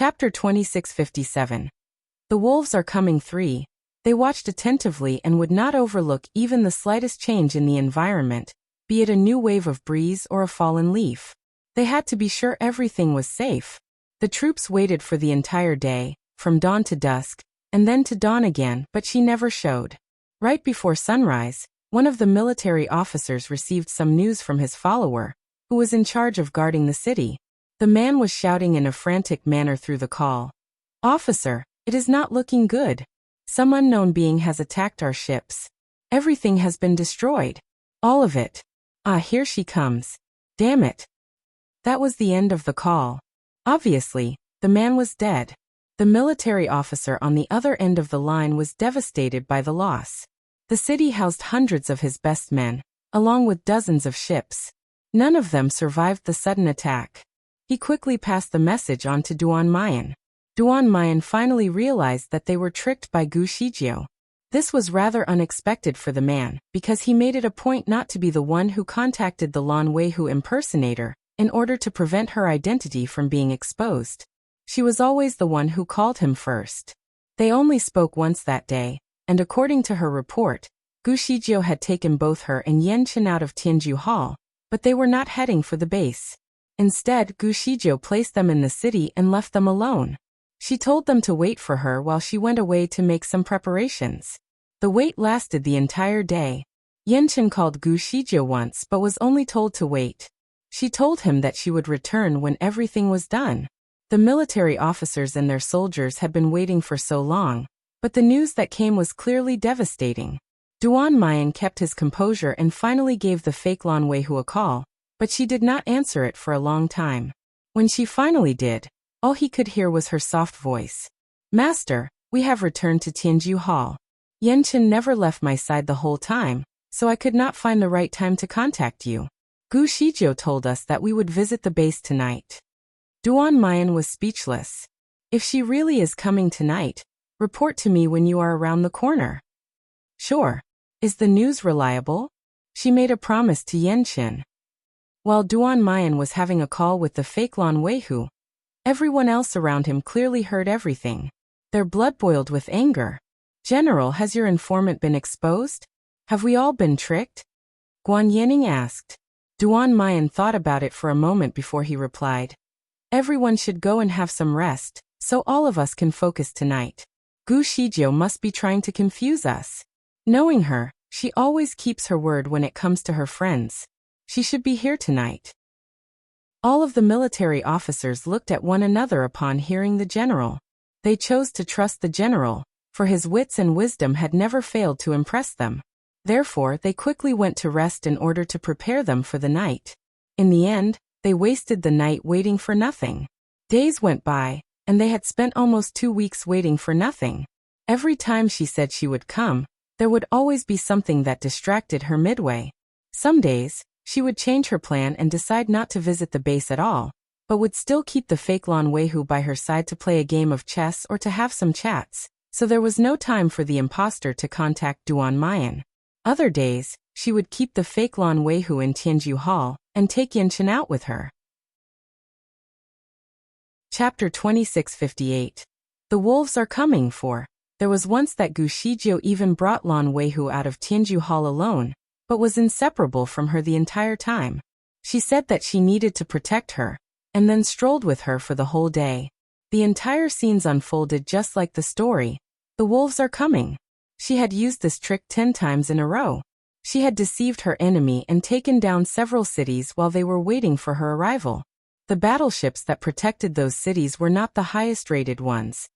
Chapter 2657. The wolves are coming. 3. They watched attentively and would not overlook even the slightest change in the environment, be it a new wave of breeze or a fallen leaf. They had to be sure everything was safe. The troops waited for the entire day, from dawn to dusk, and then to dawn again, but she never showed. Right before sunrise, one of the military officers received some news from his follower, who was in charge of guarding the city. The man was shouting in a frantic manner through the call. "Officer, it is not looking good. Some unknown being has attacked our ships. Everything has been destroyed. All of it. Ah, here she comes. Damn it." That was the end of the call. Obviously, the man was dead. The military officer on the other end of the line was devastated by the loss. The city housed hundreds of his best men, along with dozens of ships. None of them survived the sudden attack. He quickly passed the message on to Duan Mayan. Duan Mayan finally realized that they were tricked by Gu Shijio. This was rather unexpected for the man, because he made it a point not to be the one who contacted the Lan Weihu impersonator, in order to prevent her identity from being exposed. She was always the one who called him first. They only spoke once that day, and according to her report, Gu Shijio had taken both her and Yan Chen out of Tianju Hall, but they were not heading for the base. Instead, Gu Shijio placed them in the city and left them alone. She told them to wait for her while she went away to make some preparations. The wait lasted the entire day. Yan Chen called Gu Shijio once but was only told to wait. She told him that she would return when everything was done. The military officers and their soldiers had been waiting for so long, but the news that came was clearly devastating. Duan Mayan kept his composure and finally gave the fake Lan Weihu a call, but she did not answer it for a long time. When she finally did, all he could hear was her soft voice. "Master, we have returned to Tianju Hall. Yan Chen never left my side the whole time, so I could not find the right time to contact you. Gu Shijio told us that we would visit the base tonight." Duan Mayan was speechless. "If she really is coming tonight, report to me when you are around the corner." "Sure. Is the news reliable?" She made a promise to Yan Chen. While Duan Mayan was having a call with the fake Lan Weihu, everyone else around him clearly heard everything. Their blood boiled with anger. "General, has your informant been exposed? Have we all been tricked?" Guan Yanning asked. Duan Mayan thought about it for a moment before he replied. "Everyone should go and have some rest, so all of us can focus tonight. Gu Shijio must be trying to confuse us. Knowing her, she always keeps her word when it comes to her friends. She should be here tonight." All of the military officers looked at one another upon hearing the general. They chose to trust the general, for his wits and wisdom had never failed to impress them. Therefore, they quickly went to rest in order to prepare them for the night. In the end, they wasted the night waiting for nothing. Days went by, and they had spent almost 2 weeks waiting for nothing. Every time she said she would come, there would always be something that distracted her midway. Some days, she would change her plan and decide not to visit the base at all, but would still keep the fake Lan Weihu by her side to play a game of chess or to have some chats, so there was no time for the imposter to contact Duan Mayan. Other days, she would keep the fake Lan Weihu in Tianju Hall and take Yan Chen out with her. Chapter 2658. The wolves are coming. 4. There was once that Gu Shijio even brought Lan Weihu out of Tianju Hall alone, but was inseparable from her the entire time. She said that she needed to protect her, and then strolled with her for the whole day. The entire scenes unfolded just like the story. The wolves are coming. She had used this trick 10 times in a row. She had deceived her enemy and taken down several cities while they were waiting for her arrival. The battleships that protected those cities were not the highest-rated ones.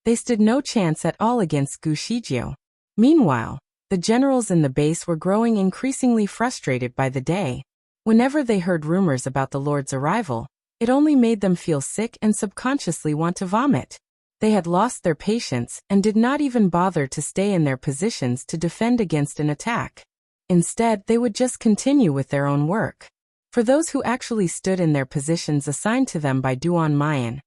They stood no chance at all against Gu Shijio. Meanwhile, the generals in the base were growing increasingly frustrated by the day. Whenever they heard rumors about the Lord's arrival, it only made them feel sick and subconsciously want to vomit. They had lost their patience and did not even bother to stay in their positions to defend against an attack. Instead, they would just continue with their own work. For those who actually stood in their positions assigned to them by Duan Mayan,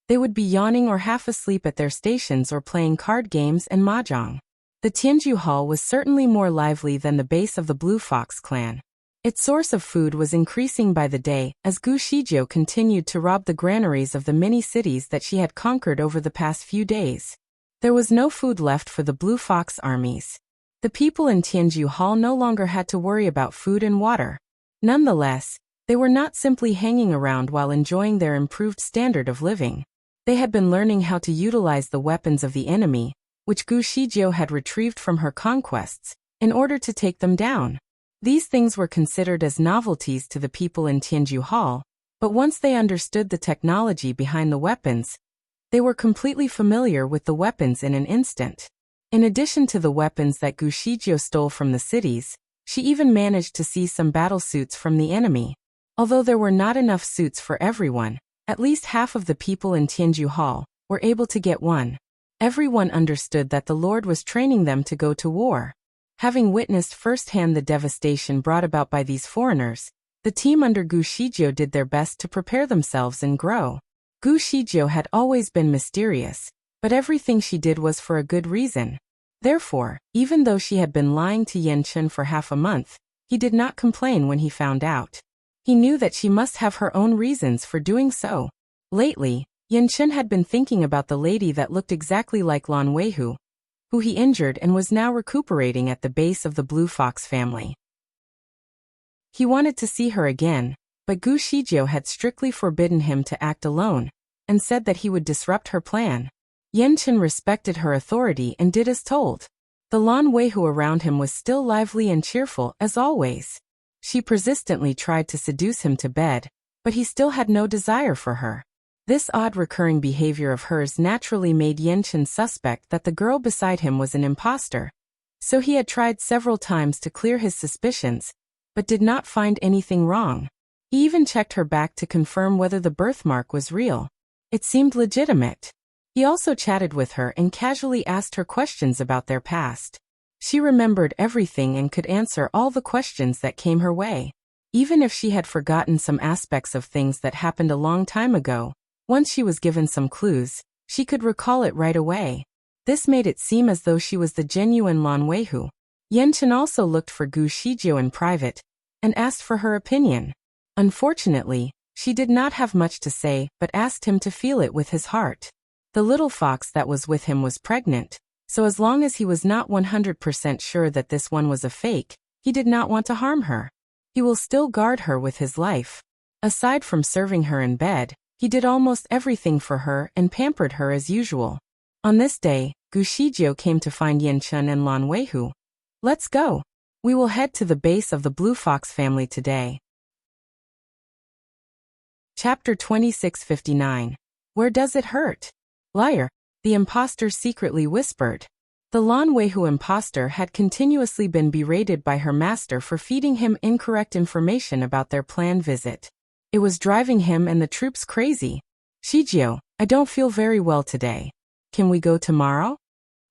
they would be yawning or half asleep at their stations or playing card games and mahjong. The Tianju Hall was certainly more lively than the base of the Blue Fox clan. Its source of food was increasing by the day as Gu Shizhou continued to rob the granaries of the many cities that she had conquered over the past few days. There was no food left for the Blue Fox armies. The people in Tianju Hall no longer had to worry about food and water. Nonetheless, they were not simply hanging around while enjoying their improved standard of living. They had been learning how to utilize the weapons of the enemy, which Gu Shizhou had retrieved from her conquests, in order to take them down. These things were considered as novelties to the people in Tianju Hall, but once they understood the technology behind the weapons, they were completely familiar with the weapons in an instant. In addition to the weapons that Gu Shizhou stole from the cities, she even managed to see some battle suits from the enemy. Although there were not enough suits for everyone, at least half of the people in Tianju Hall were able to get one. Everyone understood that the Lord was training them to go to war. Having witnessed firsthand the devastation brought about by these foreigners, the team under Gu Shizhou did their best to prepare themselves and grow. Gu Shizhou had always been mysterious, but everything she did was for a good reason. Therefore, even though she had been lying to Yan Chen for half a month, he did not complain when he found out. He knew that she must have her own reasons for doing so. Lately, Yan Chen had been thinking about the lady that looked exactly like Lan Weihu, who he injured and was now recuperating at the base of the Blue Fox family. He wanted to see her again, but Gu Shizhou had strictly forbidden him to act alone, and said that he would disrupt her plan. Yan Chen respected her authority and did as told. The Lan Weihu around him was still lively and cheerful as always. She persistently tried to seduce him to bed, but he still had no desire for her. This odd recurring behavior of hers naturally made Yan Chen suspect that the girl beside him was an imposter. So he had tried several times to clear his suspicions, but did not find anything wrong. He even checked her back to confirm whether the birthmark was real. It seemed legitimate. He also chatted with her and casually asked her questions about their past. She remembered everything and could answer all the questions that came her way. Even if she had forgotten some aspects of things that happened a long time ago, once she was given some clues, she could recall it right away. This made it seem as though she was the genuine Lan Weihu. Yan Chen also looked for Gu Shizhou in private, and asked for her opinion. Unfortunately, she did not have much to say but asked him to feel it with his heart. The little fox that was with him was pregnant, so as long as he was not 100% sure that this one was a fake, he did not want to harm her. He will still guard her with his life. Aside from serving her in bed, he did almost everything for her and pampered her as usual. On this day, Gu Shizhou came to find Yan Chen and Lan Weihu. Let's go. We will head to the base of the Blue Fox family today. Chapter 2659. Where does it hurt? Liar, the imposter secretly whispered. The Lan Weihu imposter had continuously been berated by her master for feeding him incorrect information about their planned visit. It was driving him and the troops crazy. Shizhou, I don't feel very well today. Can we go tomorrow?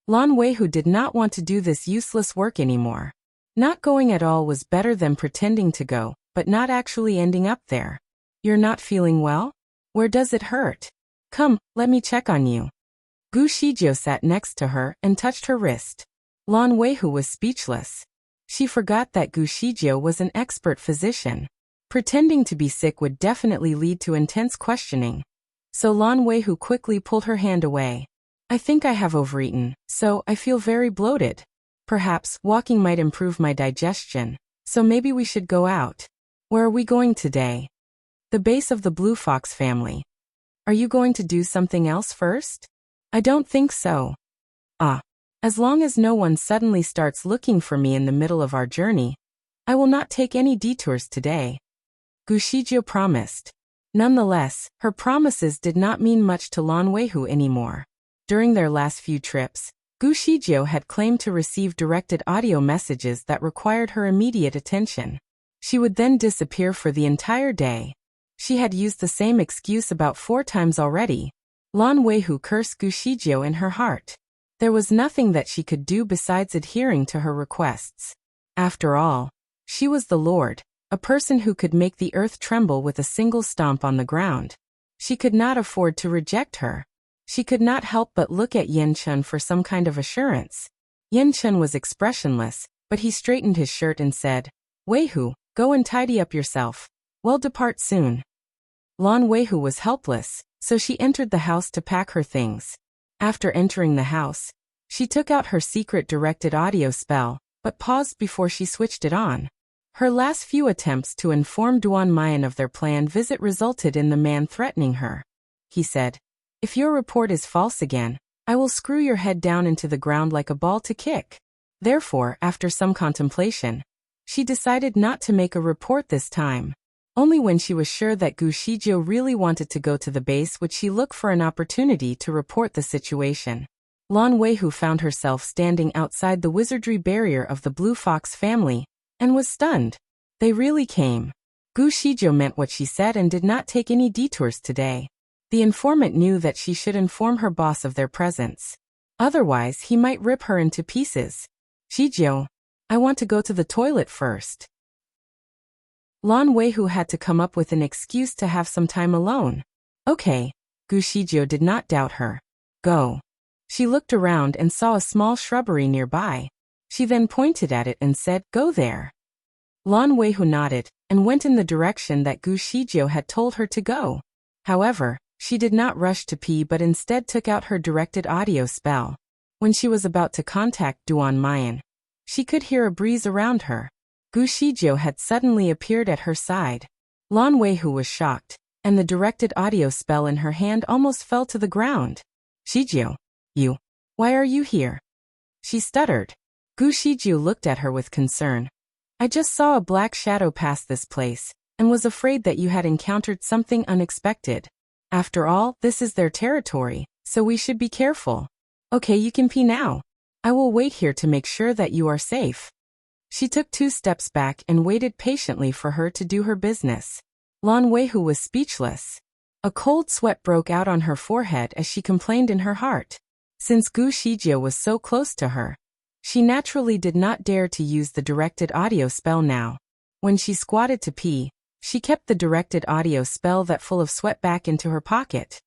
Lan Weihu did not want to do this useless work anymore. Not going at all was better than pretending to go, but not actually ending up there. You're not feeling well? Where does it hurt? Come, let me check on you. Gu Shizhou sat next to her and touched her wrist. Lan Weihu was speechless. She forgot that Gu Shizhou was an expert physician. Pretending to be sick would definitely lead to intense questioning. So Lan Weihu quickly pulled her hand away. I think I have overeaten, so I feel very bloated. Perhaps walking might improve my digestion, so maybe we should go out. Where are we going today? The base of the Blue Fox family. Are you going to do something else first? I don't think so. As long as no one suddenly starts looking for me in the middle of our journey, I will not take any detours today. Gu Shizhou promised. Nonetheless, her promises did not mean much to Lan Weihu anymore. During their last few trips, Gu Shizhou had claimed to receive directed audio messages that required her immediate attention. She would then disappear for the entire day. She had used the same excuse about 4 times already. Lan Weihu cursed Gu Shizhou in her heart. There was nothing that she could do besides adhering to her requests. After all, she was the Lord, a person who could make the earth tremble with a single stomp on the ground. She could not afford to reject her. She could not help but look at Yan Chen for some kind of assurance. Yan Chen was expressionless, but he straightened his shirt and said, Weihu, Go and tidy up yourself. We'll depart soon. Lan Weihu was helpless, so she entered the house to pack her things. After entering the house, she took out her secret directed audio spell, but paused before she switched it on. Her last few attempts to inform Duan Mayan of their planned visit resulted in the man threatening her. He said, "If your report is false again, I will screw your head down into the ground like a ball to kick." Therefore, after some contemplation, she decided not to make a report this time. Only when she was sure that Gu Shizhou really wanted to go to the base would she look for an opportunity to report the situation. Lan Weihu found herself standing outside the wizardry barrier of the Blue Fox family, and was stunned. They really came. Gu Shizhou meant what she said and did not take any detours today. The informant knew that she should inform her boss of their presence. Otherwise, he might rip her into pieces. "Shizhou, I want to go to the toilet first." Lan Weihu had to come up with an excuse to have some time alone. "Okay." Gu Shizhou did not doubt her. "Go." She looked around and saw a small shrubbery nearby. She then pointed at it and said, "Go there." Lan Weihu nodded, and went in the direction that Gu Shizhou had told her to go. However, she did not rush to pee but instead took out her directed audio spell. When she was about to contact Duan Mayan, she could hear a breeze around her. Gu Shizhou had suddenly appeared at her side. Lan Weihu was shocked, and the directed audio spell in her hand almost fell to the ground. "Shizhou, why are you here?" she stuttered. Gu Shizhou looked at her with concern. "I just saw a black shadow pass this place, and was afraid that you had encountered something unexpected. After all, this is their territory, so we should be careful. Okay, you can pee now. I will wait here to make sure that you are safe." She took 2 steps back and waited patiently for her to do her business. Lan Weihu was speechless. A cold sweat broke out on her forehead as she complained in her heart. Since Gu Shizhou was so close to her, she naturally did not dare to use the directed audio spell now. When she squatted to pee, she kept the directed audio spell that full of sweat back into her pocket.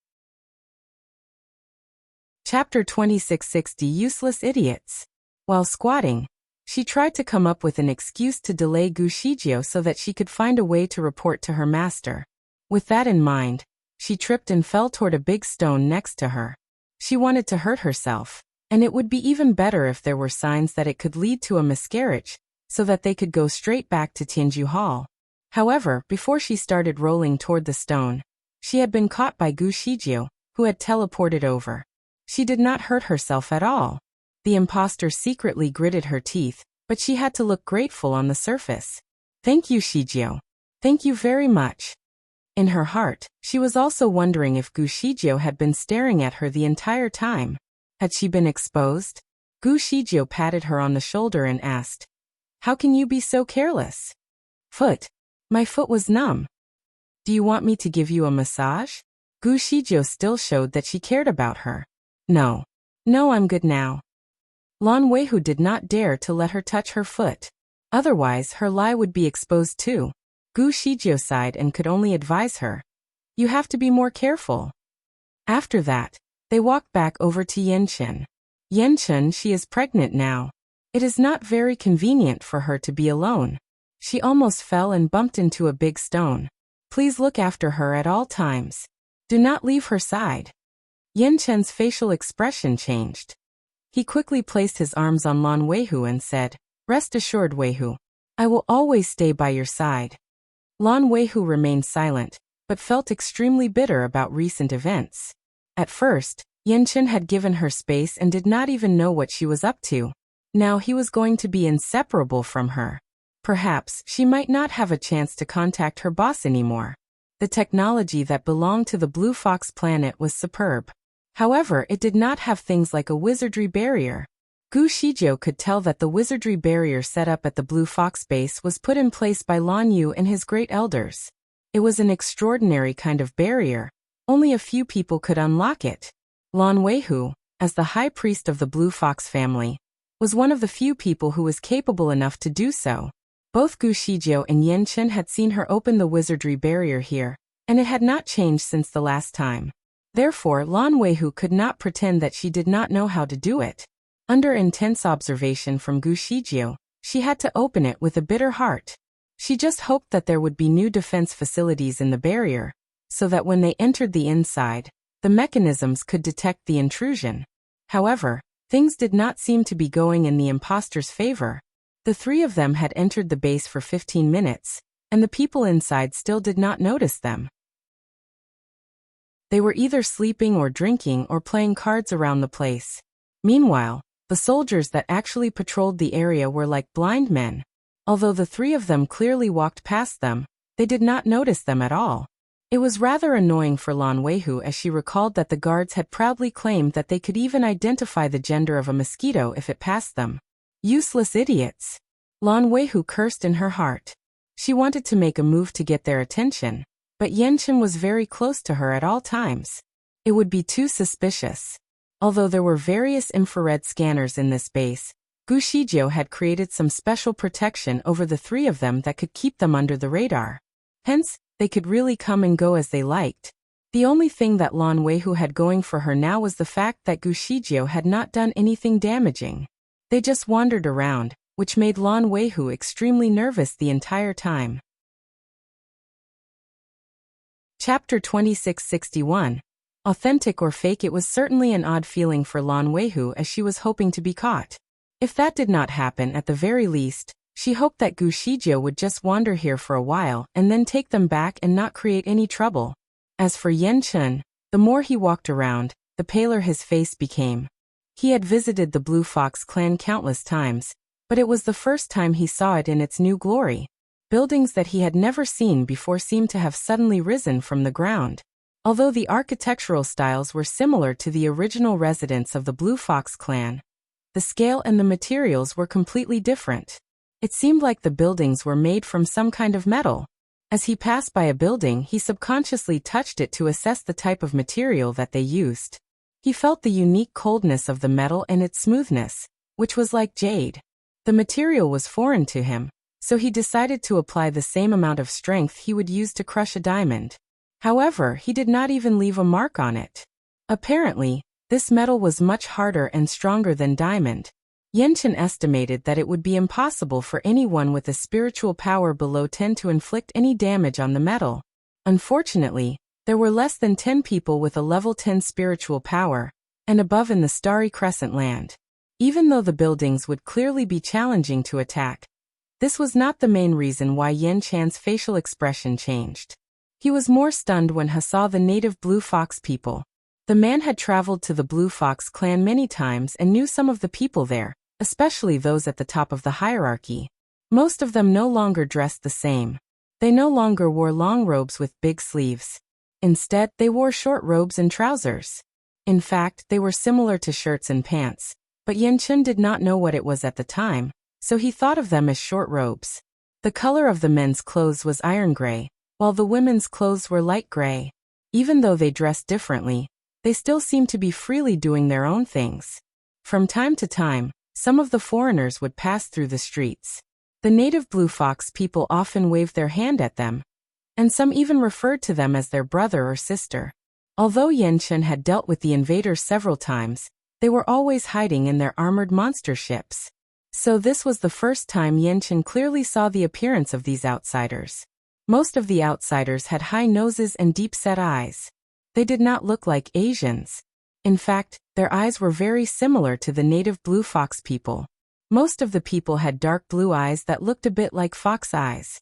Chapter 2660 Useless Idiots. While squatting, she tried to come up with an excuse to delay Gu Shizhou so that she could find a way to report to her master. With that in mind, she tripped and fell toward a big stone next to her. She wanted to hurt herself, and it would be even better if there were signs that it could lead to a miscarriage, so that they could go straight back to Tianju Hall. However, before she started rolling toward the stone, she had been caught by Gu Shizhou, who had teleported over. She did not hurt herself at all. The imposter secretly gritted her teeth, but she had to look grateful on the surface. "Thank you, Shizhou. Thank you very much." In her heart, she was also wondering if Gu Shizhou had been staring at her the entire time. Had she been exposed? Gu Shizhou patted her on the shoulder and asked, "How can you be so careless?" "Foot. My foot was numb." "Do you want me to give you a massage?" Gu Shizhou still showed that she cared about her. No, I'm good now." Lan Weihu did not dare to let her touch her foot. Otherwise, her lie would be exposed too. Gu Shizhou sighed and could only advise her, "You have to be more careful." After that, they walked back over to Yanchen. "Yanchen, she is pregnant now. It is not very convenient for her to be alone. She almost fell and bumped into a big stone. Please look after her at all times. Do not leave her side." Yanchen's facial expression changed. He quickly placed his arms on Lan Weihu and said, "Rest assured, Weihu. I will always stay by your side." Lan Weihu remained silent, but felt extremely bitter about recent events. At first, Yanchen had given her space and did not even know what she was up to. Now he was going to be inseparable from her. Perhaps she might not have a chance to contact her boss anymore. The technology that belonged to the Blue Fox planet was superb. However, it did not have things like a wizardry barrier. Gu Shizhou could tell that the wizardry barrier set up at the Blue Fox base was put in place by Lan Yu and his great elders. It was an extraordinary kind of barrier. Only a few people could unlock it. Lan Weihu, as the high priest of the Blue Fox family, was one of the few people who was capable enough to do so. Both Gu Shizhou and Yanchen had seen her open the wizardry barrier here, and it had not changed since the last time. Therefore, Lan Weihu could not pretend that she did not know how to do it. Under intense observation from Gu Shizhou, she had to open it with a bitter heart. She just hoped that there would be new defense facilities in the barrier, so that when they entered the inside, the mechanisms could detect the intrusion. However, things did not seem to be going in the imposter's favor. The three of them had entered the base for 15 minutes, and the people inside still did not notice them. They were either sleeping or drinking or playing cards around the place. Meanwhile, the soldiers that actually patrolled the area were like blind men. Although the three of them clearly walked past them, they did not notice them at all. It was rather annoying for Lan Weihu as she recalled that the guards had proudly claimed that they could even identify the gender of a mosquito if it passed them. Useless idiots. Lan Weihu cursed in her heart. She wanted to make a move to get their attention, but Yanchen was very close to her at all times. It would be too suspicious. Although there were various infrared scanners in this base, Gu Shizhou had created some special protection over the three of them that could keep them under the radar. Hence, they could really come and go as they liked. The only thing that Lan Weihu had going for her now was the fact that Gu Shizhou had not done anything damaging. They just wandered around, which made Lan Weihu extremely nervous the entire time. Chapter 2661. Authentic or fake? It was certainly an odd feeling for Lan Weihu as she was hoping to be caught. If that did not happen, at the very least, she hoped that Gu Shizhou would just wander here for a while and then take them back and not create any trouble. As for Yanchen, the more he walked around, the paler his face became. He had visited the Blue Fox clan countless times, but it was the first time he saw it in its new glory. Buildings that he had never seen before seemed to have suddenly risen from the ground. Although the architectural styles were similar to the original residence of the Blue Fox clan, the scale and the materials were completely different. It seemed like the buildings were made from some kind of metal. As he passed by a building, he subconsciously touched it to assess the type of material that they used. He felt the unique coldness of the metal and its smoothness, which was like jade. The material was foreign to him, so he decided to apply the same amount of strength he would use to crush a diamond. However, he did not even leave a mark on it. Apparently, this metal was much harder and stronger than diamond. Yanchen estimated that it would be impossible for anyone with a spiritual power below 10 to inflict any damage on the metal. Unfortunately, there were less than 10 people with a level 10 spiritual power and above in the Starry Crescent land. Even though the buildings would clearly be challenging to attack, this was not the main reason why Yanchen's facial expression changed. He was more stunned when he saw the native Blue Fox people. The man had traveled to the Blue Fox clan many times and knew some of the people there, especially those at the top of the hierarchy. Most of them no longer dressed the same. They no longer wore long robes with big sleeves. Instead, they wore short robes and trousers. In fact, they were similar to shirts and pants, but Yanchen did not know what it was at the time, so he thought of them as short robes. The color of the men's clothes was iron gray, while the women's clothes were light gray. Even though they dressed differently, they still seemed to be freely doing their own things. From time to time, some of the foreigners would pass through the streets. The native Blue Fox people often waved their hand at them, and some even referred to them as their brother or sister. Although Yanchen had dealt with the invaders several times, they were always hiding in their armored monster ships. So this was the first time Yanchen clearly saw the appearance of these outsiders. Most of the outsiders had high noses and deep-set eyes. They did not look like Asians. In fact, their eyes were very similar to the native Blue Fox people. Most of the people had dark blue eyes that looked a bit like fox eyes.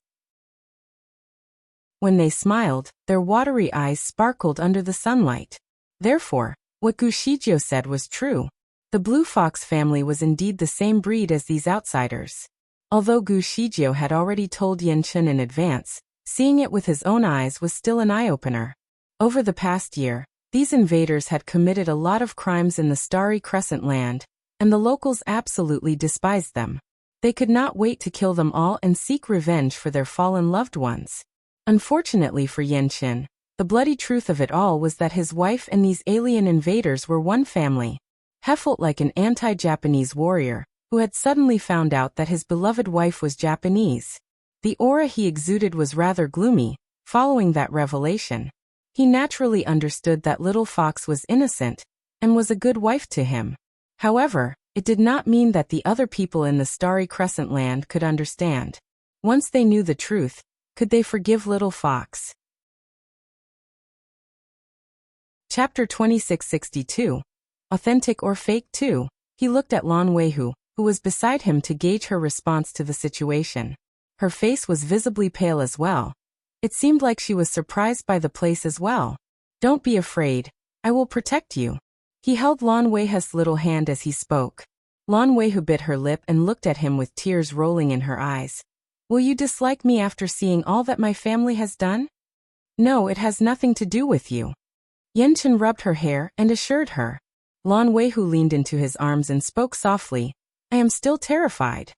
When they smiled, their watery eyes sparkled under the sunlight. Therefore, what Gu Shizhou said was true. The Blue Fox family was indeed the same breed as these outsiders. Although Gu Shizhou had already told Yanchen in advance, seeing it with his own eyes was still an eye-opener. Over the past year, these invaders had committed a lot of crimes in the Starry Crescent land, and the locals absolutely despised them. They could not wait to kill them all and seek revenge for their fallen loved ones. Unfortunately for Yanchen, the bloody truth of it all was that his wife and these alien invaders were one family. He felt like an anti-Japanese warrior, who had suddenly found out that his beloved wife was Japanese. The aura he exuded was rather gloomy, following that revelation. He naturally understood that Little Fox was innocent, and was a good wife to him. However, it did not mean that the other people in the Starry Crescent land could understand. Once they knew the truth, could they forgive little fox? Chapter 2662. Authentic or fake too? He looked at Lan Weihu, who was beside him, to gauge her response to the situation. Her face was visibly pale as well. It seemed like she was surprised by the place as well. Don't be afraid. I will protect you. He held Lan Weihu's little hand as he spoke. Lan Weihu bit her lip and looked at him with tears rolling in her eyes. Will you dislike me after seeing all that my family has done? No, it has nothing to do with you. Yanchen rubbed her hair and assured her. Lan Weihu leaned into his arms and spoke softly. I am still terrified.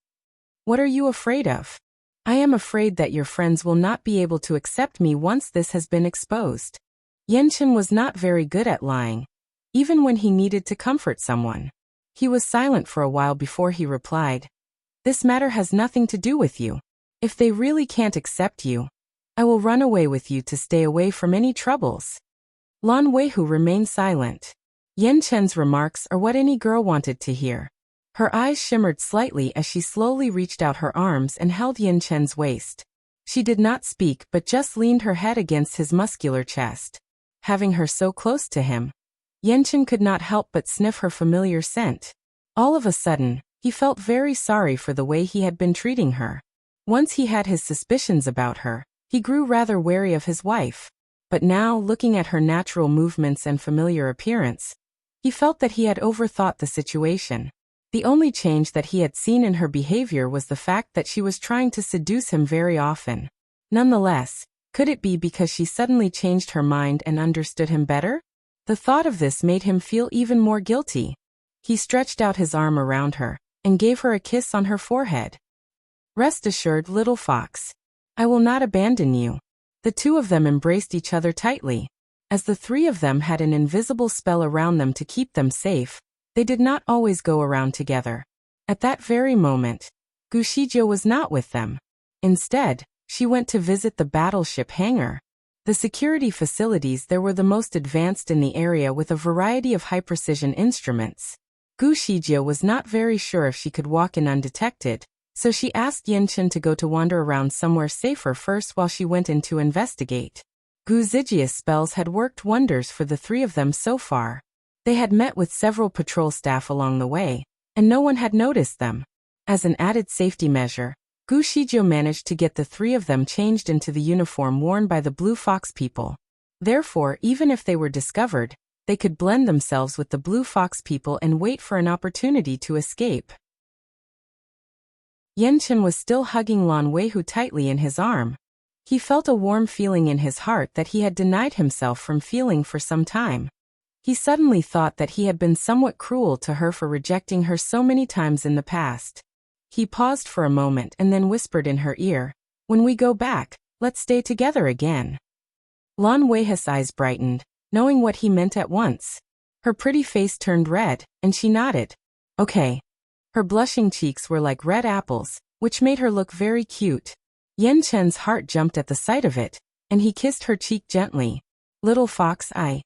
What are you afraid of? I am afraid that your friends will not be able to accept me once this has been exposed. Yanchen was not very good at lying, even when he needed to comfort someone. He was silent for a while before he replied. This matter has nothing to do with you. If they really can't accept you, I will run away with you to stay away from any troubles. Lan Weihu remained silent. Yanchen's remarks are what any girl wanted to hear. Her eyes shimmered slightly as she slowly reached out her arms and held Yanchen's waist. She did not speak but just leaned her head against his muscular chest. Having her so close to him, Yanchen could not help but sniff her familiar scent. All of a sudden, he felt very sorry for the way he had been treating her. Once he had his suspicions about her, he grew rather wary of his wife. But now, looking at her natural movements and familiar appearance, he felt that he had overthought the situation. The only change that he had seen in her behavior was the fact that she was trying to seduce him very often. Nonetheless, could it be because she suddenly changed her mind and understood him better? The thought of this made him feel even more guilty. He stretched out his arm around her and gave her a kiss on her forehead. Rest assured, little fox. I will not abandon you. The two of them embraced each other tightly. As the three of them had an invisible spell around them to keep them safe, they did not always go around together. At that very moment, Gu Shizhou was not with them. Instead, she went to visit the battleship hangar. The security facilities there were the most advanced in the area, with a variety of high-precision instruments. Gu Shizhou was not very sure if she could walk in undetected, so she asked Yanchen to go to wander around somewhere safer first while she went in to investigate. Gu Zijia's spells had worked wonders for the three of them so far. They had met with several patrol staff along the way, and no one had noticed them. As an added safety measure, Gu Shizhou managed to get the three of them changed into the uniform worn by the Blue Fox people. Therefore, even if they were discovered, they could blend themselves with the Blue Fox people and wait for an opportunity to escape. Yanchen was still hugging Lan Weihu tightly in his arm. He felt a warm feeling in his heart that he had denied himself from feeling for some time. He suddenly thought that he had been somewhat cruel to her for rejecting her so many times in the past. He paused for a moment and then whispered in her ear, "When we go back, let's stay together again." Lan Weihu's eyes brightened, knowing what he meant at once. Her pretty face turned red, and she nodded. Okay. Her blushing cheeks were like red apples, which made her look very cute. Yanchen's heart jumped at the sight of it, and he kissed her cheek gently. Little fox, I.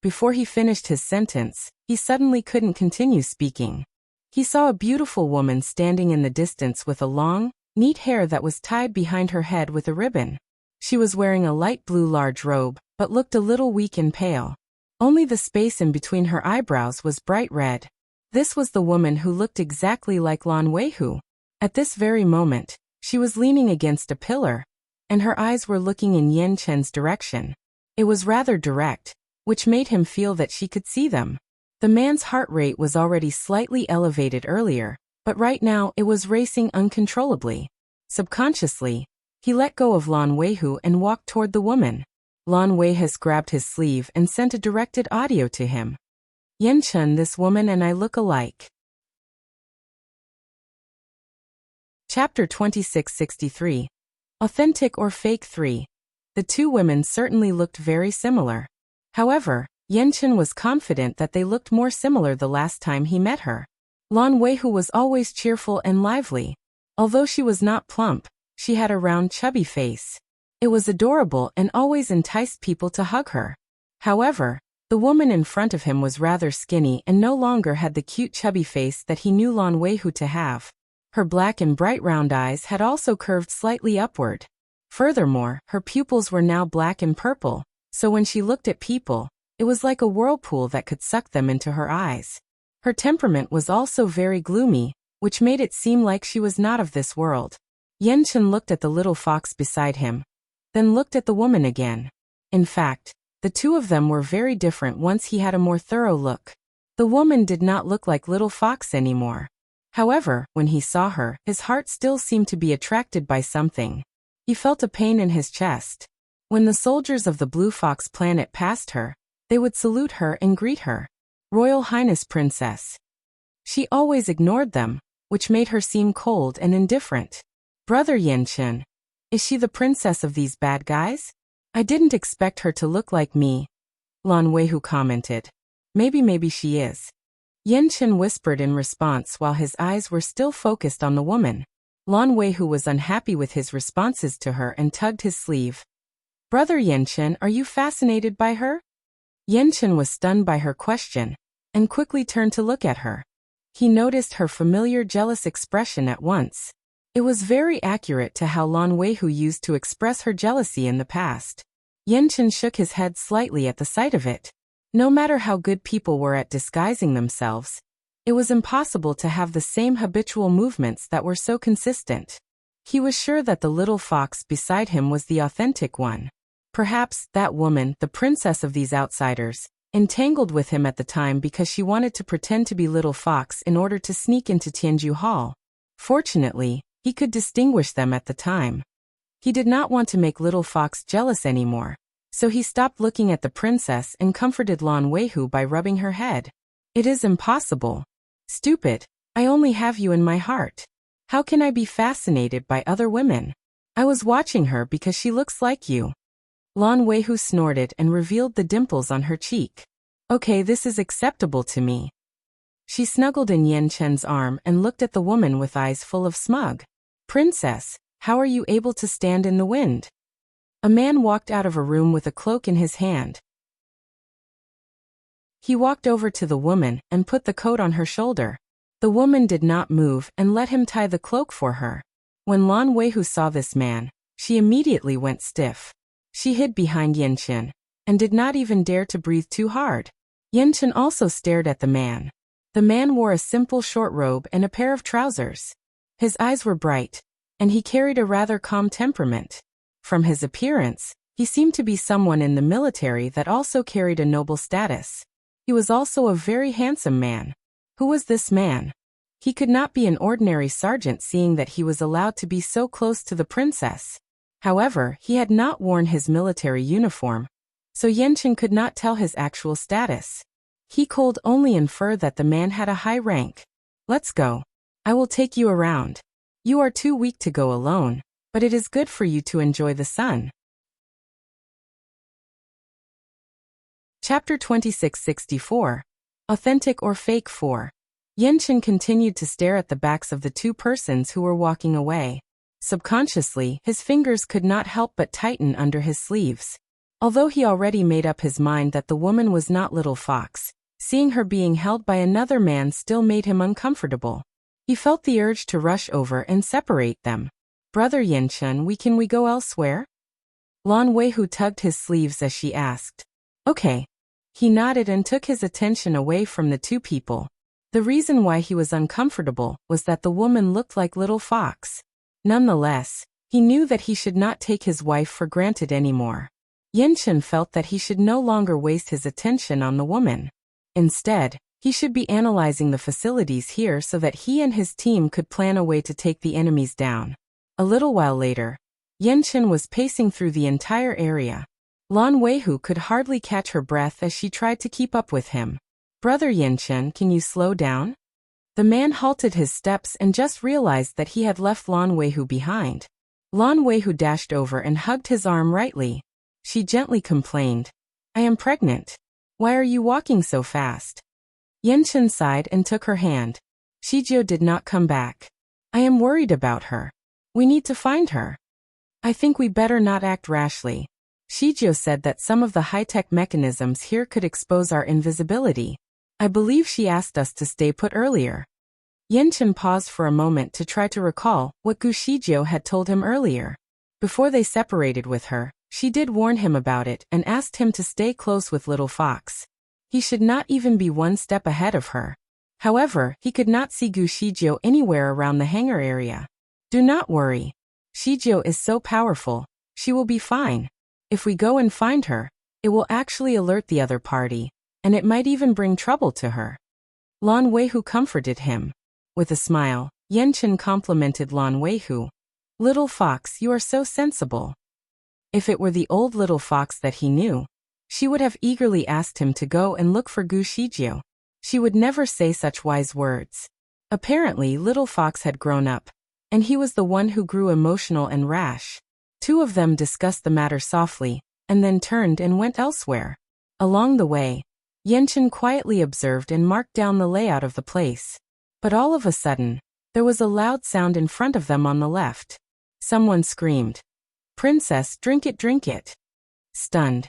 Before he finished his sentence, he suddenly couldn't continue speaking. He saw a beautiful woman standing in the distance with a long, neat hair that was tied behind her head with a ribbon. She was wearing a light blue large robe, but looked a little weak and pale. Only the space in between her eyebrows was bright red. This was the woman who looked exactly like Lan Weihu. At this very moment, she was leaning against a pillar, and her eyes were looking in Yanchen's direction. It was rather direct, which made him feel that she could see them. The man's heart rate was already slightly elevated earlier, but right now it was racing uncontrollably. Subconsciously, he let go of Lan Weihu and walked toward the woman. Lan Weihu grabbed his sleeve and sent a directed audio to him. Yanchen, this woman and I look alike. Chapter 2663. Authentic or Fake 3. The two women certainly looked very similar. However, Yanchen was confident that they looked more similar the last time he met her. Lan Weihu was always cheerful and lively. Although she was not plump, she had a round chubby face. It was adorable and always enticed people to hug her. However, the woman in front of him was rather skinny and no longer had the cute chubby face that he knew Lan Weihu to have. Her black and bright round eyes had also curved slightly upward. Furthermore, her pupils were now black and purple, so when she looked at people, it was like a whirlpool that could suck them into her eyes. Her temperament was also very gloomy, which made it seem like she was not of this world. Yenchen looked at the little fox beside him, then looked at the woman again. In fact, the two of them were very different once he had a more thorough look. The woman did not look like little fox anymore. However, when he saw her, his heart still seemed to be attracted by something. He felt a pain in his chest. When the soldiers of the Blue Fox planet passed her, they would salute her and greet her, "Royal Highness Princess." She always ignored them, which made her seem cold and indifferent. "Brother Yenchen, is she the princess of these bad guys? I didn't expect her to look like me," Lan Weihu commented. Maybe she is." Yenchen whispered in response while his eyes were still focused on the woman. Lan Weihu was unhappy with his responses to her and tugged his sleeve. "Brother Yenchen, are you fascinated by her?" Yenchen was stunned by her question, and quickly turned to look at her. He noticed her familiar jealous expression at once. It was very accurate to how Lan Weihu used to express her jealousy in the past. Yenchen shook his head slightly at the sight of it. No matter how good people were at disguising themselves, it was impossible to have the same habitual movements that were so consistent. He was sure that the little fox beside him was the authentic one. Perhaps that woman, the princess of these outsiders, entangled with him at the time because she wanted to pretend to be little fox in order to sneak into Tianju Hall. Fortunately, he could distinguish them at the time. He did not want to make little fox jealous anymore, so he stopped looking at the princess and comforted Lan Weihu by rubbing her head. "It is impossible. Stupid, I only have you in my heart. How can I be fascinated by other women? I was watching her because she looks like you." Lan Weihu snorted and revealed the dimples on her cheek. "Okay, this is acceptable to me." She snuggled in Yenchen's arm and looked at the woman with eyes full of smug. "Princess, how are you able to stand in the wind?" A man walked out of a room with a cloak in his hand. He walked over to the woman and put the coat on her shoulder. The woman did not move and let him tie the cloak for her. When Lan Weihu saw this man, she immediately went stiff. She hid behind Yenchen, and did not even dare to breathe too hard. Yenchen also stared at the man. The man wore a simple short robe and a pair of trousers. His eyes were bright, and he carried a rather calm temperament. From his appearance, he seemed to be someone in the military that also carried a noble status. He was also a very handsome man. Who was this man? He could not be an ordinary sergeant, seeing that he was allowed to be so close to the princess. However, he had not worn his military uniform, so Yenchen could not tell his actual status. He could only infer that the man had a high rank. "Let's go. I will take you around. You are too weak to go alone, but it is good for you to enjoy the sun." Chapter 2664. Authentic or Fake 4. Yenchen continued to stare at the backs of the two persons who were walking away. Subconsciously, his fingers could not help but tighten under his sleeves. Although he already made up his mind that the woman was not little fox, seeing her being held by another man still made him uncomfortable. He felt the urge to rush over and separate them. "Brother Yenchen, can we go elsewhere?" Lan Weihu tugged his sleeves as she asked. "Okay." He nodded and took his attention away from the two people. The reason why he was uncomfortable was that the woman looked like little fox. Nonetheless, he knew that he should not take his wife for granted anymore. Yenchen felt that he should no longer waste his attention on the woman. Instead, he should be analyzing the facilities here so that he and his team could plan a way to take the enemies down. A little while later, Yenchen was pacing through the entire area. Lan Weihu could hardly catch her breath as she tried to keep up with him. "Brother Yenchen, can you slow down?" The man halted his steps and just realized that he had left Lan Weihu behind. Lan Weihu dashed over and hugged his arm lightly. She gently complained, "I am pregnant. Why are you walking so fast?" Yenchen sighed and took her hand. "Shijio did not come back. I am worried about her. We need to find her. I think we better not act rashly. Shijio said that some of the high-tech mechanisms here could expose our invisibility. I believe she asked us to stay put earlier." Chen paused for a moment to try to recall what Gu Shizhou had told him earlier. Before they separated with her, she did warn him about it and asked him to stay close with Little Fox. He should not even be one step ahead of her. However, he could not see Gu Shizhou anywhere around the hangar area. Do not worry. Shizhou is so powerful, she will be fine. If we go and find her, it will actually alert the other party, and it might even bring trouble to her. Lan Weihu comforted him. With a smile, Chen complimented Lan Weihu. Little Fox, you are so sensible. If it were the old Little Fox that he knew, she would have eagerly asked him to go and look for Gu Shizhou. She would never say such wise words. Apparently, Little Fox had grown up, and he was the one who grew emotional and rash. Two of them discussed the matter softly, and then turned and went elsewhere. Along the way, Chen quietly observed and marked down the layout of the place. But all of a sudden, there was a loud sound in front of them on the left. Someone screamed, "Princess, drink it, drink it." Stunned,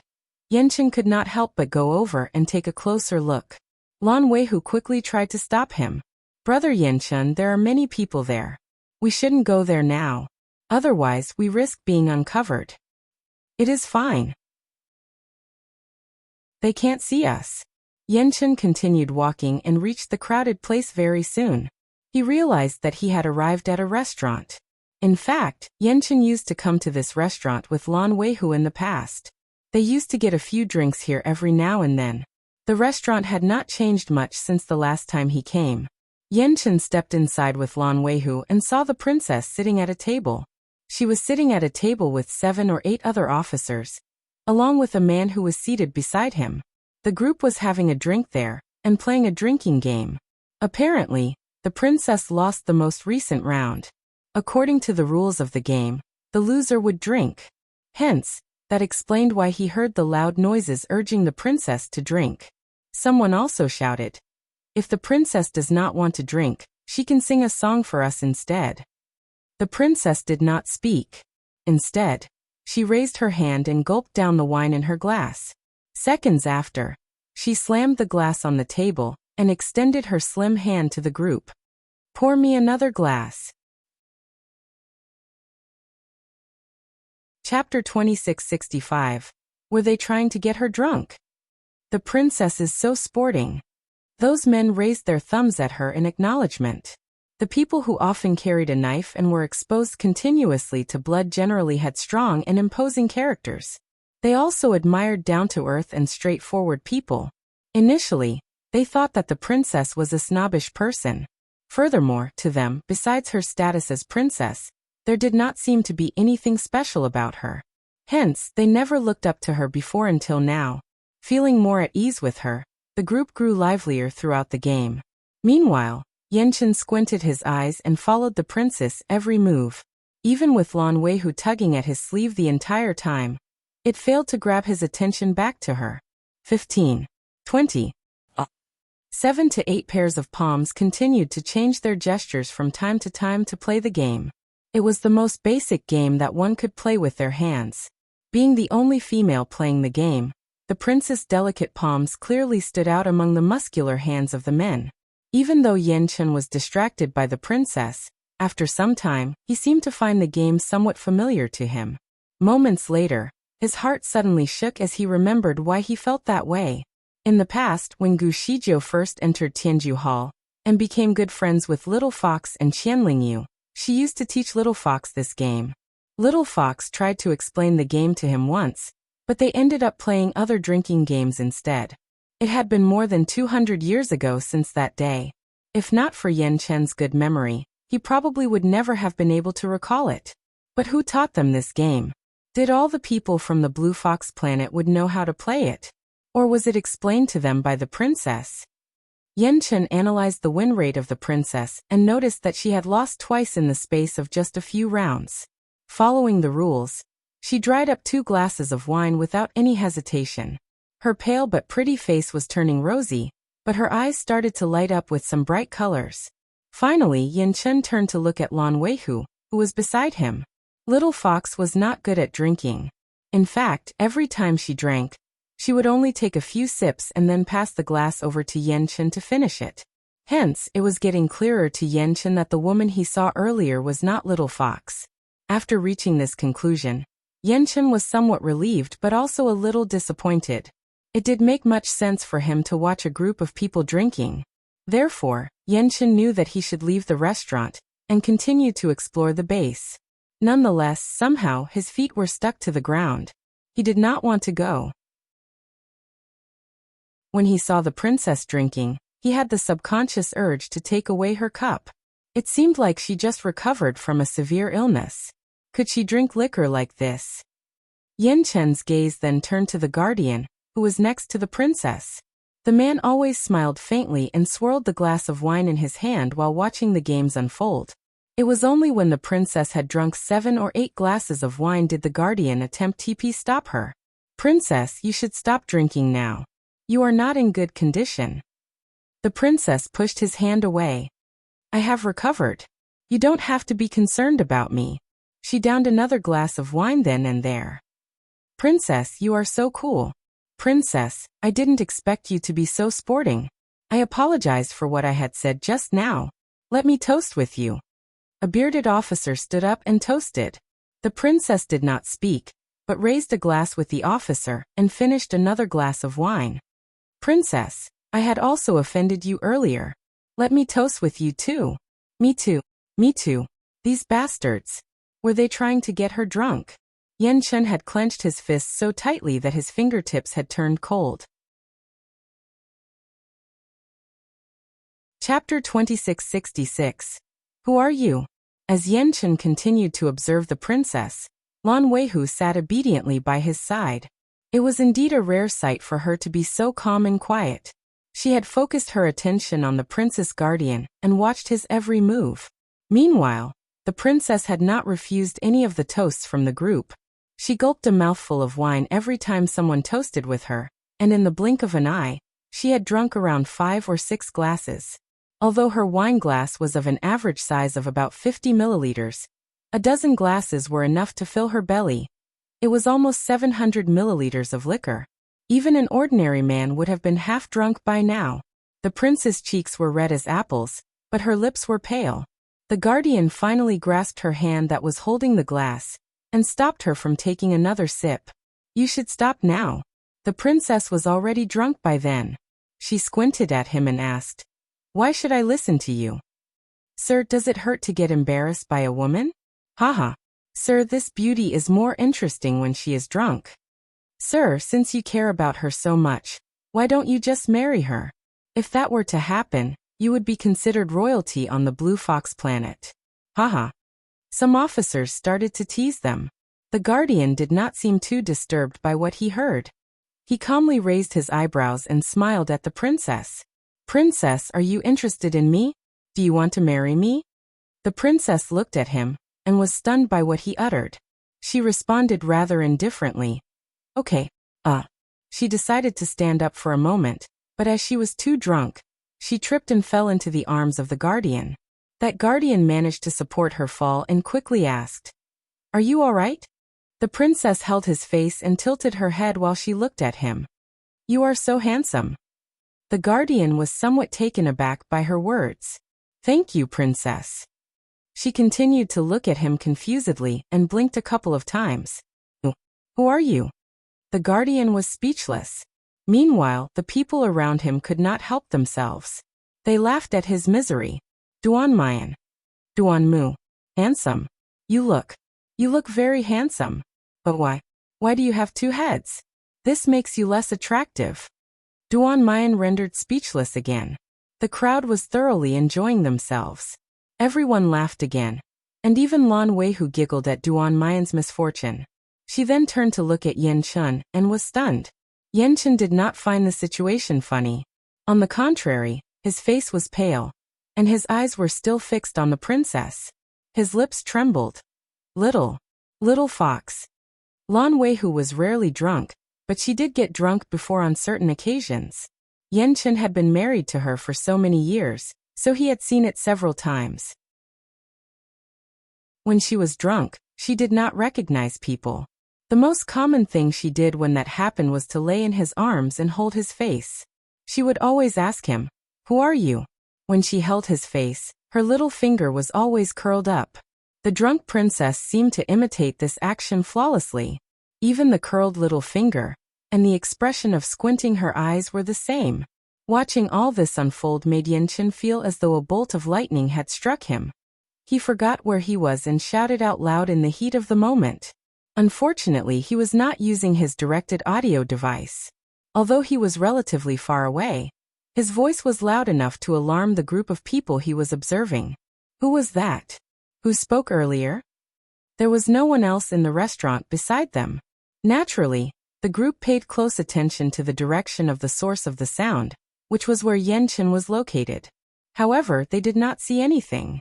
Chen could not help but go over and take a closer look. Lan Weihu quickly tried to stop him. Brother Chen, there are many people there. We shouldn't go there now. Otherwise, we risk being uncovered. It is fine. They can't see us. Chen continued walking and reached the crowded place very soon. He realized that he had arrived at a restaurant. In fact, Chen used to come to this restaurant with Lan Weihu in the past. They used to get a few drinks here every now and then. The restaurant had not changed much since the last time he came. Chen stepped inside with Lan Weihu and saw the princess sitting at a table. She was sitting at a table with 7 or 8 other officers, along with a man who was seated beside him. The group was having a drink there, and playing a drinking game. Apparently, the princess lost the most recent round. According to the rules of the game, the loser would drink. Hence, that explained why he heard the loud noises urging the princess to drink. Someone also shouted, "If the princess does not want to drink, she can sing a song for us instead." The princess did not speak. Instead, she raised her hand and gulped down the wine in her glass. Seconds after, she slammed the glass on the table and extended her slim hand to the group. "Pour me another glass." Chapter 2665. Were they trying to get her drunk? The princess is so sporting. Those men raised their thumbs at her in acknowledgement. The people who often carried a knife and were exposed continuously to blood generally had strong and imposing characters. They also admired down-to-earth and straightforward people. Initially, they thought that the princess was a snobbish person. Furthermore, to them, besides her status as princess, there did not seem to be anything special about her. Hence, they never looked up to her before until now. Feeling more at ease with her, the group grew livelier throughout the game. Meanwhile, Chen squinted his eyes and followed the princess every move. Even with Lan Weihu tugging at his sleeve the entire time, it failed to grab his attention back to her. 15. 20. 7 to 8 pairs of palms continued to change their gestures from time to time to play the game. It was the most basic game that one could play with their hands. Being the only female playing the game, the princess' delicate palms clearly stood out among the muscular hands of the men. Even though Chen was distracted by the princess, after some time, he seemed to find the game somewhat familiar to him. Moments later, his heart suddenly shook as he remembered why he felt that way. In the past, when Gu Shizhou first entered Tianju Hall and became good friends with Little Fox and Qianlingyu, she used to teach Little Fox this game. Little Fox tried to explain the game to him once, but they ended up playing other drinking games instead. It had been more than 200 years ago since that day. If not for Chen's good memory, he probably would never have been able to recall it. But who taught them this game? Did all the people from the Blue Fox planet would know how to play it? Or was it explained to them by the princess? Chen analyzed the win rate of the princess and noticed that she had lost twice in the space of just a few rounds. Following the rules, she dried up 2 glasses of wine without any hesitation. Her pale but pretty face was turning rosy, but her eyes started to light up with some bright colors. Finally, Chen turned to look at Lan Weihu, who was beside him. Little Fox was not good at drinking. In fact, every time she drank, she would only take a few sips and then pass the glass over to Chen to finish it. Hence, it was getting clearer to Yenchen that the woman he saw earlier was not Little Fox. After reaching this conclusion, Yenchen was somewhat relieved but also a little disappointed. It did make much sense for him to watch a group of people drinking. Therefore, Yenchen knew that he should leave the restaurant and continue to explore the base. Nonetheless, somehow his feet were stuck to the ground. He did not want to go. When he saw the princess drinking, he had the subconscious urge to take away her cup. It seemed like she just recovered from a severe illness. Could she drink liquor like this? Yenchen's gaze then turned to the guardian, who was next to the princess. The man always smiled faintly and swirled the glass of wine in his hand while watching the games unfold. It was only when the princess had drunk 7 or 8 glasses of wine did the guardian attempt to stop her. "Princess, you should stop drinking now. You are not in good condition." The princess pushed his hand away. "I have recovered. You don't have to be concerned about me." She downed another glass of wine then and there. "Princess, you are so cool." "Princess, I didn't expect you to be so sporting. I apologized for what I had said just now. Let me toast with you." A bearded officer stood up and toasted. The princess did not speak, but raised a glass with the officer and finished another glass of wine. "Princess, I had also offended you earlier. Let me toast with you too." "Me too. Me too. These bastards." Were they trying to get her drunk? Yenchen had clenched his fists so tightly that his fingertips had turned cold. Chapter 2666. Who are you? As Yenchen continued to observe the princess, Lan Weihu sat obediently by his side. It was indeed a rare sight for her to be so calm and quiet. She had focused her attention on the prince's guardian and watched his every move. Meanwhile, the princess had not refused any of the toasts from the group. She gulped a mouthful of wine every time someone toasted with her, and in the blink of an eye, she had drunk around 5 or 6 glasses. Although her wine glass was of an average size of about 50 milliliters, a dozen glasses were enough to fill her belly. It was almost 700 milliliters of liquor. Even an ordinary man would have been half drunk by now. The prince's cheeks were red as apples, but her lips were pale. The guardian finally grasped her hand that was holding the glass and stopped her from taking another sip. "You should stop now." The princess was already drunk by then. She squinted at him and asked, "Why should I listen to you?" "Sir, does it hurt to get embarrassed by a woman?" "Haha. Sir, this beauty is more interesting when she is drunk." "Sir, since you care about her so much, why don't you just marry her? If that were to happen, you would be considered royalty on the Blue Fox planet." Haha. Some officers started to tease them. The guardian did not seem too disturbed by what he heard. He calmly raised his eyebrows and smiled at the princess. "Princess, are you interested in me? Do you want to marry me?" The princess looked at him and was stunned by what he uttered. She responded rather indifferently. "Okay, She decided to stand up for a moment, but as she was too drunk, she tripped and fell into the arms of the guardian. That guardian managed to support her fall and quickly asked, "Are you all right?" The princess held his face and tilted her head while she looked at him. "You are so handsome." The guardian was somewhat taken aback by her words. "Thank you, princess." She continued to look at him confusedly and blinked a couple of times. Who are you?" The guardian was speechless. Meanwhile, the people around him could not help themselves. They laughed at his misery. "Duan Mayan. Duan Mu. Handsome. You look very handsome. But why? Why do you have 2 heads? This makes you less attractive." Duan Mayan rendered speechless again. The crowd was thoroughly enjoying themselves. Everyone laughed again, and even Lan Weihu giggled at Duan Mayan's misfortune. She then turned to look at Yenchen and was stunned. Yenchen did not find the situation funny. On the contrary, his face was pale, and his eyes were still fixed on the princess. His lips trembled. Little Fox. Lan Weihu was rarely drunk, but she did get drunk before on certain occasions. Yenchen had been married to her for so many years, so he had seen it several times. When she was drunk, she did not recognize people. The most common thing she did when that happened was to lay in his arms and hold his face. She would always ask him, "Who are you?" When she held his face, her little finger was always curled up. The drunk princess seemed to imitate this action flawlessly. Even the curled little finger and the expression of squinting her eyes were the same. Watching all this unfold made Yanchen feel as though a bolt of lightning had struck him. He forgot where he was and shouted out loud in the heat of the moment. Unfortunately, he was not using his directed audio device. Although he was relatively far away, his voice was loud enough to alarm the group of people he was observing. Who was that? Who spoke earlier? There was no one else in the restaurant beside them. Naturally, the group paid close attention to the direction of the source of the sound, which was where Yanchen was located. However, they did not see anything.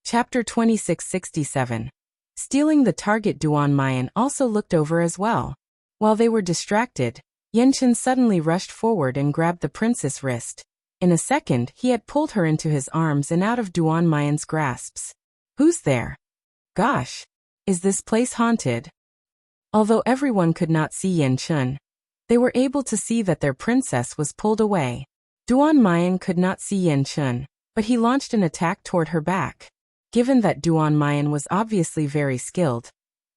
Chapter 2667. Stealing the target. Duan Mayan also looked over as well. While they were distracted, Yanchen suddenly rushed forward and grabbed the prince's wrist. In a second, he had pulled her into his arms and out of Duan Mayan's grasps. Who's there? Gosh! Is this place haunted? Although everyone could not see Yanchen, they were able to see that their princess was pulled away. Duan Mayan could not see Yanchen, but he launched an attack toward her back. Given that Duan Mayan was obviously very skilled,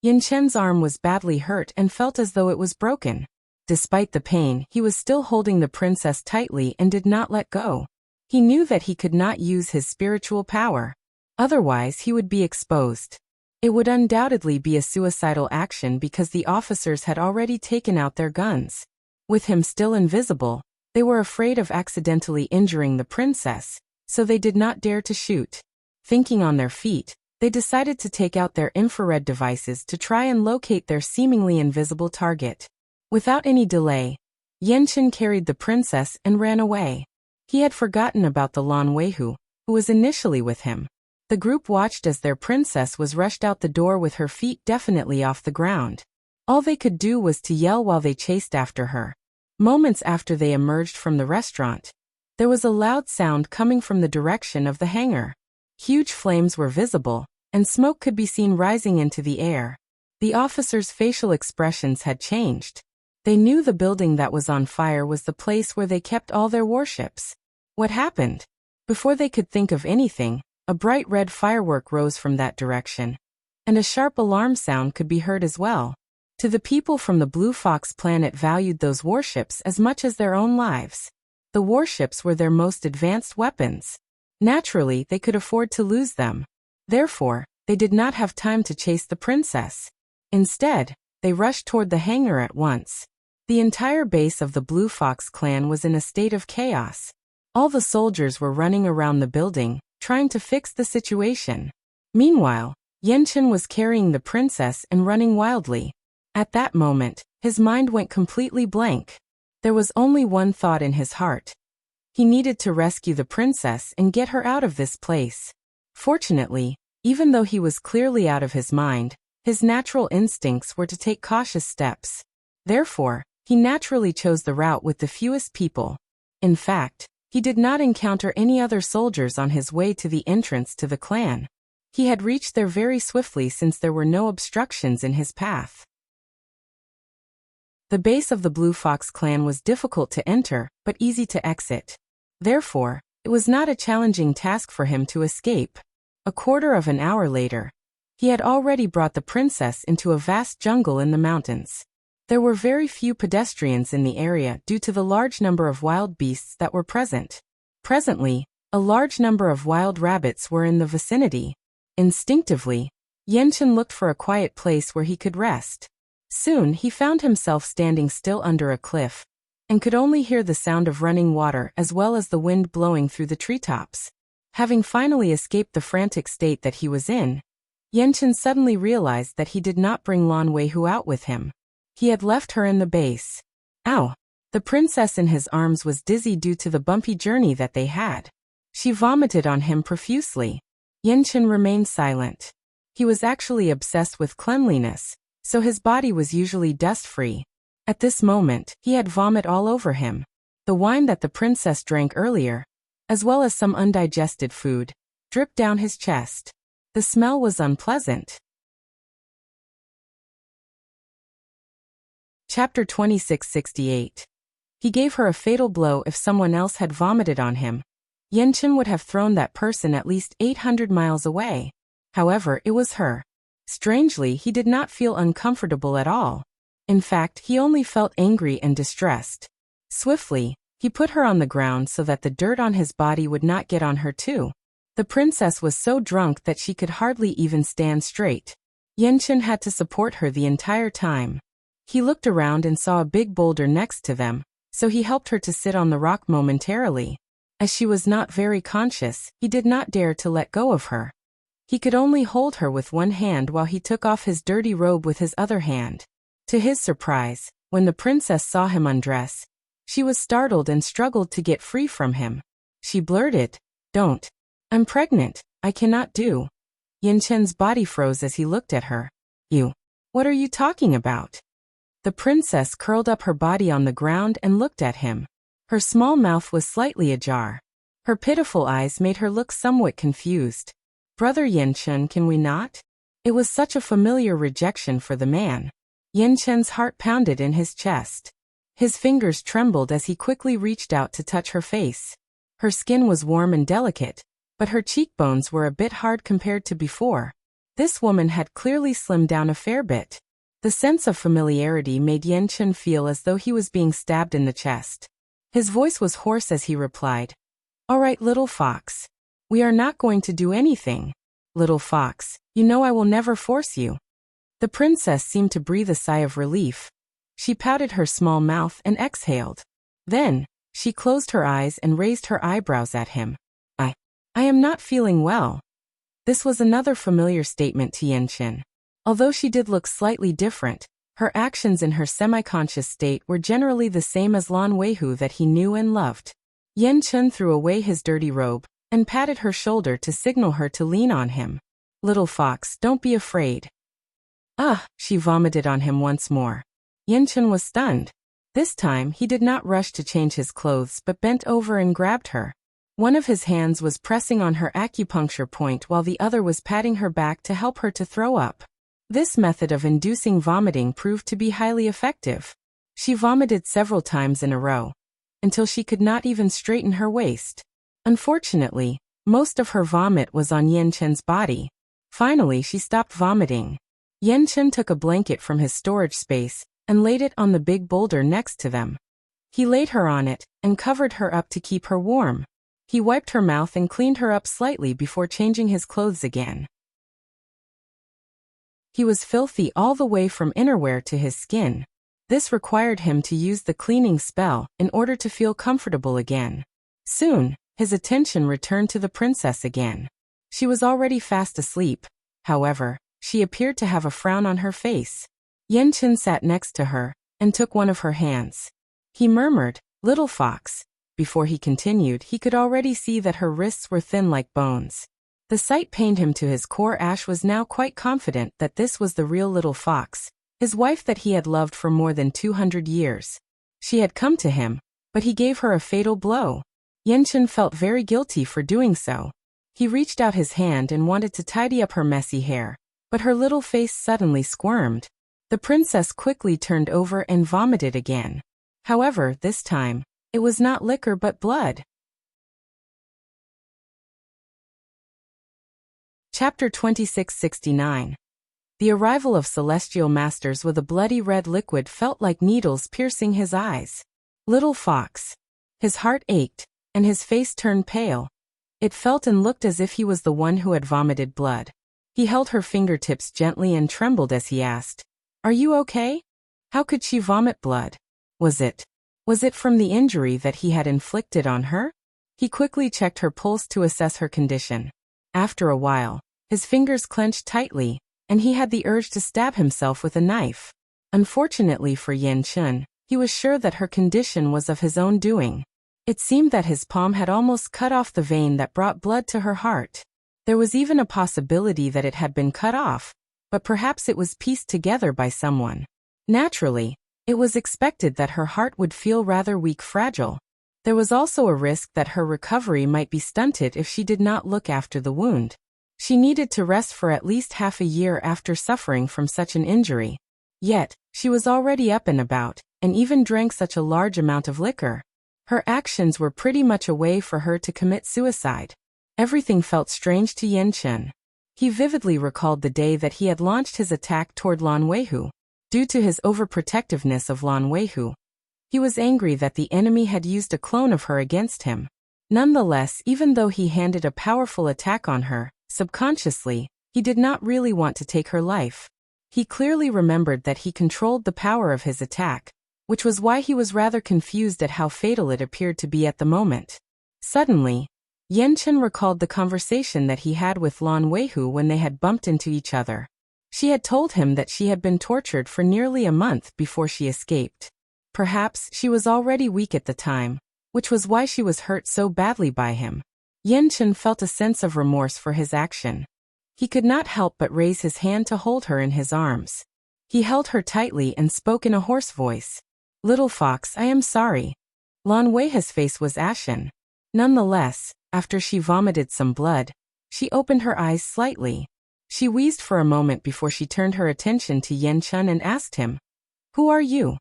Yanchen's arm was badly hurt and felt as though it was broken. Despite the pain, he was still holding the princess tightly and did not let go. He knew that he could not use his spiritual power. Otherwise, he would be exposed. It would undoubtedly be a suicidal action because the officers had already taken out their guns. With him still invisible, they were afraid of accidentally injuring the princess, so they did not dare to shoot. Thinking on their feet, they decided to take out their infrared devices to try and locate their seemingly invisible target. Without any delay, Yanchen carried the princess and ran away. He had forgotten about the Lan Weihu, who was initially with him. The group watched as their princess was rushed out the door with her feet definitely off the ground. All they could do was to yell while they chased after her. Moments after they emerged from the restaurant, there was a loud sound coming from the direction of the hangar. Huge flames were visible, and smoke could be seen rising into the air. The officers' facial expressions had changed. They knew the building that was on fire was the place where they kept all their warships. What happened? Before they could think of anything, a bright red firework rose from that direction, and a sharp alarm sound could be heard as well. To the people from the Blue Fox planet valued those warships as much as their own lives. The warships were their most advanced weapons. Naturally, they could afford to lose them. Therefore, they did not have time to chase the princess. Instead, they rushed toward the hangar at once. The entire base of the Blue Fox clan was in a state of chaos. All the soldiers were running around the building, trying to fix the situation. Meanwhile, Yanchen was carrying the princess and running wildly. At that moment, his mind went completely blank. There was only one thought in his heart. He needed to rescue the princess and get her out of this place. Fortunately, even though he was clearly out of his mind, his natural instincts were to take cautious steps. Therefore, he naturally chose the route with the fewest people. In fact, he did not encounter any other soldiers on his way to the entrance to the clan. He had reached there very swiftly since there were no obstructions in his path. The base of the Blue Fox clan was difficult to enter, but easy to exit. Therefore, it was not a challenging task for him to escape. A quarter of an hour later, he had already brought the princess into a vast jungle in the mountains. There were very few pedestrians in the area due to the large number of wild beasts that were present. Presently, a large number of wild rabbits were in the vicinity. Instinctively, Yanchen looked for a quiet place where he could rest. Soon he found himself standing still under a cliff, and could only hear the sound of running water as well as the wind blowing through the treetops. Having finally escaped the frantic state that he was in, Yanchen suddenly realized that he did not bring Lan Weihu out with him. He had left her in the base. Ow! The princess in his arms was dizzy due to the bumpy journey that they had. She vomited on him profusely. Yanchen remained silent. He was actually obsessed with cleanliness, so his body was usually dust-free. At this moment, he had vomit all over him. The wine that the princess drank earlier, as well as some undigested food, dripped down his chest. The smell was unpleasant. Chapter 2668. He gave her a fatal blow. If someone else had vomited on him, Yanchen would have thrown that person at least 800 miles away. However, it was her. Strangely, he did not feel uncomfortable at all. In fact, he only felt angry and distressed. Swiftly, he put her on the ground so that the dirt on his body would not get on her too. The princess was so drunk that she could hardly even stand straight. Yanchen had to support her the entire time. He looked around and saw a big boulder next to them, so he helped her to sit on the rock momentarily. As she was not very conscious, he did not dare to let go of her. He could only hold her with one hand while he took off his dirty robe with his other hand. To his surprise, when the princess saw him undress, she was startled and struggled to get free from him. She blurted, "Don't. I'm pregnant, I cannot do." Yanchen's body froze as he looked at her. "You. What are you talking about?" The princess curled up her body on the ground and looked at him. Her small mouth was slightly ajar. Her pitiful eyes made her look somewhat confused. "Brother Yanchen, can we not?" It was such a familiar rejection for the man. Yanchen's heart pounded in his chest. His fingers trembled as he quickly reached out to touch her face. Her skin was warm and delicate, but her cheekbones were a bit hard compared to before. This woman had clearly slimmed down a fair bit. The sense of familiarity made Yanchen feel as though he was being stabbed in the chest. His voice was hoarse as he replied, "All right, little fox. We are not going to do anything. Little fox, you know I will never force you." The princess seemed to breathe a sigh of relief. She pouted her small mouth and exhaled. Then, she closed her eyes and raised her eyebrows at him. I am not feeling well." This was another familiar statement to Yanchen. Although she did look slightly different, her actions in her semi-conscious state were generally the same as Lan Weihu that he knew and loved. Yanchen threw away his dirty robe and patted her shoulder to signal her to lean on him. "Little fox, don't be afraid." She vomited on him once more. Yanchen was stunned. This time, he did not rush to change his clothes but bent over and grabbed her. One of his hands was pressing on her acupuncture point while the other was patting her back to help her to throw up. This method of inducing vomiting proved to be highly effective. She vomited several times in a row, until she could not even straighten her waist. Unfortunately, most of her vomit was on Yanchen's body. Finally, she stopped vomiting. Yanchen took a blanket from his storage space and laid it on the big boulder next to them. He laid her on it and covered her up to keep her warm. He wiped her mouth and cleaned her up slightly before changing his clothes again. He was filthy all the way from innerwear to his skin. This required him to use the cleaning spell in order to feel comfortable again. Soon, his attention returned to the princess again. She was already fast asleep. However, she appeared to have a frown on her face. Yanchen sat next to her and took one of her hands. He murmured, "Little fox." Before he continued, he could already see that her wrists were thin like bones. The sight pained him to his core. Ash was now quite confident that this was the real little fox, his wife that he had loved for more than 200 years. She had come to him, but he gave her a fatal blow. Yanchen felt very guilty for doing so. He reached out his hand and wanted to tidy up her messy hair, but her little face suddenly squirmed. The princess quickly turned over and vomited again. However, this time, it was not liquor but blood. Chapter 2669. The arrival of celestial masters with a bloody red liquid felt like needles piercing his eyes. Little fox. His heart ached, and his face turned pale. It felt and looked as if he was the one who had vomited blood. He held her fingertips gently and trembled as he asked, "Are you okay? How could she vomit blood? Was it from the injury that he had inflicted on her?" He quickly checked her pulse to assess her condition. After a while, his fingers clenched tightly, and he had the urge to stab himself with a knife. Unfortunately for Yanchen, he was sure that her condition was of his own doing. It seemed that his palm had almost cut off the vein that brought blood to her heart. There was even a possibility that it had been cut off, but perhaps it was pieced together by someone. Naturally, it was expected that her heart would feel rather weak, fragile. There was also a risk that her recovery might be stunted if she did not look after the wound. She needed to rest for at least half a year after suffering from such an injury. Yet, she was already up and about, and even drank such a large amount of liquor. Her actions were pretty much a way for her to commit suicide. Everything felt strange to Yanchen. He vividly recalled the day that he had launched his attack toward Lan Weihu. Due to his overprotectiveness of Lan Weihu, he was angry that the enemy had used a clone of her against him. Nonetheless, even though he handed a powerful attack on her, subconsciously, he did not really want to take her life. He clearly remembered that he controlled the power of his attack, which was why he was rather confused at how fatal it appeared to be at the moment. Suddenly, Yanchen recalled the conversation that he had with Lan Weihu when they had bumped into each other. She had told him that she had been tortured for nearly a month before she escaped. Perhaps she was already weak at the time, which was why she was hurt so badly by him. Yanchen felt a sense of remorse for his action. He could not help but raise his hand to hold her in his arms. He held her tightly and spoke in a hoarse voice. "Little fox, I am sorry." Lan Weihu's face was ashen. Nonetheless, after she vomited some blood, she opened her eyes slightly. She wheezed for a moment before she turned her attention to Yanchen and asked him, "Who are you?"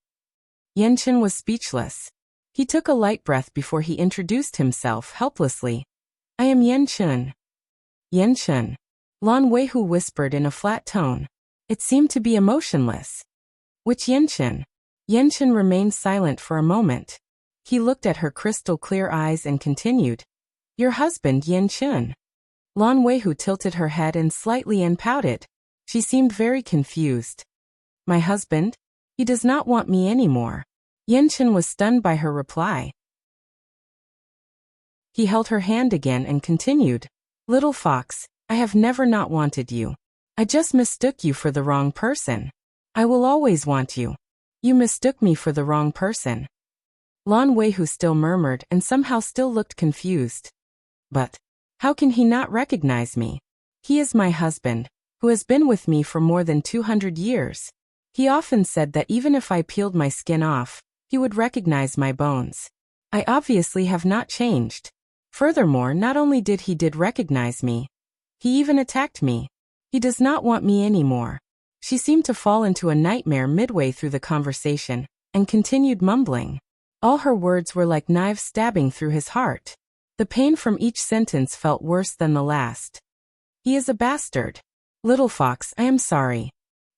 Yanchen was speechless. He took a light breath before he introduced himself helplessly. "I am Yanchen." "Yanchen," Lan Weihu whispered in a flat tone. It seemed to be emotionless. "Which Yanchen?" Yanchen remained silent for a moment. He looked at her crystal-clear eyes and continued, "Your husband, Yanchen." Lan Weihu tilted her head and slightly pouted. She seemed very confused. "My husband? He does not want me anymore." Yanchen was stunned by her reply. He held her hand again and continued, "Little fox, I have never not wanted you. I just mistook you for the wrong person. I will always want you. You mistook me for the wrong person." Lan Weihu still murmured and somehow still looked confused. "But how can he not recognize me? He is my husband, who has been with me for more than 200 years. He often said that even if I peeled my skin off, he would recognize my bones. I obviously have not changed. Furthermore, not only did he recognize me, he even attacked me. He does not want me anymore." She seemed to fall into a nightmare midway through the conversation, and continued mumbling. All her words were like knives stabbing through his heart. The pain from each sentence felt worse than the last. "He is a bastard. Little fox, I am sorry.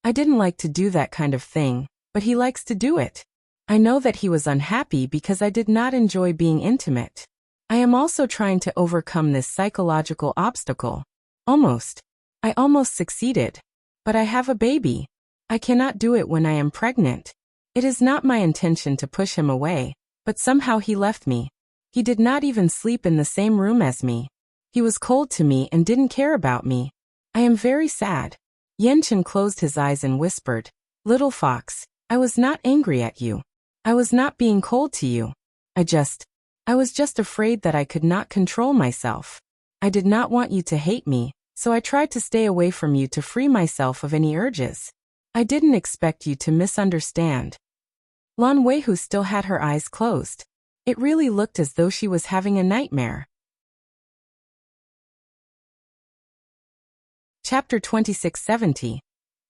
I didn't like to do that kind of thing, but he likes to do it. I know that he was unhappy because I did not enjoy being intimate. I am also trying to overcome this psychological obstacle. I almost succeeded. But I have a baby. I cannot do it when I am pregnant. It is not my intention to push him away, but somehow he left me. He did not even sleep in the same room as me. He was cold to me and didn't care about me. I am very sad." Yanchen closed his eyes and whispered, "Little fox, I was not angry at you. I was not being cold to you. I was just afraid that I could not control myself. I did not want you to hate me, so I tried to stay away from you to free myself of any urges. I didn't expect you to misunderstand." Lan Weihu still had her eyes closed. It really looked as though she was having a nightmare. Chapter 2670.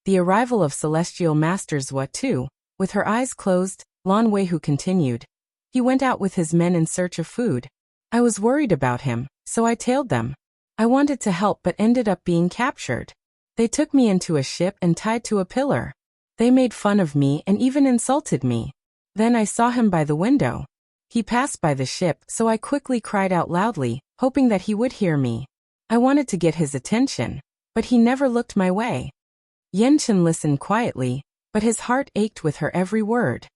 The Arrival of Celestial Masters Wuxia. With her eyes closed, Lan Weihu continued. "He went out with his men in search of food. I was worried about him, so I tailed them. I wanted to help but ended up being captured. They took me into a ship and tied to a pillar. They made fun of me and even insulted me. Then I saw him by the window. He passed by the ship, so I quickly cried out loudly, hoping that he would hear me. I wanted to get his attention, but he never looked my way." Yanchen listened quietly, but his heart ached with her every word.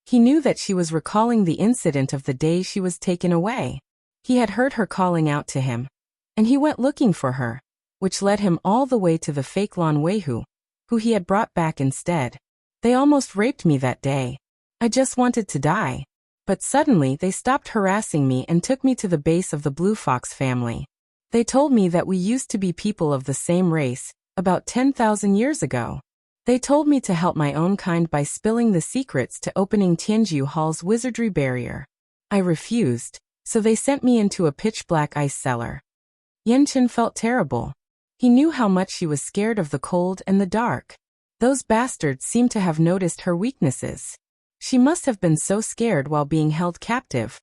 He knew that she was recalling the incident of the day she was taken away. He had heard her calling out to him, and he went looking for her, which led him all the way to the fake Lan Weihu, who he had brought back instead. "They almost raped me that day. I just wanted to die. But suddenly they stopped harassing me and took me to the base of the Blue Fox family. They told me that we used to be people of the same race, about 10,000 years ago. They told me to help my own kind by spilling the secrets to opening Tianju Hall's wizardry barrier. I refused, so they sent me into a pitch-black ice cellar." Yanchen felt terrible. He knew how much she was scared of the cold and the dark. Those bastards seemed to have noticed her weaknesses. She must have been so scared while being held captive,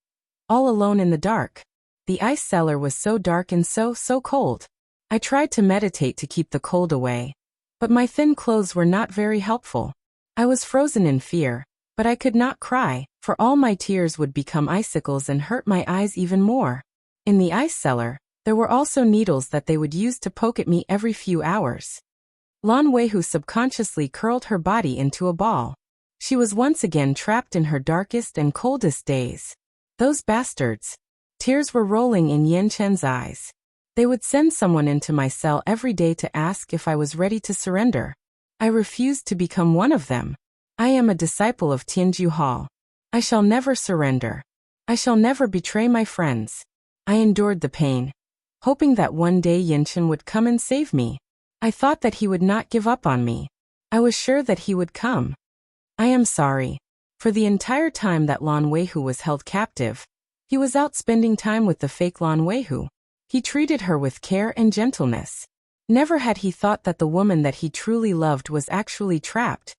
all alone in the dark. The ice cellar was so dark and so cold. I tried to meditate to keep the cold away, but my thin clothes were not very helpful. I was frozen in fear, but I could not cry, for all my tears would become icicles and hurt my eyes even more. In the ice cellar, there were also needles that they would use to poke at me every few hours. Lan Weihu subconsciously curled her body into a ball. She was once again trapped in her darkest and coldest days. Those bastards. Tears were rolling in Yan Chen's eyes. They would send someone into my cell every day to ask if I was ready to surrender. I refused to become one of them. I am a disciple of Tianju Hall. I shall never surrender. I shall never betray my friends. I endured the pain, hoping that one day Yanchen would come and save me. I thought that he would not give up on me. I was sure that he would come. I am sorry. For the entire time that Lan Weihu was held captive, he was out spending time with the fake Lan Weihu. He treated her with care and gentleness. Never had he thought that the woman that he truly loved was actually trapped,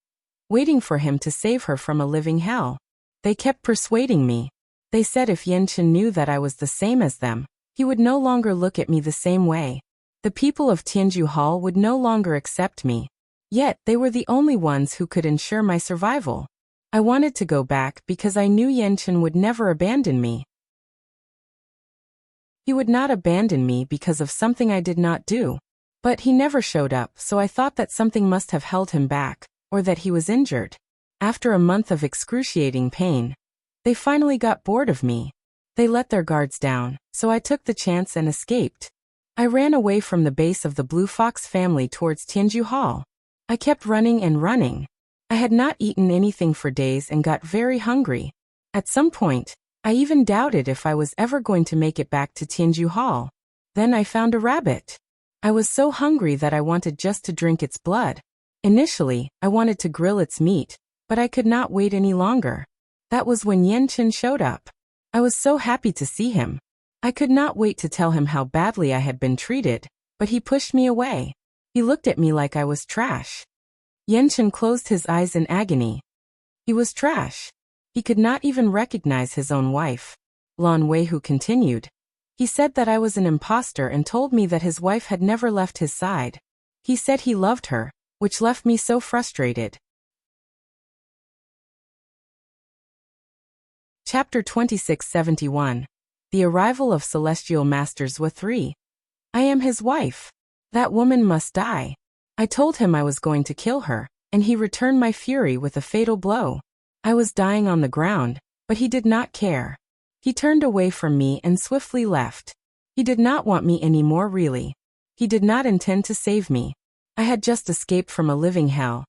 waiting for him to save her from a living hell. They kept persuading me. They said if Yanchen knew that I was the same as them, he would no longer look at me the same way. The people of Tianju Hall would no longer accept me. Yet, they were the only ones who could ensure my survival. I wanted to go back because I knew Yanchen would never abandon me. He would not abandon me because of something I did not do. But he never showed up, so I thought that something must have held him back, or that he was injured. After a month of excruciating pain, they finally got bored of me. They let their guards down, so I took the chance and escaped. I ran away from the base of the Blue Fox family towards Tianju Hall. I kept running and running. I had not eaten anything for days and got very hungry. At some point, I even doubted if I was ever going to make it back to Tianju Hall. Then I found a rabbit. I was so hungry that I wanted just to drink its blood. Initially, I wanted to grill its meat, but I could not wait any longer. That was when Yanchen showed up. I was so happy to see him. I could not wait to tell him how badly I had been treated, but he pushed me away. He looked at me like I was trash. Yanchen closed his eyes in agony. He was trash. He could not even recognize his own wife. Lan Weihu continued. He said that I was an imposter and told me that his wife had never left his side. He said he loved her, which left me so frustrated. Chapter 2671. The Arrival of Celestial Masters Wa 3. I am his wife. That woman must die. I told him I was going to kill her, and he returned my fury with a fatal blow. I was dying on the ground, but he did not care. He turned away from me and swiftly left. He did not want me anymore really. He did not intend to save me. I had just escaped from a living hell.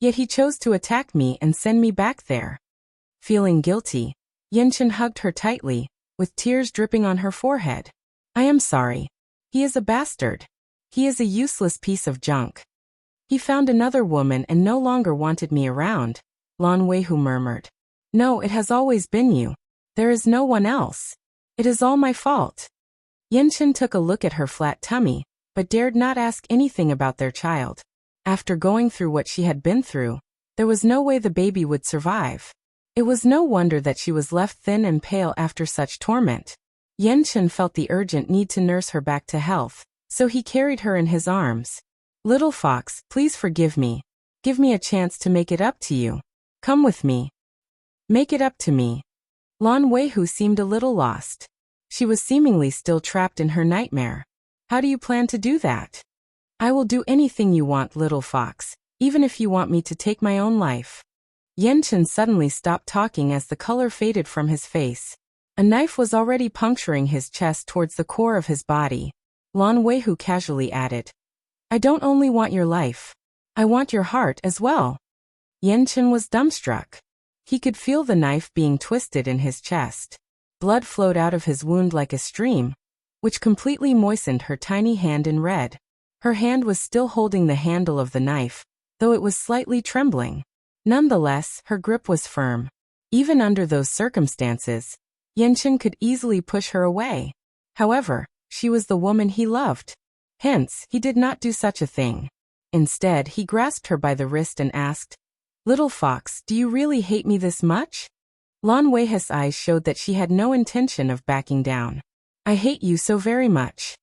Yet he chose to attack me and send me back there. Feeling guilty, Yanchen hugged her tightly, with tears dripping on her forehead. I am sorry. He is a bastard. He is a useless piece of junk. He found another woman and no longer wanted me around, Lan Weihu murmured. No, it has always been you. There is no one else. It is all my fault. Yanchen took a look at her flat tummy, but dared not ask anything about their child. After going through what she had been through, there was no way the baby would survive. It was no wonder that she was left thin and pale after such torment. Yanchen felt the urgent need to nurse her back to health, so he carried her in his arms. Little fox, please forgive me. Give me a chance to make it up to you. Come with me. Make it up to me. Lan Weihu seemed a little lost. She was seemingly still trapped in her nightmare. How do you plan to do that? I will do anything you want, little fox, even if you want me to take my own life. Yanchen suddenly stopped talking as the color faded from his face. A knife was already puncturing his chest towards the core of his body. Lan Weihu casually added, I don't only want your life. I want your heart as well. Yanchen was dumbstruck. He could feel the knife being twisted in his chest. Blood flowed out of his wound like a stream, which completely moistened her tiny hand in red. Her hand was still holding the handle of the knife, though it was slightly trembling. Nonetheless, her grip was firm. Even under those circumstances, Yanchen could easily push her away. However, she was the woman he loved. Hence, he did not do such a thing. Instead, he grasped her by the wrist and asked, "Little fox, do you really hate me this much?" Lan Weihe's eyes showed that she had no intention of backing down. "I hate you so very much."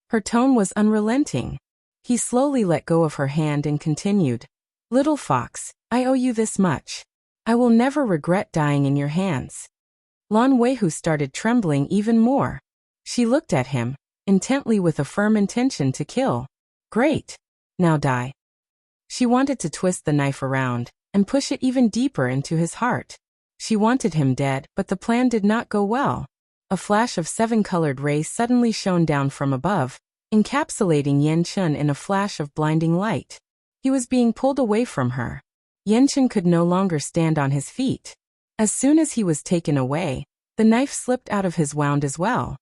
Her tone was unrelenting. He slowly let go of her hand and continued, "Little fox, I owe you this much. I will never regret dying in your hands." Lan Weihu started trembling even more. She looked at him, intently with a firm intention to kill. "Great. Now die." She wanted to twist the knife around and push it even deeper into his heart. She wanted him dead, but the plan did not go well. A flash of 7-colored rays suddenly shone down from above, encapsulating Yan Chen in a flash of blinding light. He was being pulled away from her. Yan Chen could no longer stand on his feet. As soon as he was taken away, the knife slipped out of his wound as well.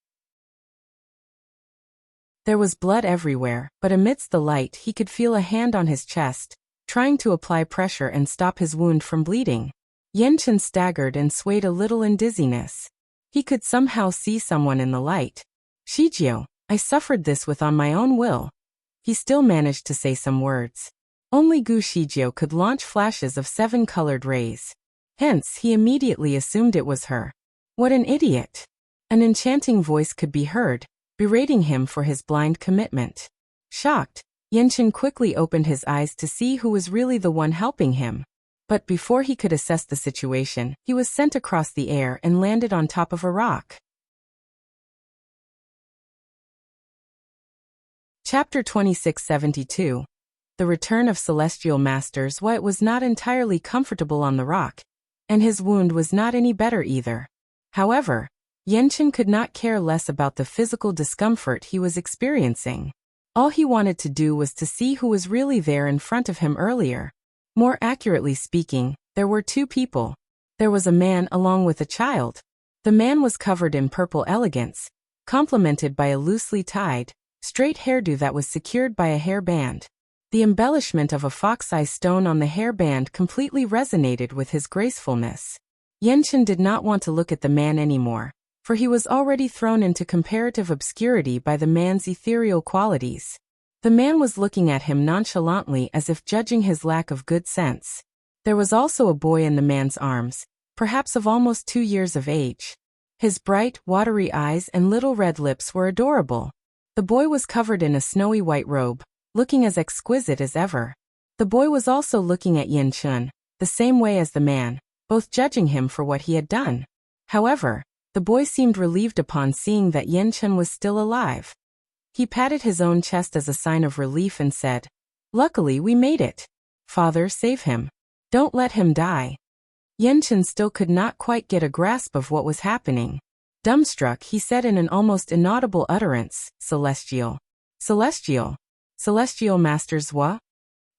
There was blood everywhere, but amidst the light he could feel a hand on his chest, trying to apply pressure and stop his wound from bleeding. Yan Chen staggered and swayed a little in dizziness. He could somehow see someone in the light. "Shijio, I suffered this with on my own will." He still managed to say some words. Only Gu Shijio could launch flashes of 7-colored rays. Hence, he immediately assumed it was her. What an idiot! An enchanting voice could be heard, berating him for his blind commitment. Shocked, Yan Chen quickly opened his eyes to see who was really the one helping him. But before he could assess the situation, he was sent across the air and landed on top of a rock. Chapter 2672. The Return of Celestial Masters. Why it was not entirely comfortable on the rock, and his wound was not any better either. However, Yan Chen could not care less about the physical discomfort he was experiencing. All he wanted to do was to see who was really there in front of him earlier. More accurately speaking, there were two people. There was a man along with a child. The man was covered in purple elegance, complemented by a loosely tied, straight hairdo that was secured by a hairband. The embellishment of a fox-eye stone on the hairband completely resonated with his gracefulness. Yan Chen did not want to look at the man anymore, for he was already thrown into comparative obscurity by the man's ethereal qualities. The man was looking at him nonchalantly as if judging his lack of good sense. There was also a boy in the man's arms, perhaps of almost 2 years of age. His bright, watery eyes and little red lips were adorable. The boy was covered in a snowy white robe, looking as exquisite as ever. The boy was also looking at Yan Chen, the same way as the man, both judging him for what he had done. However, the boy seemed relieved upon seeing that Yan Chen was still alive. He patted his own chest as a sign of relief and said, "Luckily we made it. Father, save him. Don't let him die." Yan Chen still could not quite get a grasp of what was happening. Dumbstruck, he said in an almost inaudible utterance, "Celestial. Celestial. Celestial Masters what?"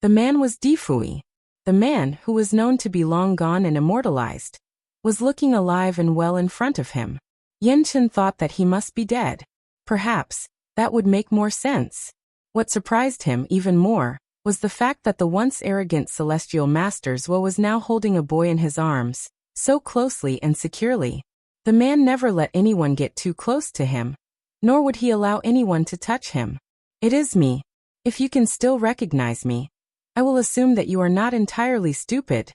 The man was Fuyi. The man, who was known to be long gone and immortalized, was looking alive and well in front of him. Yan Chen thought that he must be dead. Perhaps that would make more sense. What surprised him even more was the fact that the once arrogant Celestial Masters was now holding a boy in his arms, so closely and securely. The man never let anyone get too close to him, nor would he allow anyone to touch him. "It is me. If you can still recognize me, I will assume that you are not entirely stupid,"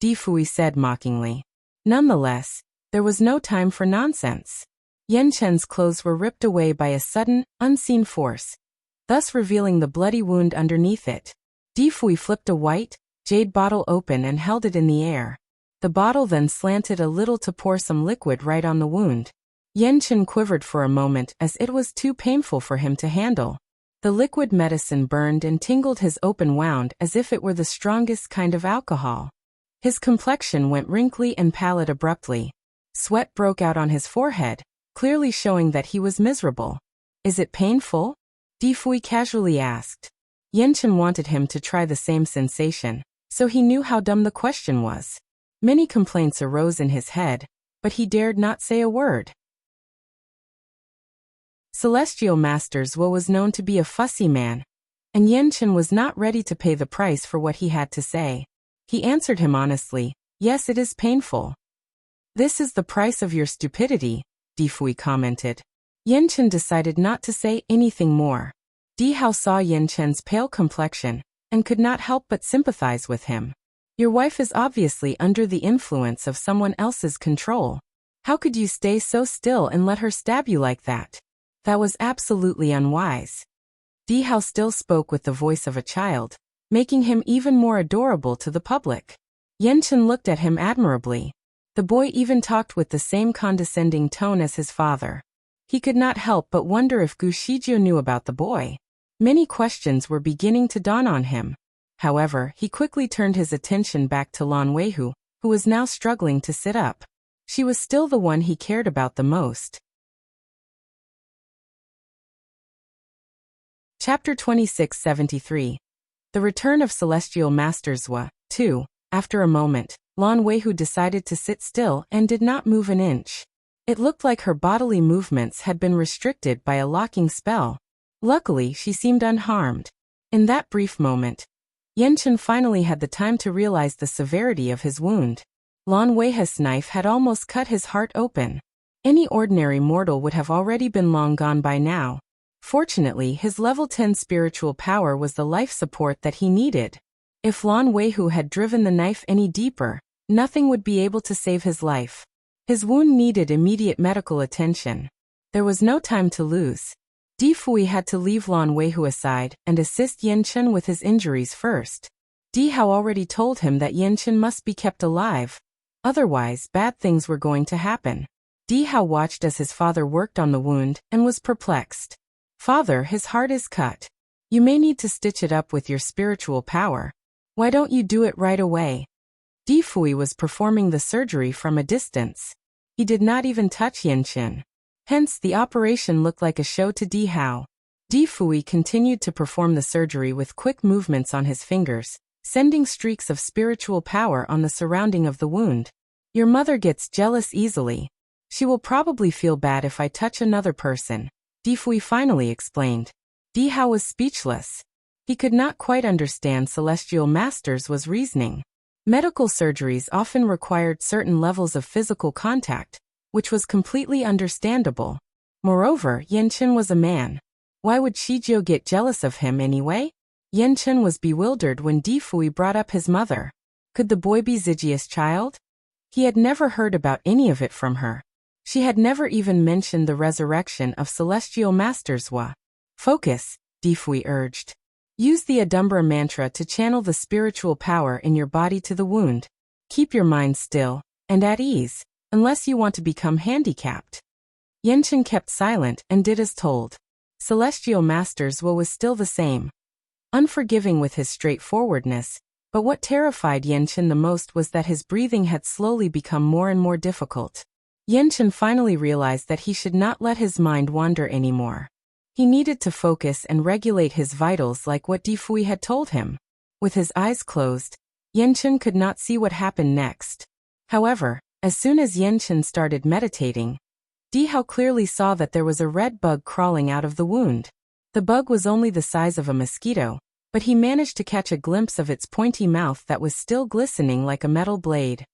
Fuyi said mockingly. Nonetheless, there was no time for nonsense. Yan Chen's clothes were ripped away by a sudden, unseen force, thus revealing the bloody wound underneath it. Fuyi flipped a white, jade bottle open and held it in the air. The bottle then slanted a little to pour some liquid right on the wound. Yan Chen quivered for a moment as it was too painful for him to handle. The liquid medicine burned and tingled his open wound as if it were the strongest kind of alcohol. His complexion went wrinkly and pallid abruptly. Sweat broke out on his forehead, clearly showing that he was miserable. "Is it painful?" Fuyi casually asked. Yan Chen wanted him to try the same sensation, so he knew how dumb the question was. Many complaints arose in his head, but he dared not say a word. Celestial Masters was known to be a fussy man, and Yan Chen was not ready to pay the price for what he had to say. He answered him honestly, "Yes, it is painful." "This is the price of your stupidity," Fuyi commented. Yan Chen decided not to say anything more. Hao saw Yan Chen's pale complexion, and could not help but sympathize with him. Your wife is obviously under the influence of someone else's control. How could you stay so still and let her stab you like that? That was absolutely unwise. Di Hao still spoke with the voice of a child, making him even more adorable to the public. Yanchen looked at him admirably. The boy even talked with the same condescending tone as his father. He could not help but wonder if Gu Shijiu knew about the boy. Many questions were beginning to dawn on him. However, he quickly turned his attention back to Lan Weihu, who was now struggling to sit up. She was still the one he cared about the most. Chapter 2673. The Return of Celestial Masters Wa, 2. After a moment, Lan Weihu decided to sit still and did not move an inch. It looked like her bodily movements had been restricted by a locking spell. Luckily, she seemed unharmed. In that brief moment, Yanchen finally had the time to realize the severity of his wound. Lan Weihu's knife had almost cut his heart open. Any ordinary mortal would have already been long gone by now. Fortunately, his level 10 spiritual power was the life support that he needed. If Lan Weihu had driven the knife any deeper, nothing would be able to save his life. His wound needed immediate medical attention. There was no time to lose. Di Fuyi had to leave Lan Weihu aside and assist Yanchen with his injuries first. Di Hao already told him that Yanchen must be kept alive. Otherwise, bad things were going to happen. Di Hao watched as his father worked on the wound and was perplexed. Father, his heart is cut. You may need to stitch it up with your spiritual power. Why don't you do it right away? Di Fuyi was performing the surgery from a distance. He did not even touch Yanchen. Hence, the operation looked like a show to Di Hao. Di Fuyi continued to perform the surgery with quick movements on his fingers, sending streaks of spiritual power on the surrounding of the wound. Your mother gets jealous easily. She will probably feel bad if I touch another person, Di Fuyi finally explained. Di Hao was speechless. He could not quite understand Celestial Masters' reasoning. Medical surgeries often required certain levels of physical contact, which was completely understandable. Moreover, Yanchen was a man. Why would Shijiu get jealous of him anyway? Yanchen was bewildered when Di Fuyi brought up his mother. Could the boy be Zijia's child? He had never heard about any of it from her. She had never even mentioned the resurrection of Celestial Masters Wa. Focus, Di Fuyi urged. Use the Adumbra mantra to channel the spiritual power in your body to the wound. Keep your mind still and at ease, unless you want to become handicapped. Yanchen kept silent and did as told. Celestial Masters Wa was still the same. Unforgiving with his straightforwardness, but what terrified Yanchen the most was that his breathing had slowly become more and more difficult. Yanchen finally realized that he should not let his mind wander anymore. He needed to focus and regulate his vitals like what Di Fuyi had told him. With his eyes closed, Yanchen could not see what happened next. However, as soon as Yanchen started meditating, Di Hao clearly saw that there was a red bug crawling out of the wound. The bug was only the size of a mosquito, but he managed to catch a glimpse of its pointy mouth that was still glistening like a metal blade.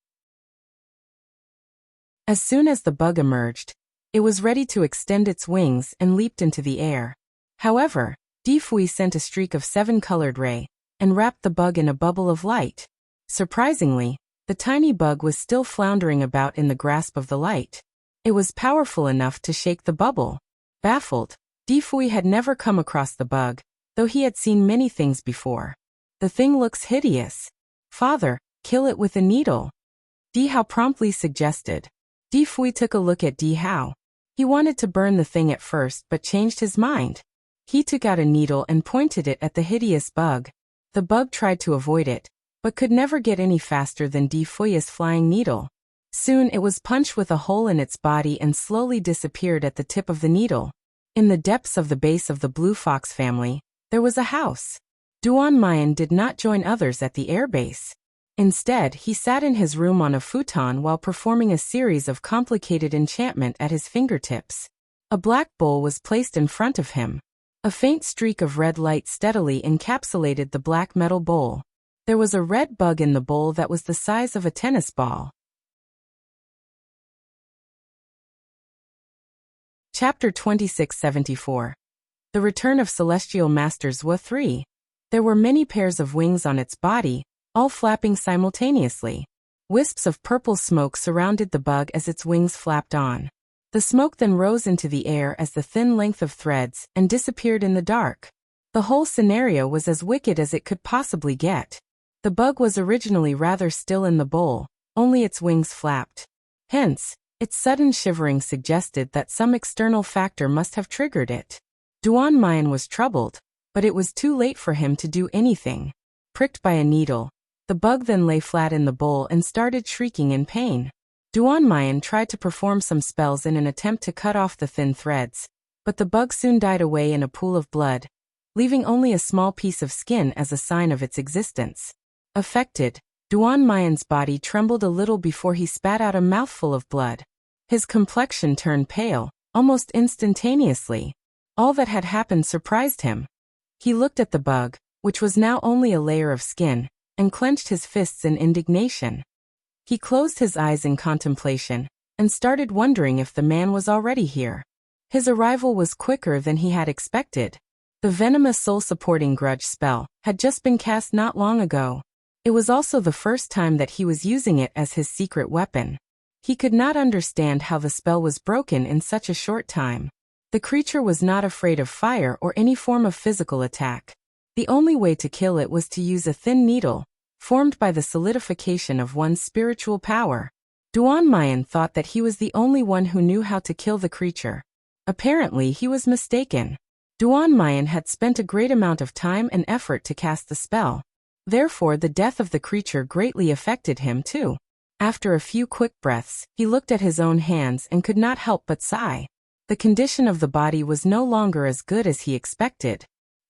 As soon as the bug emerged, it was ready to extend its wings and leaped into the air. However, Di Fuyi sent a streak of 7-colored ray and wrapped the bug in a bubble of light. Surprisingly, the tiny bug was still floundering about in the grasp of the light. It was powerful enough to shake the bubble. Baffled, Di Fuyi had never come across the bug, though he had seen many things before. The thing looks hideous. Father, kill it with a needle, Di Hao promptly suggested. Di Fuyi took a look at Di Hao. He wanted to burn the thing at first but changed his mind. He took out a needle and pointed it at the hideous bug. The bug tried to avoid it, but could never get any faster than Di Fuyi's flying needle. Soon it was punched with a hole in its body and slowly disappeared at the tip of the needle. In the depths of the base of the Blue Fox family, there was a house. Duan Mayan did not join others at the airbase. Instead, he sat in his room on a futon while performing a series of complicated enchantment at his fingertips. A black bowl was placed in front of him. A faint streak of red light steadily encapsulated the black metal bowl. There was a red bug in the bowl that was the size of a tennis ball. Chapter 2674. The Return of Celestial Masters Wa 3. There were many pairs of wings on its body, all flapping simultaneously. Wisps of purple smoke surrounded the bug as its wings flapped on. The smoke then rose into the air as the thin length of threads and disappeared in the dark. The whole scenario was as wicked as it could possibly get. The bug was originally rather still in the bowl, only its wings flapped. Hence, its sudden shivering suggested that some external factor must have triggered it. Duan Mayan was troubled, but it was too late for him to do anything. Pricked by a needle, the bug then lay flat in the bowl and started shrieking in pain. Duan Mayan tried to perform some spells in an attempt to cut off the thin threads, but the bug soon died away in a pool of blood, leaving only a small piece of skin as a sign of its existence. Affected, Duan Mayan's body trembled a little before he spat out a mouthful of blood. His complexion turned pale, almost instantaneously. All that had happened surprised him. He looked at the bug, which was now only a layer of skin, and clenched his fists in indignation. He closed his eyes in contemplation, and started wondering if the man was already here. His arrival was quicker than he had expected. The venomous soul-supporting grudge spell had just been cast not long ago. It was also the first time that he was using it as his secret weapon. He could not understand how the spell was broken in such a short time. The creature was not afraid of fire or any form of physical attack. The only way to kill it was to use a thin needle, formed by the solidification of one's spiritual power. Duan Mayan thought that he was the only one who knew how to kill the creature. Apparently he was mistaken. Duan Mayan had spent a great amount of time and effort to cast the spell. Therefore the death of the creature greatly affected him too. After a few quick breaths, he looked at his own hands and could not help but sigh. The condition of the body was no longer as good as he expected.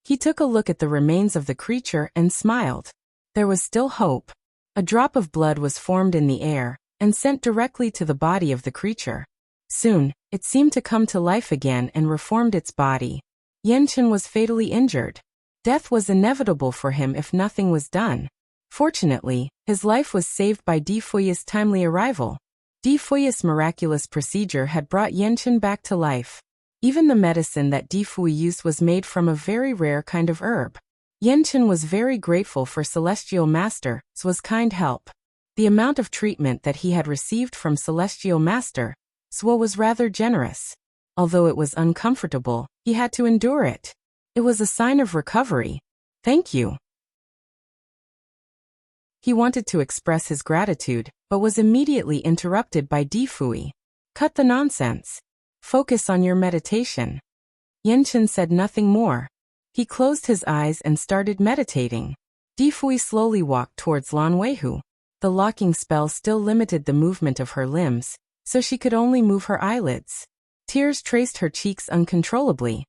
He took a look at the remains of the creature and smiled. There was still hope. A drop of blood was formed in the air, and sent directly to the body of the creature. Soon, it seemed to come to life again and reformed its body. Yenchen was fatally injured. Death was inevitable for him if nothing was done. Fortunately, his life was saved by Fuyi's timely arrival. Fuyi's miraculous procedure had brought Yenchen back to life. Even the medicine that Fuyi used was made from a very rare kind of herb. Yenchen was very grateful for Celestial Master's kind help. The amount of treatment that he had received from Celestial Master Swo was rather generous. Although it was uncomfortable, he had to endure it. It was a sign of recovery. Thank you. He wanted to express his gratitude, but was immediately interrupted by Fuyi. Cut the nonsense. Focus on your meditation. Yenchen said nothing more. He closed his eyes and started meditating. Fuyi slowly walked towards Lan Weihu. The locking spell still limited the movement of her limbs, so she could only move her eyelids. Tears traced her cheeks uncontrollably.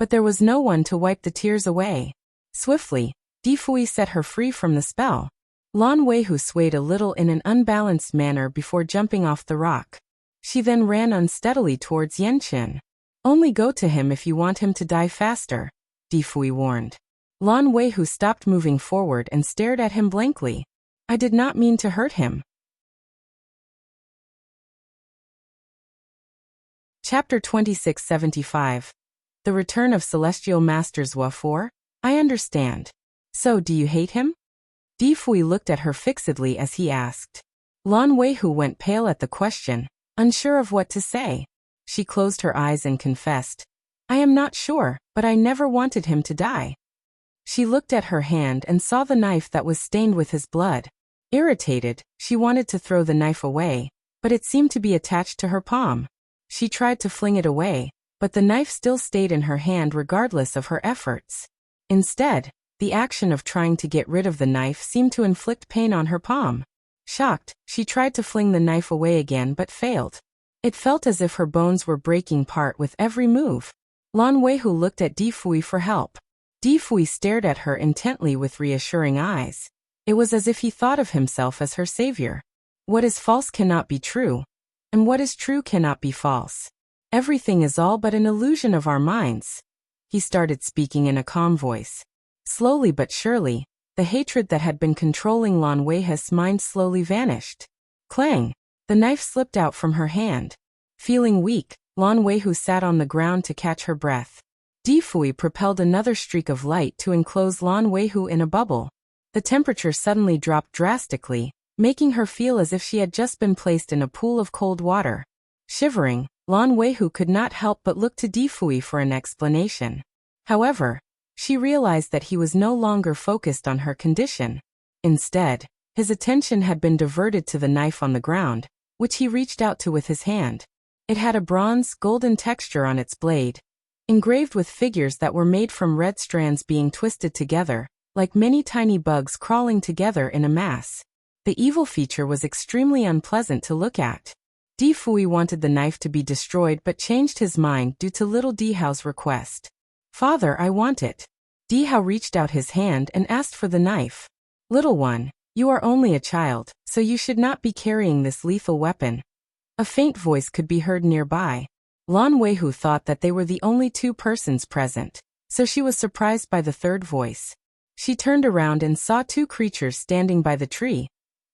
But there was no one to wipe the tears away. Swiftly, Fuyi set her free from the spell. Lan Weihu swayed a little in an unbalanced manner before jumping off the rock. She then ran unsteadily towards Yenchen. Only go to him if you want him to die faster, Fuyi warned. Lan Weihu stopped moving forward and stared at him blankly. I did not mean to hurt him. Chapter 2675. The Return of Celestial Master Zhua 4? I understand. So do you hate him? Fuyi looked at her fixedly as he asked. Lan Weihu went pale at the question, unsure of what to say. She closed her eyes and confessed. I am not sure, but I never wanted him to die. She looked at her hand and saw the knife that was stained with his blood. Irritated, she wanted to throw the knife away, but it seemed to be attached to her palm. She tried to fling it away, but the knife still stayed in her hand regardless of her efforts. Instead, the action of trying to get rid of the knife seemed to inflict pain on her palm. Shocked, she tried to fling the knife away again but failed. It felt as if her bones were breaking apart with every move. Lan Weihu looked at Fuyi for help. Fuyi stared at her intently with reassuring eyes. It was as if he thought of himself as her savior. What is false cannot be true, and what is true cannot be false. Everything is all but an illusion of our minds. He started speaking in a calm voice. Slowly but surely, the hatred that had been controlling Lan Weihu's mind slowly vanished. Clang! The knife slipped out from her hand. Feeling weak, Lan Weihu sat on the ground to catch her breath. Di Fui propelled another streak of light to enclose Lan Weihu in a bubble. The temperature suddenly dropped drastically, making her feel as if she had just been placed in a pool of cold water. Shivering, Lan Weihu could not help but look to Di Fui for an explanation. However, she realized that he was no longer focused on her condition. Instead, his attention had been diverted to the knife on the ground, which he reached out to with his hand. It had a bronze-golden texture on its blade, engraved with figures that were made from red strands being twisted together, like many tiny bugs crawling together in a mass. The evil feature was extremely unpleasant to look at. Di Fui wanted the knife to be destroyed but changed his mind due to little Di Hao's request. "Father, I want it." Di Hao reached out his hand and asked for the knife. "Little one, you are only a child, so you should not be carrying this lethal weapon." A faint voice could be heard nearby. Lan Weihu thought that they were the only two persons present, so she was surprised by the third voice. She turned around and saw two creatures standing by the tree.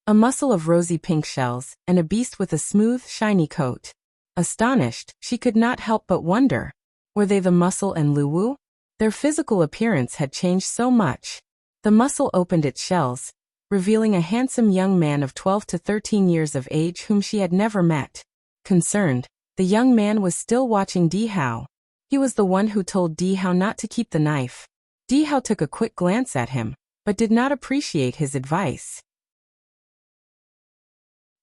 A mussel of rosy pink shells, and a beast with a smooth, shiny coat. Astonished, she could not help but wonder. Were they the mussel and Luwu? Their physical appearance had changed so much. The mussel opened its shells, revealing a handsome young man of 12 to 13 years of age whom she had never met. Concerned, the young man was still watching Di Hao. He was the one who told Di Hao not to keep the knife. Di Hao took a quick glance at him, but did not appreciate his advice.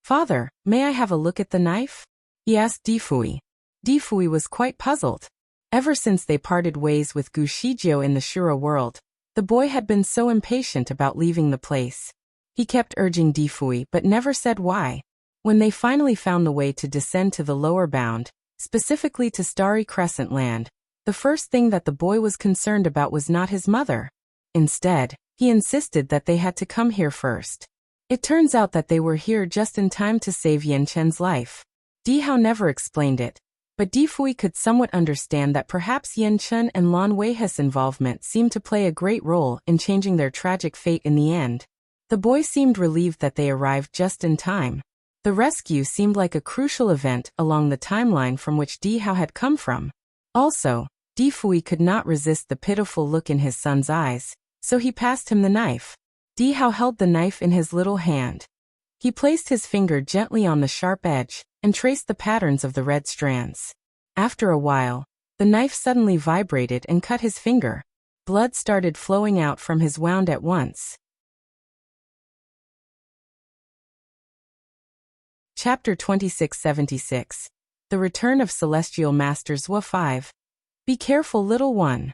"Father, may I have a look at the knife?" he asked Di Fui. Di Fui was quite puzzled. Ever since they parted ways with Gu Shijiu in the Shura world, the boy had been so impatient about leaving the place. He kept urging Di Fui but never said why. When they finally found the way to descend to the lower bound, specifically to Starry Crescent Land, the first thing that the boy was concerned about was not his mother. Instead, he insisted that they had to come here first. It turns out that they were here just in time to save Yan Chen's life. Di Hao never explained it, but Di Fui could somewhat understand that perhaps Yan Chen and Lan Weihu's involvement seemed to play a great role in changing their tragic fate in the end. The boy seemed relieved that they arrived just in time. The rescue seemed like a crucial event along the timeline from which Di Hao had come from. Also, Di Fui could not resist the pitiful look in his son's eyes, so he passed him the knife. Di Hao held the knife in his little hand. He placed his finger gently on the sharp edge and traced the patterns of the red strands. After a while, the knife suddenly vibrated and cut his finger. Blood started flowing out from his wound at once. Chapter 2676. The Return of Celestial Masters Wu 5. "Be careful, little one."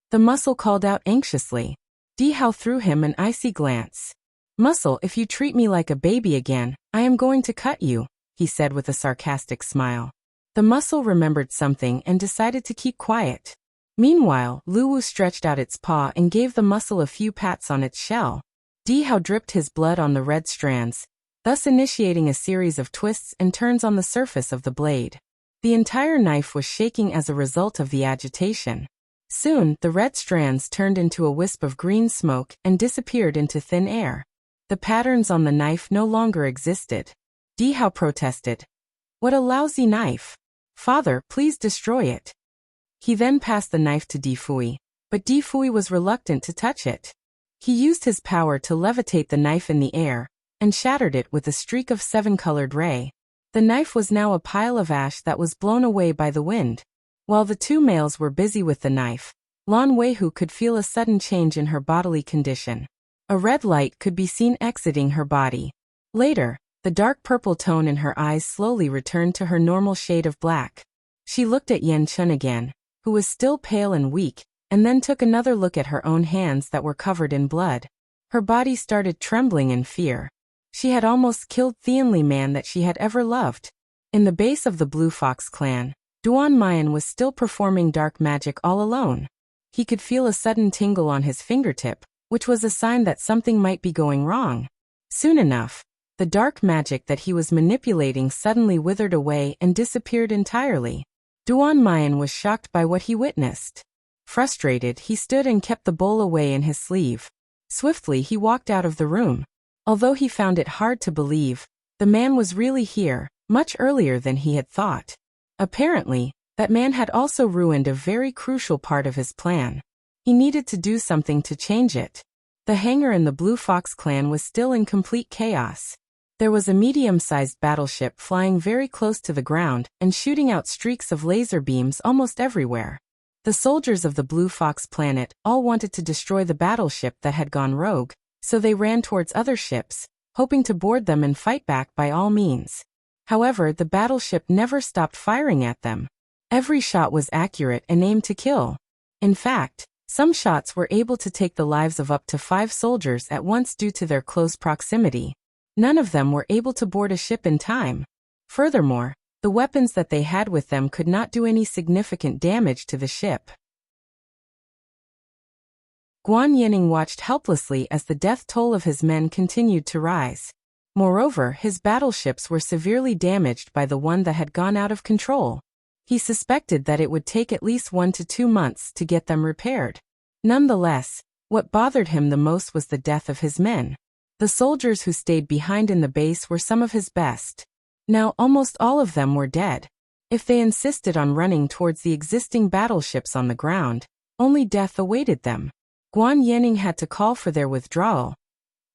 The mussel called out anxiously. Di Hao threw him an icy glance. "Mussel, if you treat me like a baby again, I am going to cut you," he said with a sarcastic smile. The mussel remembered something and decided to keep quiet. Meanwhile, Luwu stretched out its paw and gave the mussel a few pats on its shell. Di Hao dripped his blood on the red strands, thus initiating a series of twists and turns on the surface of the blade. The entire knife was shaking as a result of the agitation. Soon, the red strands turned into a wisp of green smoke and disappeared into thin air. The patterns on the knife no longer existed. Di Hao protested. "What a lousy knife! Father, please destroy it." He then passed the knife to Di Fui, but Di Fui was reluctant to touch it. He used his power to levitate the knife in the air, and shattered it with a streak of seven-colored ray. The knife was now a pile of ash that was blown away by the wind. While the two males were busy with the knife, Lan Weihu could feel a sudden change in her bodily condition. A red light could be seen exiting her body. Later, the dark purple tone in her eyes slowly returned to her normal shade of black. She looked at Yan Chen again, who was still pale and weak, and then took another look at her own hands that were covered in blood. Her body started trembling in fear. She had almost killed the only man that she had ever loved. In the base of the Blue Fox clan, Duan Mayan was still performing dark magic all alone. He could feel a sudden tingle on his fingertip, which was a sign that something might be going wrong. Soon enough, the dark magic that he was manipulating suddenly withered away and disappeared entirely. Duan Mayan was shocked by what he witnessed. Frustrated, he stood and kept the bowl away in his sleeve. Swiftly he walked out of the room. Although he found it hard to believe, the man was really here, much earlier than he had thought. Apparently, That man had also ruined a very crucial part of his plan. He needed to do something to change it. The hangar in the Blue Fox clan was still in complete chaos. There was a medium-sized battleship flying very close to the ground and shooting out streaks of laser beams almost everywhere. The soldiers of the Blue Fox planet all wanted to destroy the battleship that had gone rogue, so they ran towards other ships, hoping to board them and fight back by all means. However, the battleship never stopped firing at them. Every shot was accurate and aimed to kill. In fact, some shots were able to take the lives of up to 5 soldiers at once due to their close proximity. None of them were able to board a ship in time. Furthermore, the weapons that they had with them could not do any significant damage to the ship. Guan Yining watched helplessly as the death toll of his men continued to rise. Moreover, his battleships were severely damaged by the one that had gone out of control. He suspected that it would take at least 1 to 2 months to get them repaired. Nonetheless, what bothered him the most was the death of his men. The soldiers who stayed behind in the base were some of his best. Now almost all of them were dead. If they insisted on running towards the existing battleships on the ground, only death awaited them. Guan Yining had to call for their withdrawal,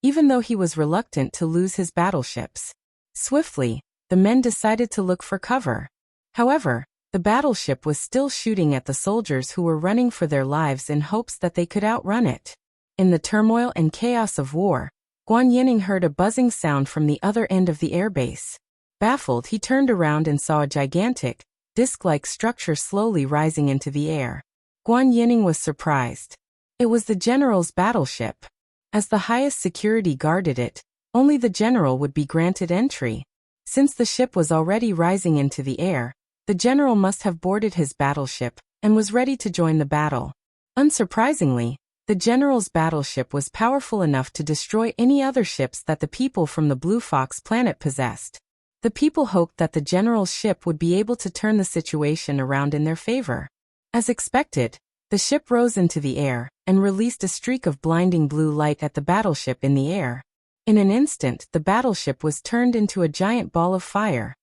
even though he was reluctant to lose his battleships. Swiftly, the men decided to look for cover. However, the battleship was still shooting at the soldiers who were running for their lives in hopes that they could outrun it. In the turmoil and chaos of war, Guan Yining heard a buzzing sound from the other end of the airbase. Baffled, he turned around and saw a gigantic, disc-like structure slowly rising into the air. Guan Yining was surprised. It was the general's battleship. As the highest security guarded it, only the general would be granted entry. Since the ship was already rising into the air, the general must have boarded his battleship and was ready to join the battle. Unsurprisingly, the general's battleship was powerful enough to destroy any other ships that the people from the Blue Fox planet possessed. The people hoped that the general's ship would be able to turn the situation around in their favor. As expected, the ship rose into the air and released a streak of blinding blue light at the battleship in the air. In an instant, the battleship was turned into a giant ball of fire.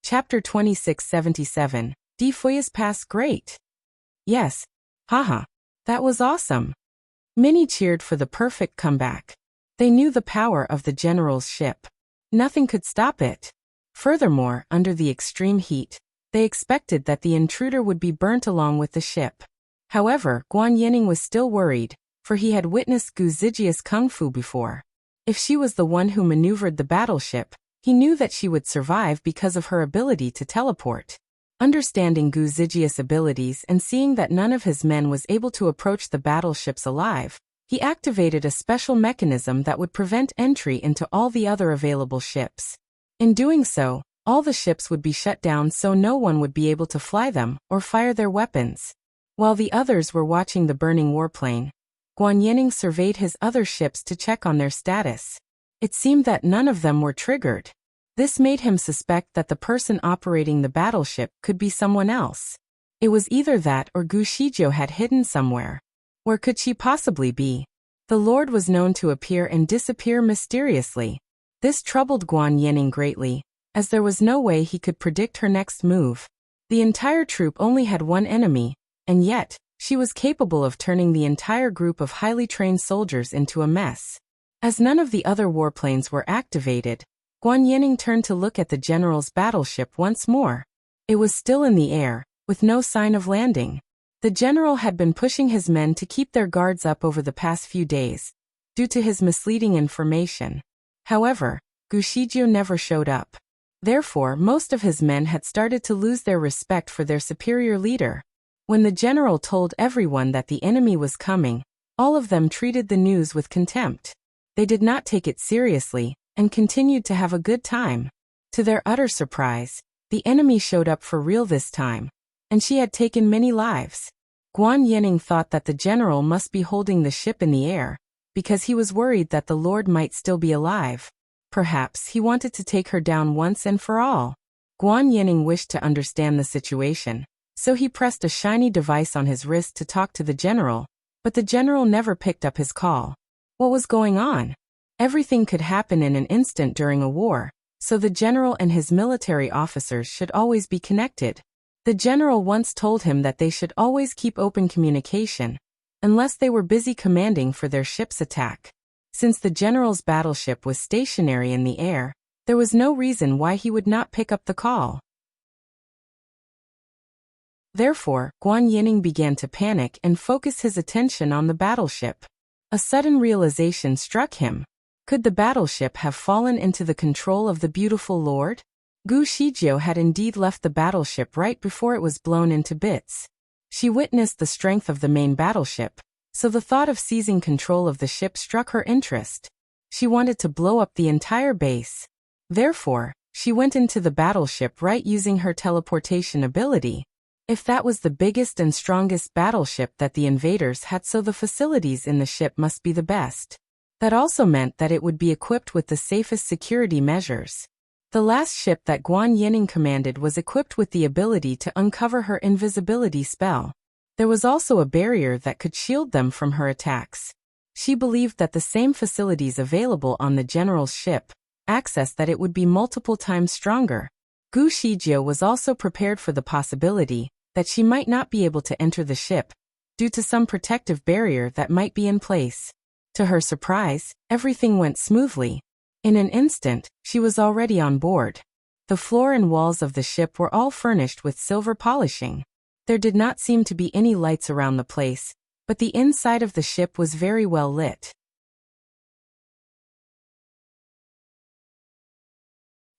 Chapter 2677. Fuyi's Pass Great. Yes. Haha. That was awesome. Many cheered for the perfect comeback. They knew the power of the general's ship. Nothing could stop it. Furthermore, under the extreme heat, they expected that the intruder would be burnt along with the ship. However, Guan Yining was still worried, for he had witnessed Gu Zijia's kung fu before. If she was the one who maneuvered the battleship, he knew that she would survive because of her ability to teleport. Understanding Gu Zijia's abilities and seeing that none of his men was able to approach the battleships alive, he activated a special mechanism that would prevent entry into all the other available ships. In doing so, all the ships would be shut down so no one would be able to fly them or fire their weapons. While the others were watching the burning warplane, Guan Yining surveyed his other ships to check on their status. It seemed that none of them were triggered. This made him suspect that the person operating the battleship could be someone else. It was either that or Gu Shijio had hidden somewhere. Where could she possibly be? The Lord was known to appear and disappear mysteriously. This troubled Guan Yining greatly, as there was no way he could predict her next move. The entire troop only had one enemy, and yet, she was capable of turning the entire group of highly trained soldiers into a mess. As none of the other warplanes were activated, Guan Yining turned to look at the general's battleship once more. It was still in the air, with no sign of landing. The general had been pushing his men to keep their guards up over the past few days, due to his misleading information. However, Gu Shijio never showed up. Therefore, most of his men had started to lose their respect for their superior leader. When the general told everyone that the enemy was coming, all of them treated the news with contempt. They did not take it seriously, and continued to have a good time. To their utter surprise, the enemy showed up for real this time, and she had taken many lives. Guan Yining thought that the general must be holding the ship in the air, because he was worried that the Lord might still be alive. Perhaps he wanted to take her down once and for all. Guan Yining wished to understand the situation, so he pressed a shiny device on his wrist to talk to the general, but the general never picked up his call. What was going on? Everything could happen in an instant during a war, so the general and his military officers should always be connected. The general once told him that they should always keep open communication, unless they were busy commanding for their ship's attack. Since the general's battleship was stationary in the air, there was no reason why he would not pick up the call. Therefore, Guan Yining began to panic and focus his attention on the battleship. A sudden realization struck him. Could the battleship have fallen into the control of the beautiful lord? Gu Shijiu had indeed left the battleship right before it was blown into bits. She witnessed the strength of the main battleship, so the thought of seizing control of the ship struck her interest. She wanted to blow up the entire base. Therefore, she went into the battleship right using her teleportation ability. If that was the biggest and strongest battleship that the invaders had, so the facilities in the ship must be the best. That also meant that it would be equipped with the safest security measures. The last ship that Guan Yining commanded was equipped with the ability to uncover her invisibility spell. There was also a barrier that could shield them from her attacks. She believed that the same facilities available on the general's ship, access that it would be multiple times stronger. Gu Shijiu was also prepared for the possibility that she might not be able to enter the ship, due to some protective barrier that might be in place. To her surprise, everything went smoothly. In an instant, she was already on board. The floor and walls of the ship were all furnished with silver polishing. There did not seem to be any lights around the place, but the inside of the ship was very well lit.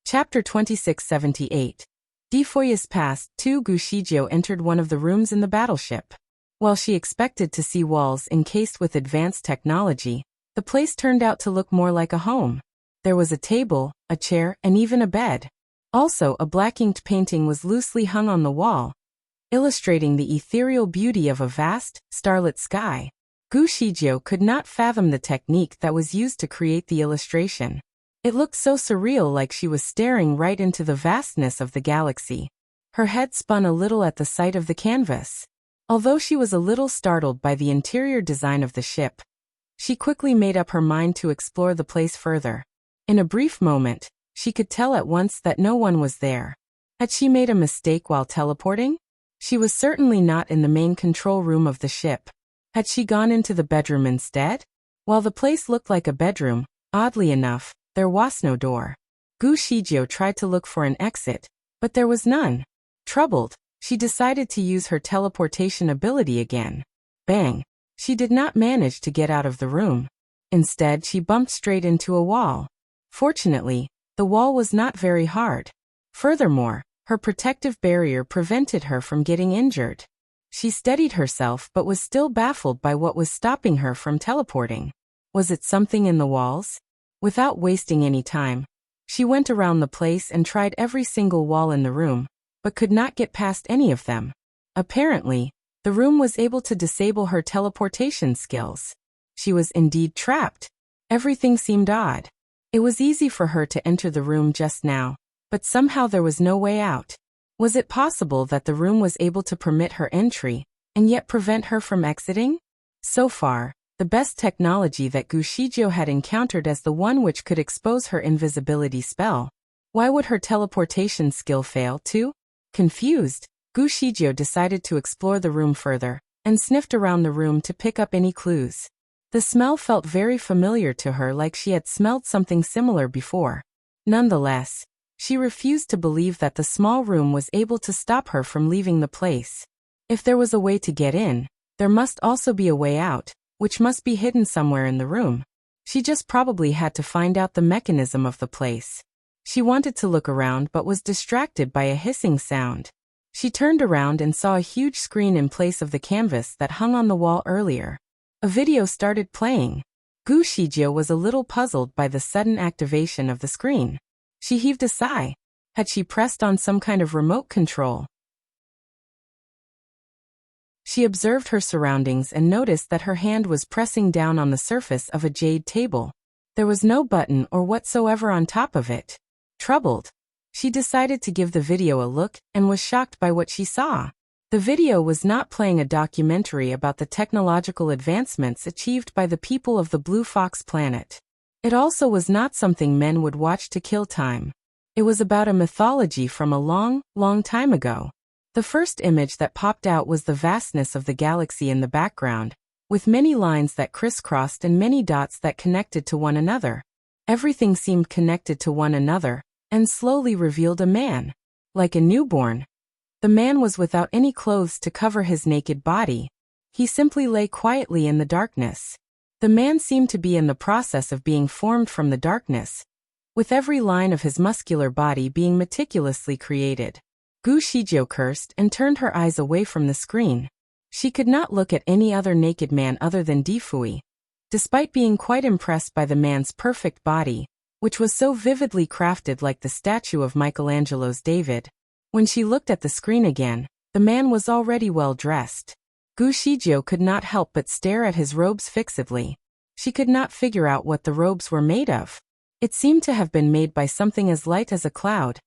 Chapter 2678. Defoy's past 2. Gu Shijiu entered one of the rooms in the battleship. While she expected to see walls encased with advanced technology, the place turned out to look more like a home. There was a table, a chair, and even a bed. Also, a black-inked painting was loosely hung on the wall, illustrating the ethereal beauty of a vast, starlit sky. Gu Shijiu could not fathom the technique that was used to create the illustration. It looked so surreal, like she was staring right into the vastness of the galaxy. Her head spun a little at the sight of the canvas. Although she was a little startled by the interior design of the ship, she quickly made up her mind to explore the place further. In a brief moment, she could tell at once that no one was there. Had she made a mistake while teleporting? She was certainly not in the main control room of the ship. Had she gone into the bedroom instead? While the place looked like a bedroom, oddly enough, there was no door. Gu Shijiu tried to look for an exit, but there was none. Troubled, she decided to use her teleportation ability again. Bang! She did not manage to get out of the room. Instead, she bumped straight into a wall. Fortunately, the wall was not very hard. Furthermore, her protective barrier prevented her from getting injured. She steadied herself but was still baffled by what was stopping her from teleporting. Was it something in the walls? Without wasting any time, she went around the place and tried every single wall in the room, but could not get past any of them. Apparently, the room was able to disable her teleportation skills. She was indeed trapped. Everything seemed odd. It was easy for her to enter the room just now, but somehow there was no way out. Was it possible that the room was able to permit her entry, and yet prevent her from exiting? So far, the best technology that Gu Shijiu had encountered as the one which could expose her invisibility spell. Why would her teleportation skill fail too? Confused, Gu Shijiu decided to explore the room further, and sniffed around the room to pick up any clues. The smell felt very familiar to her, like she had smelled something similar before. Nonetheless, she refused to believe that the small room was able to stop her from leaving the place. If there was a way to get in, there must also be a way out, which must be hidden somewhere in the room. She just probably had to find out the mechanism of the place. She wanted to look around but was distracted by a hissing sound. She turned around and saw a huge screen in place of the canvas that hung on the wall earlier. A video started playing. Gu Shijiu was a little puzzled by the sudden activation of the screen. She heaved a sigh. Had she pressed on some kind of remote control? She observed her surroundings and noticed that her hand was pressing down on the surface of a jade table. There was no button or whatsoever on top of it. Troubled, she decided to give the video a look and was shocked by what she saw. The video was not playing a documentary about the technological advancements achieved by the people of the Blue Fox planet. It also was not something men would watch to kill time. It was about a mythology from a long, long time ago. The first image that popped out was the vastness of the galaxy in the background, with many lines that crisscrossed and many dots that connected to one another. Everything seemed connected to one another, and slowly revealed a man. Like a newborn. The man was without any clothes to cover his naked body. He simply lay quietly in the darkness. The man seemed to be in the process of being formed from the darkness, with every line of his muscular body being meticulously created. Gu Shijie cursed and turned her eyes away from the screen. She could not look at any other naked man other than Fuyi. Despite being quite impressed by the man's perfect body, which was so vividly crafted like the statue of Michelangelo's David, when she looked at the screen again, the man was already well dressed. Gu Shijie could not help but stare at his robes fixedly. She could not figure out what the robes were made of. It seemed to have been made by something as light as a cloud,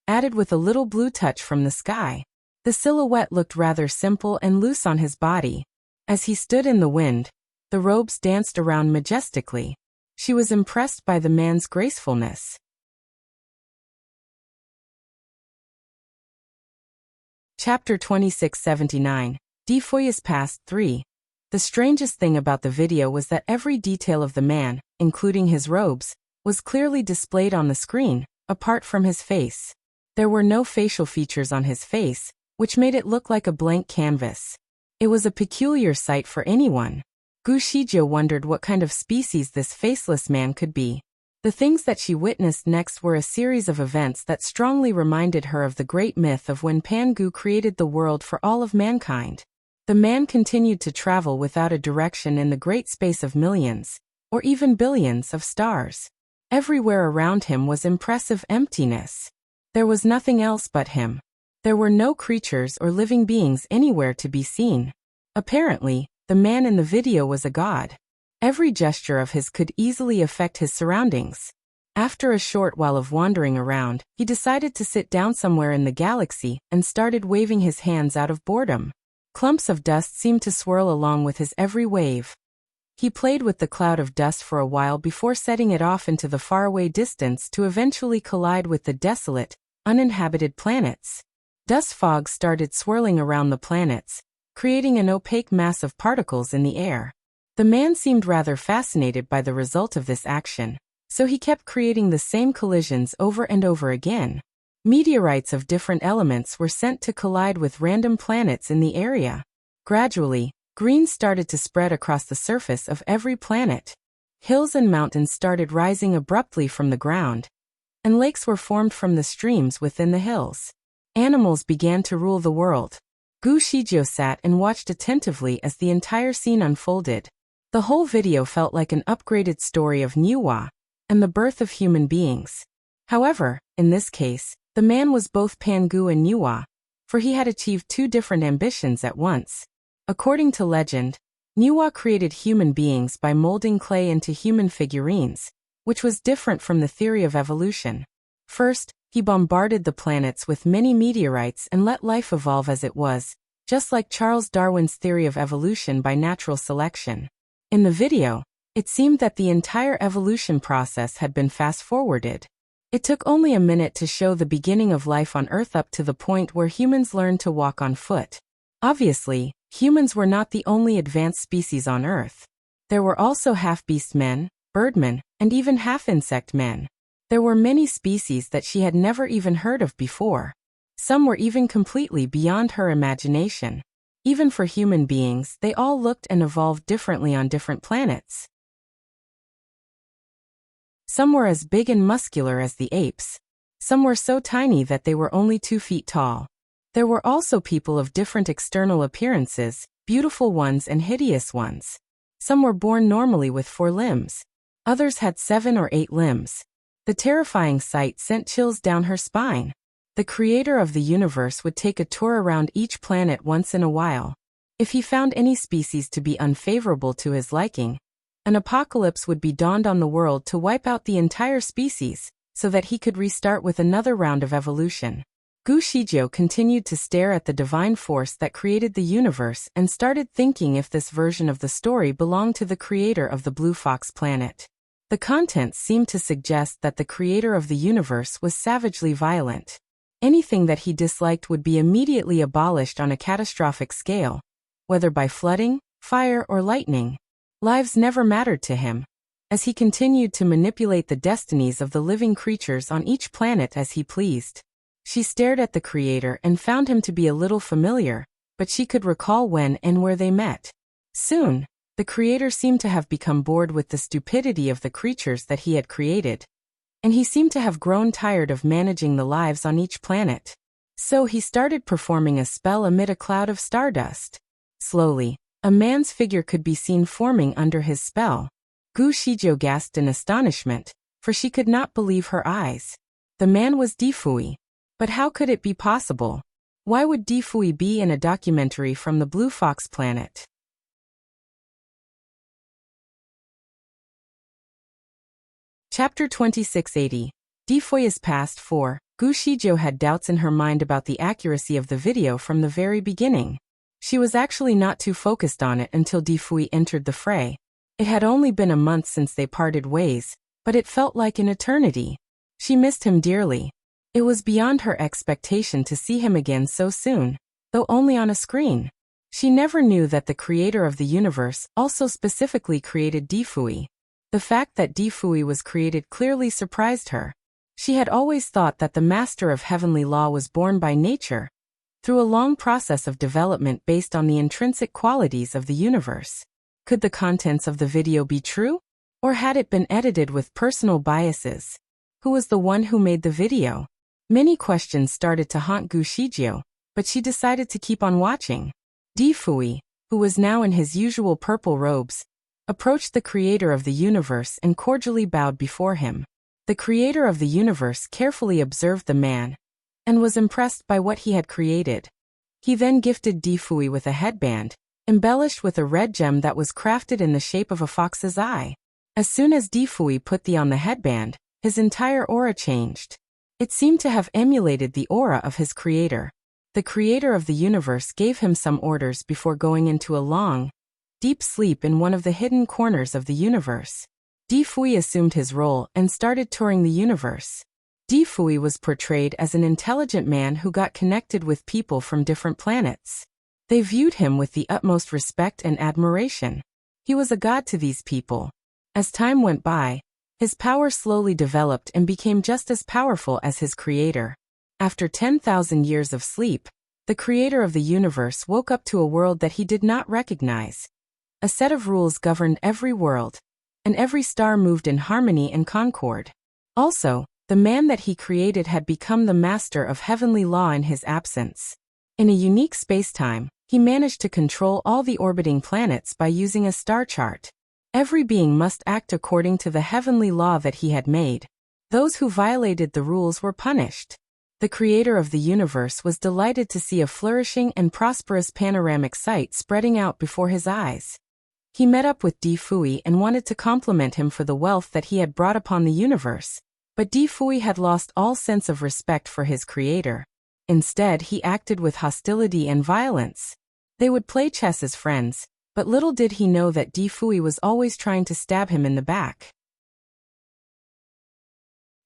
added with a little blue touch from the sky. The silhouette looked rather simple and loose on his body. As he stood in the wind, the robes danced around majestically. She was impressed by the man's gracefulness. Chapter 2679. Fuyi's Past 3. The strangest thing about the video was that every detail of the man, including his robes, was clearly displayed on the screen, apart from his face. There were no facial features on his face, which made it look like a blank canvas. It was a peculiar sight for anyone. Gu Shijie wondered what kind of species this faceless man could be. The things that she witnessed next were a series of events that strongly reminded her of the great myth of when Pangu created the world for all of mankind. The man continued to travel without a direction in the great space of millions, or even billions of stars. Everywhere around him was impressive emptiness. There was nothing else but him. There were no creatures or living beings anywhere to be seen. Apparently, the man in the video was a god. Every gesture of his could easily affect his surroundings. After a short while of wandering around, he decided to sit down somewhere in the galaxy and started waving his hands out of boredom. Clumps of dust seemed to swirl along with his every wave. He played with the cloud of dust for a while before setting it off into the faraway distance to eventually collide with the desolate, uninhabited planets. Dust fogs started swirling around the planets, creating an opaque mass of particles in the air. The man seemed rather fascinated by the result of this action, so he kept creating the same collisions over and over again. Meteorites of different elements were sent to collide with random planets in the area. Gradually, green started to spread across the surface of every planet. Hills and mountains started rising abruptly from the ground, and lakes were formed from the streams within the hills. Animals began to rule the world. Gu Shijie sat and watched attentively as the entire scene unfolded. The whole video felt like an upgraded story of Nuwa, and the birth of human beings. However, in this case, the man was both Pangu and Nuwa, for he had achieved two different ambitions at once. According to legend, Nuwa created human beings by molding clay into human figurines, which was different from the theory of evolution. First, he bombarded the planets with many meteorites and let life evolve as it was, just like Charles Darwin's theory of evolution by natural selection. In the video, it seemed that the entire evolution process had been fast-forwarded. It took only a minute to show the beginning of life on Earth up to the point where humans learned to walk on foot. Obviously, humans were not the only advanced species on Earth. There were also half-beast men, birdmen, and even half-insect men. There were many species that she had never even heard of before. Some were even completely beyond her imagination. Even for human beings, they all looked and evolved differently on different planets. Some were as big and muscular as the apes. Some were so tiny that they were only 2 feet tall. There were also people of different external appearances, beautiful ones and hideous ones. Some were born normally with 4 limbs. Others had 7 or 8 limbs. The terrifying sight sent chills down her spine. The creator of the universe would take a tour around each planet once in a while. If he found any species to be unfavorable to his liking, an apocalypse would be dawned on the world to wipe out the entire species, so that he could restart with another round of evolution. Gu Shijie continued to stare at the divine force that created the universe and started thinking if this version of the story belonged to the creator of the Blue Fox planet. The contents seemed to suggest that the creator of the universe was savagely violent. Anything that he disliked would be immediately abolished on a catastrophic scale, whether by flooding, fire, or lightning. Lives never mattered to him, as he continued to manipulate the destinies of the living creatures on each planet as he pleased. She stared at the creator and found him to be a little familiar, but she could recall when and where they met. Soon, the creator seemed to have become bored with the stupidity of the creatures that he had created, and he seemed to have grown tired of managing the lives on each planet. So he started performing a spell amid a cloud of stardust. Slowly, a man's figure could be seen forming under his spell. Gu Shizhou gasped in astonishment, for she could not believe her eyes. The man was Fuyi. But how could it be possible? Why would Fuyi be in a documentary from the Blue Fox planet? Chapter 2680. Fuyi is past 4. Gu Shizhou had doubts in her mind about the accuracy of the video from the very beginning. She was actually not too focused on it until Fuyi entered the fray. It had only been a month since they parted ways, but it felt like an eternity. She missed him dearly. It was beyond her expectation to see him again so soon, though only on a screen. She never knew that the creator of the universe also specifically created Fuyi. The fact that Fuyi was created clearly surprised her. She had always thought that the master of heavenly law was born by nature, through a long process of development based on the intrinsic qualities of the universe. Could the contents of the video be true? Or had it been edited with personal biases? Who was the one who made the video? Many questions started to haunt Gu Shizhou, but she decided to keep on watching. Fuyi, who was now in his usual purple robes, approached the creator of the universe and cordially bowed before him. The creator of the universe carefully observed the man and was impressed by what he had created. He then gifted Fuyi with a headband, embellished with a red gem that was crafted in the shape of a fox's eye. As soon as Fuyi put on the headband, his entire aura changed. It seemed to have emulated the aura of his creator. The creator of the universe gave him some orders before going into a long, deep sleep in one of the hidden corners of the universe. Fuyi assumed his role and started touring the universe. Fuyi was portrayed as an intelligent man who got connected with people from different planets. They viewed him with the utmost respect and admiration. He was a god to these people. As time went by, his power slowly developed and became just as powerful as his creator. After 10,000 years of sleep, the creator of the universe woke up to a world that he did not recognize. A set of rules governed every world, and every star moved in harmony and concord. Also, the man that he created had become the master of heavenly law in his absence. In a unique space-time, he managed to control all the orbiting planets by using a star chart. Every being must act according to the heavenly law that he had made. Those who violated the rules were punished. The creator of the universe was delighted to see a flourishing and prosperous panoramic sight spreading out before his eyes. He met up with Fuyi and wanted to compliment him for the wealth that he had brought upon the universe, but Fuyi had lost all sense of respect for his creator. Instead, he acted with hostility and violence. They would play chess as friends, but little did he know that Fuyi was always trying to stab him in the back.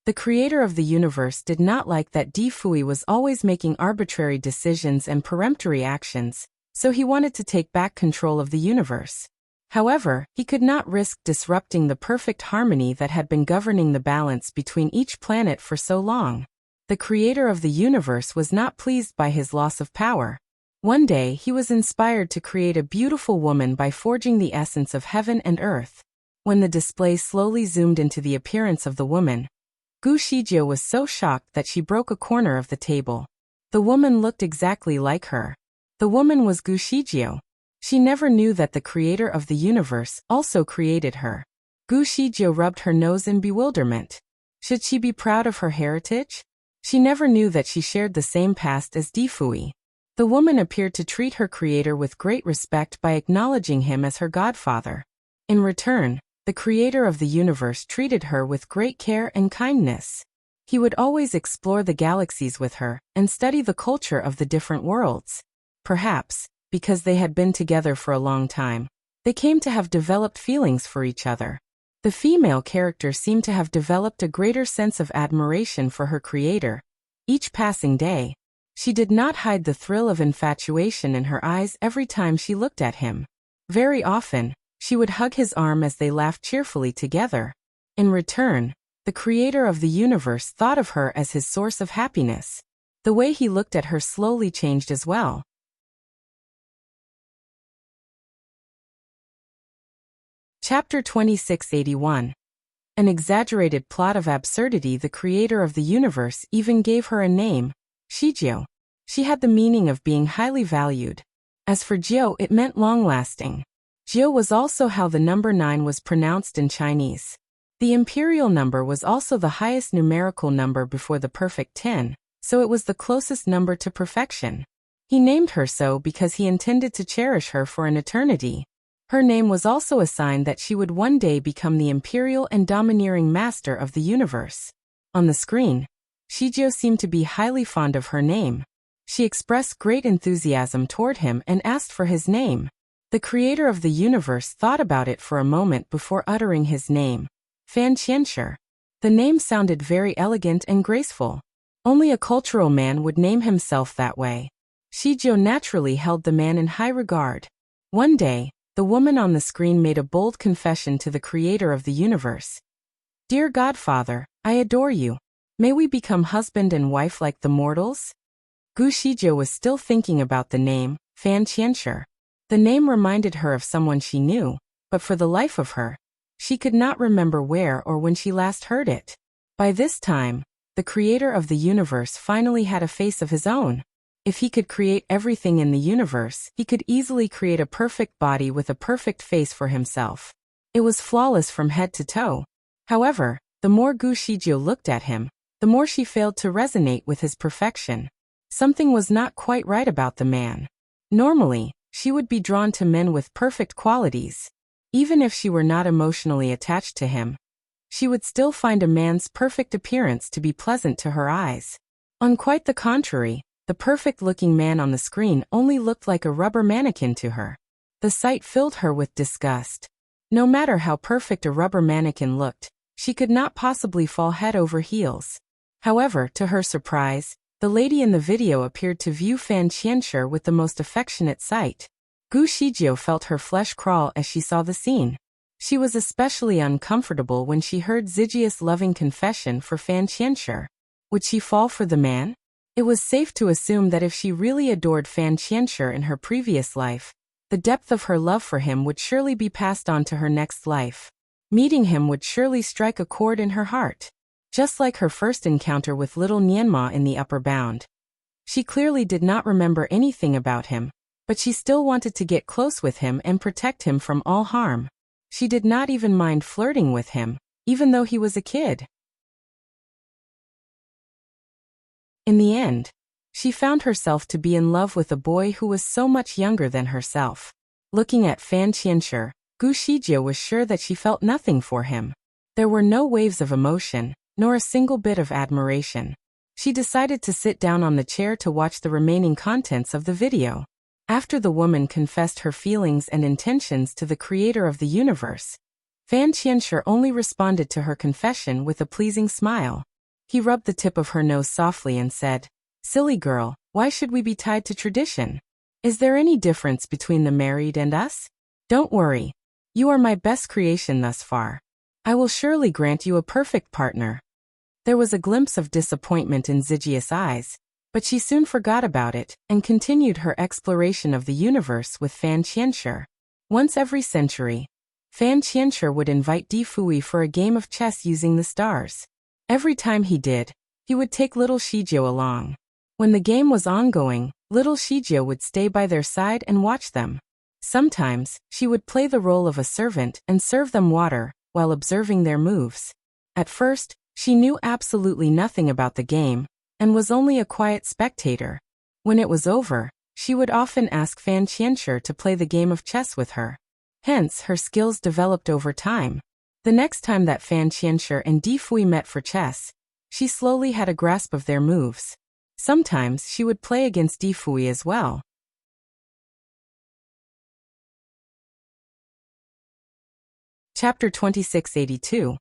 The creator of the universe did not like that Fuyi was always making arbitrary decisions and peremptory actions, so he wanted to take back control of the universe. However, he could not risk disrupting the perfect harmony that had been governing the balance between each planet for so long. The creator of the universe was not pleased by his loss of power. One day he was inspired to create a beautiful woman by forging the essence of heaven and earth. When the display slowly zoomed into the appearance of the woman, Gu Shizhou was so shocked that she broke a corner of the table. The woman looked exactly like her. The woman was Gu Shizhou. She never knew that the creator of the universe also created her. Gu Shizhou rubbed her nose in bewilderment. Should she be proud of her heritage? She never knew that she shared the same past as Fuyi. The woman appeared to treat her creator with great respect by acknowledging him as her godfather. In return, the creator of the universe treated her with great care and kindness. He would always explore the galaxies with her and study the culture of the different worlds. Perhaps, because they had been together for a long time, they came to have developed feelings for each other. The female character seemed to have developed a greater sense of admiration for her creator. Each passing day, she did not hide the thrill of infatuation in her eyes every time she looked at him. Very often, she would hug his arm as they laughed cheerfully together. In return, the creator of the universe thought of her as his source of happiness. The way he looked at her slowly changed as well. Chapter 2681. An exaggerated plot of absurdity. The creator of the universe even gave her a name, Shijio. She had the meaning of being highly valued. As for Jiu, it meant long-lasting. Jiu was also how the number 9 was pronounced in Chinese. The imperial number was also the highest numerical number before the perfect 10, so it was the closest number to perfection. He named her so because he intended to cherish her for an eternity. Her name was also a sign that she would one day become the imperial and domineering master of the universe. On the screen, Shijio seemed to be highly fond of her name. She expressed great enthusiasm toward him and asked for his name. The creator of the universe thought about it for a moment before uttering his name, Fan Qianshi. The name sounded very elegant and graceful. Only a cultural man would name himself that way. Shijio naturally held the man in high regard. One day, the woman on the screen made a bold confession to the creator of the universe. "Dear Godfather, I adore you. May we become husband and wife like the mortals?" Gu Shijio was still thinking about the name, Fan Qianshi. The name reminded her of someone she knew, but for the life of her, she could not remember where or when she last heard it. By this time, the creator of the universe finally had a face of his own. If he could create everything in the universe, he could easily create a perfect body with a perfect face for himself. It was flawless from head to toe. However, the more Gu Shijio looked at him, the more she failed to resonate with his perfection. Something was not quite right about the man. Normally, she would be drawn to men with perfect qualities. Even if she were not emotionally attached to him, she would still find a man's perfect appearance to be pleasant to her eyes. On quite the contrary, the perfect-looking man on the screen only looked like a rubber mannequin to her. The sight filled her with disgust. No matter how perfect a rubber mannequin looked, she could not possibly fall head over heels. However, to her surprise, the lady in the video appeared to view Fan Qianshi with the most affectionate sight. Gu Shijio felt her flesh crawl as she saw the scene. She was especially uncomfortable when she heard Zijia's loving confession for Fan Qianshi. Would she fall for the man? It was safe to assume that if she really adored Fan Qianshi in her previous life, the depth of her love for him would surely be passed on to her next life. Meeting him would surely strike a chord in her heart. Just like her first encounter with little Nianma in the upper bound. She clearly did not remember anything about him, but she still wanted to get close with him and protect him from all harm. She did not even mind flirting with him, even though he was a kid. In the end, she found herself to be in love with a boy who was so much younger than herself. Looking at Fan Qianshi, Gu Shijio was sure that she felt nothing for him. There were no waves of emotion, nor a single bit of admiration. She decided to sit down on the chair to watch the remaining contents of the video. After the woman confessed her feelings and intentions to the creator of the universe, Fan Qianshi only responded to her confession with a pleasing smile. He rubbed the tip of her nose softly and said, "Silly girl, why should we be tied to tradition? Is there any difference between the married and us? Don't worry. You are my best creation thus far. I will surely grant you a perfect partner." There was a glimpse of disappointment in Zijia's eyes, but she soon forgot about it and continued her exploration of the universe with Fan Qianshi. Once every century, Fan Qianshi would invite Fuyi for a game of chess using the stars. Every time he did, he would take little Shijio along. When the game was ongoing, little Shijio would stay by their side and watch them. Sometimes, she would play the role of a servant and serve them water while observing their moves. At first, she knew absolutely nothing about the game and was only a quiet spectator. When it was over, she would often ask Fan Qianshi to play the game of chess with her. Hence, her skills developed over time. The next time that Fan Qianshi and Fuyi met for chess, she slowly had a grasp of their moves. Sometimes she would play against Fuyi as well. Chapter 2682.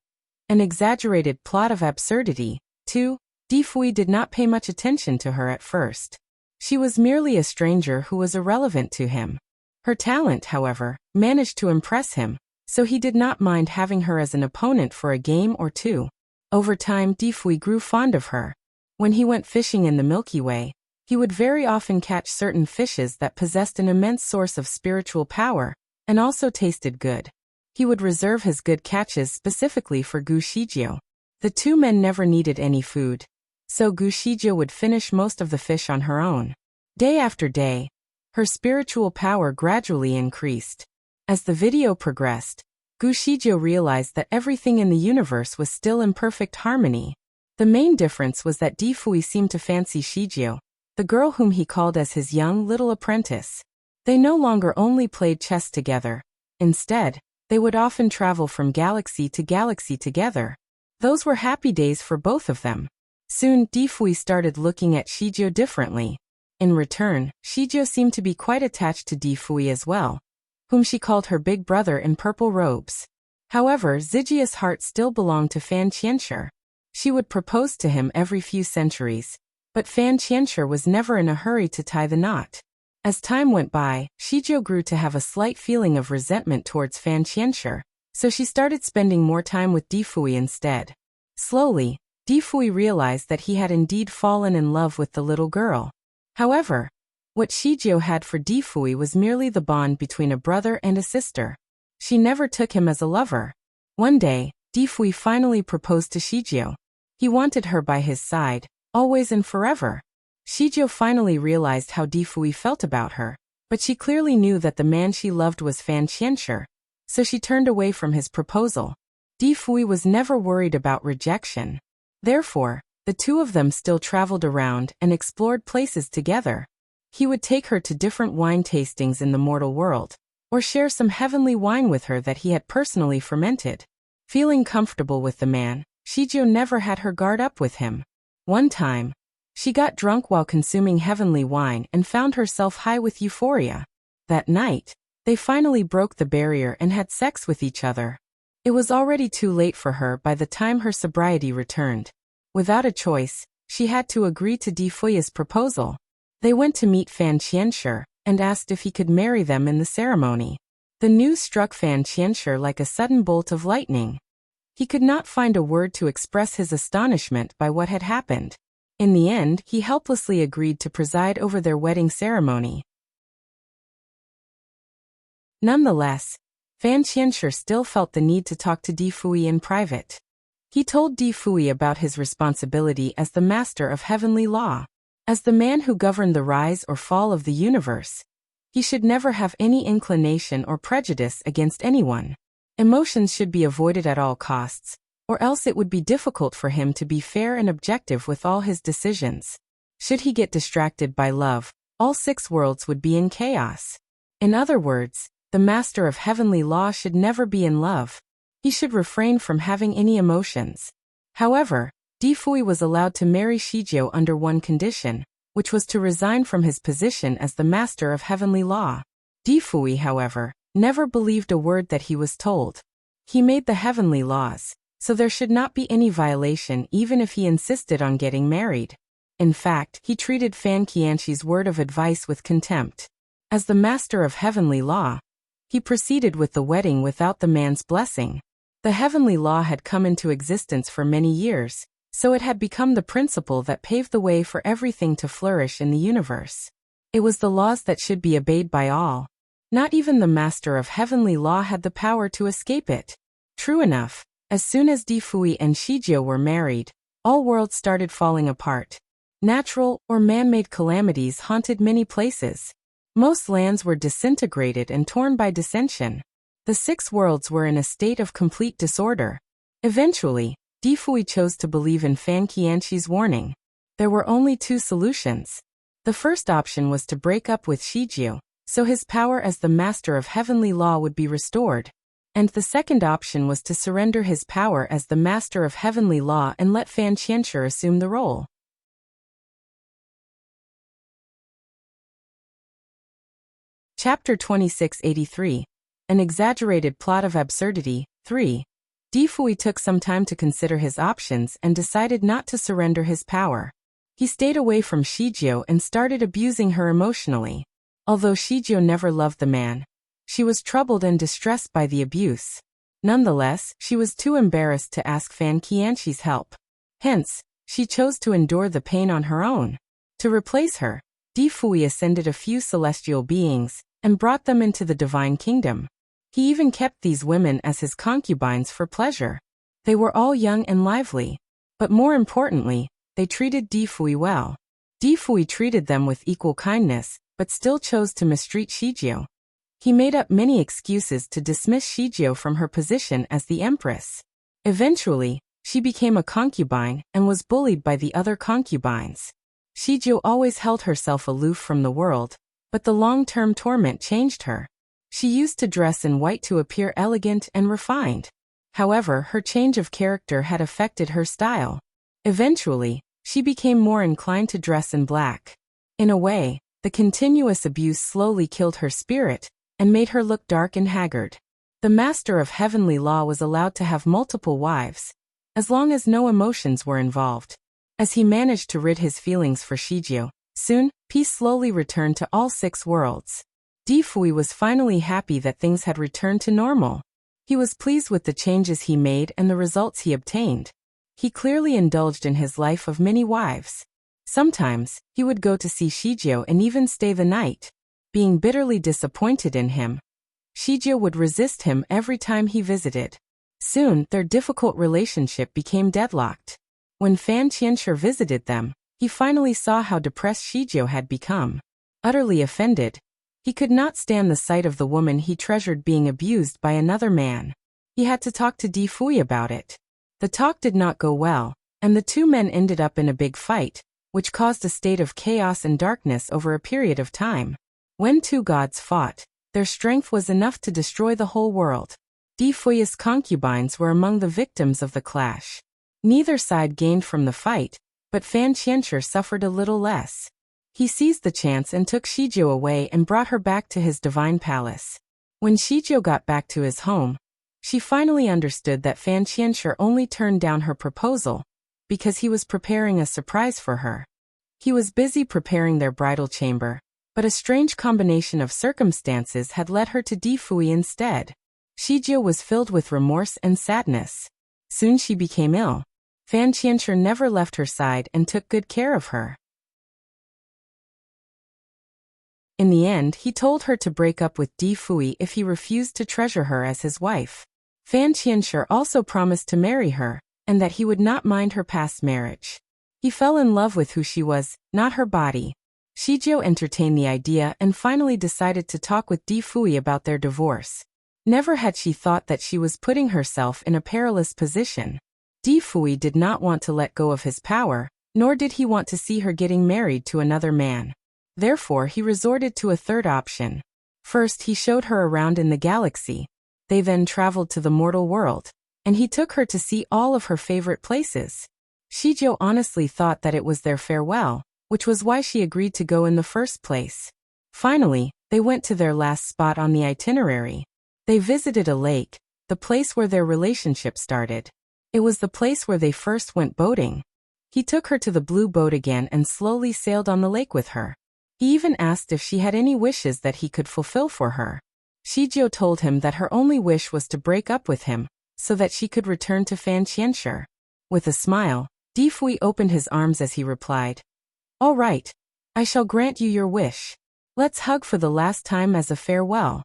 An Exaggerated Plot of Absurdity. 2. Fuyi did not pay much attention to her at first. She was merely a stranger who was irrelevant to him. Her talent, however, managed to impress him, so he did not mind having her as an opponent for a game or two. Over time, Fuyi grew fond of her. When he went fishing in the Milky Way, he would very often catch certain fishes that possessed an immense source of spiritual power, and also tasted good. He would reserve his good catches specifically for Gu Shijio. The two men never needed any food, so Gu Shijio would finish most of the fish on her own. Day after day, her spiritual power gradually increased. As the video progressed, Gu Shijio realized that everything in the universe was still in perfect harmony. The main difference was that Fuyi seemed to fancy Shijio, the girl whom he called as his young little apprentice. They no longer only played chess together. Instead, they would often travel from galaxy to galaxy together. Those were happy days for both of them. Soon, Fuyi started looking at Shijio differently. In return, Shijio seemed to be quite attached to Fuyi as well, whom she called her big brother in purple robes. However, Zijia's heart still belonged to Fan Qianshi. She would propose to him every few centuries, but Fan Qianshi was never in a hurry to tie the knot. As time went by, Shijio grew to have a slight feeling of resentment towards Fan Qianshi, so she started spending more time with Fuyi instead. Slowly, Fuyi realized that he had indeed fallen in love with the little girl. However, what Shijio had for Fuyi was merely the bond between a brother and a sister. She never took him as a lover. One day, Fuyi finally proposed to Shijio. He wanted her by his side, always and forever. Shijio finally realized how Fuyi felt about her, but she clearly knew that the man she loved was Fan Qianshi, so she turned away from his proposal. Fuyi was never worried about rejection. Therefore, the two of them still traveled around and explored places together. He would take her to different wine tastings in the mortal world, or share some heavenly wine with her that he had personally fermented. Feeling comfortable with the man, Shijio never had her guard up with him. One time, she got drunk while consuming heavenly wine and found herself high with euphoria. That night, they finally broke the barrier and had sex with each other. It was already too late for her by the time her sobriety returned. Without a choice, she had to agree to Fuyi's proposal. They went to meet Fan Qianshi and asked if he could marry them in the ceremony. The news struck Fan Qianshi like a sudden bolt of lightning. He could not find a word to express his astonishment by what had happened. In the end, he helplessly agreed to preside over their wedding ceremony. Nonetheless, Fan Qianshi still felt the need to talk to Fuyi in private. He told Fuyi about his responsibility as the master of heavenly law. As the man who governed the rise or fall of the universe, he should never have any inclination or prejudice against anyone. Emotions should be avoided at all costs, or else it would be difficult for him to be fair and objective with all his decisions. Should he get distracted by love, all 6 worlds would be in chaos. In other words, the master of heavenly law should never be in love. He should refrain from having any emotions. However, Fuyi was allowed to marry Shijio under one condition, which was to resign from his position as the master of heavenly law. Fuyi, however, never believed a word that he was told. He made the heavenly laws, so there should not be any violation even if he insisted on getting married. In fact, he treated Fan Qianshi's word of advice with contempt. As the master of heavenly law, he proceeded with the wedding without the man's blessing. The heavenly law had come into existence for many years, so it had become the principle that paved the way for everything to flourish in the universe. It was the laws that should be obeyed by all. Not even the master of heavenly law had the power to escape it. True enough, as soon as Fuyi and Shijio were married, all worlds started falling apart. Natural or man-made calamities haunted many places. Most lands were disintegrated and torn by dissension. The 6 worlds were in a state of complete disorder. Eventually, Fuyi chose to believe in Fan Qianshi's warning. There were only 2 solutions. The first option was to break up with Shijio, so his power as the master of heavenly law would be restored. And the second option was to surrender his power as the master of heavenly law and let Fan Qianshi assume the role. Chapter 2683. An Exaggerated Plot of Absurdity. 3. Fuyi took some time to consider his options and decided not to surrender his power. He stayed away from Shijio and started abusing her emotionally. Although Shijio never loved the man, she was troubled and distressed by the abuse. Nonetheless, she was too embarrassed to ask Fan Qianxi's help. Hence, she chose to endure the pain on her own. To replace her, Fuyi ascended a few celestial beings and brought them into the divine kingdom. He even kept these women as his concubines for pleasure. They were all young and lively. But more importantly, they treated Fuyi well. Fuyi treated them with equal kindness, but still chose to mistreat Shijio. He made up many excuses to dismiss Shijio from her position as the Empress. Eventually, she became a concubine and was bullied by the other concubines. Shijio always held herself aloof from the world, but the long-term torment changed her. She used to dress in white to appear elegant and refined. However, her change of character had affected her style. Eventually, she became more inclined to dress in black. In a way, the continuous abuse slowly killed her spirit and made her look dark and haggard. The master of heavenly law was allowed to have multiple wives, as long as no emotions were involved. As he managed to rid his feelings for Shijio, soon, peace slowly returned to all 6 worlds. Fuyi was finally happy that things had returned to normal. He was pleased with the changes he made and the results he obtained. He clearly indulged in his life of many wives. Sometimes, he would go to see Shijio and even stay the night. Being bitterly disappointed in him, Shijio would resist him every time he visited. Soon, their difficult relationship became deadlocked. When Fan Qianshi visited them, he finally saw how depressed Shijio had become. Utterly offended, he could not stand the sight of the woman he treasured being abused by another man. He had to talk to Fuyi about it. The talk did not go well, and the 2 men ended up in a big fight, which caused a state of chaos and darkness over a period of time. When 2 gods fought, their strength was enough to destroy the whole world. Fuyi's concubines were among the victims of the clash. Neither side gained from the fight, but Fan Qianshi suffered a little less. He seized the chance and took Shijio away and brought her back to his divine palace. When Shijio got back to his home, she finally understood that Fan Qianshi only turned down her proposal because he was preparing a surprise for her. He was busy preparing their bridal chamber, but a strange combination of circumstances had led her to Fuyi instead. Shijio was filled with remorse and sadness. Soon she became ill. Fan Qianshi never left her side and took good care of her. In the end, he told her to break up with Fuyi if he refused to treasure her as his wife. Fan Qianshi also promised to marry her, and that he would not mind her past marriage. He fell in love with who she was, not her body. Shijio entertained the idea and finally decided to talk with Fuyi about their divorce. Never had she thought that she was putting herself in a perilous position. Fuyi did not want to let go of his power, nor did he want to see her getting married to another man. Therefore, he resorted to a third option. First, he showed her around in the galaxy. They then traveled to the mortal world, and he took her to see all of her favorite places. Shijio honestly thought that it was their farewell, which was why she agreed to go in the first place. Finally, they went to their last spot on the itinerary. They visited a lake, the place where their relationship started. It was the place where they first went boating. He took her to the blue boat again and slowly sailed on the lake with her. He even asked if she had any wishes that he could fulfill for her. Shijio told him that her only wish was to break up with him, so that she could return to Fan Qianshi. With a smile, Fuyi opened his arms as he replied, "All right, I shall grant you your wish. Let's hug for the last time as a farewell."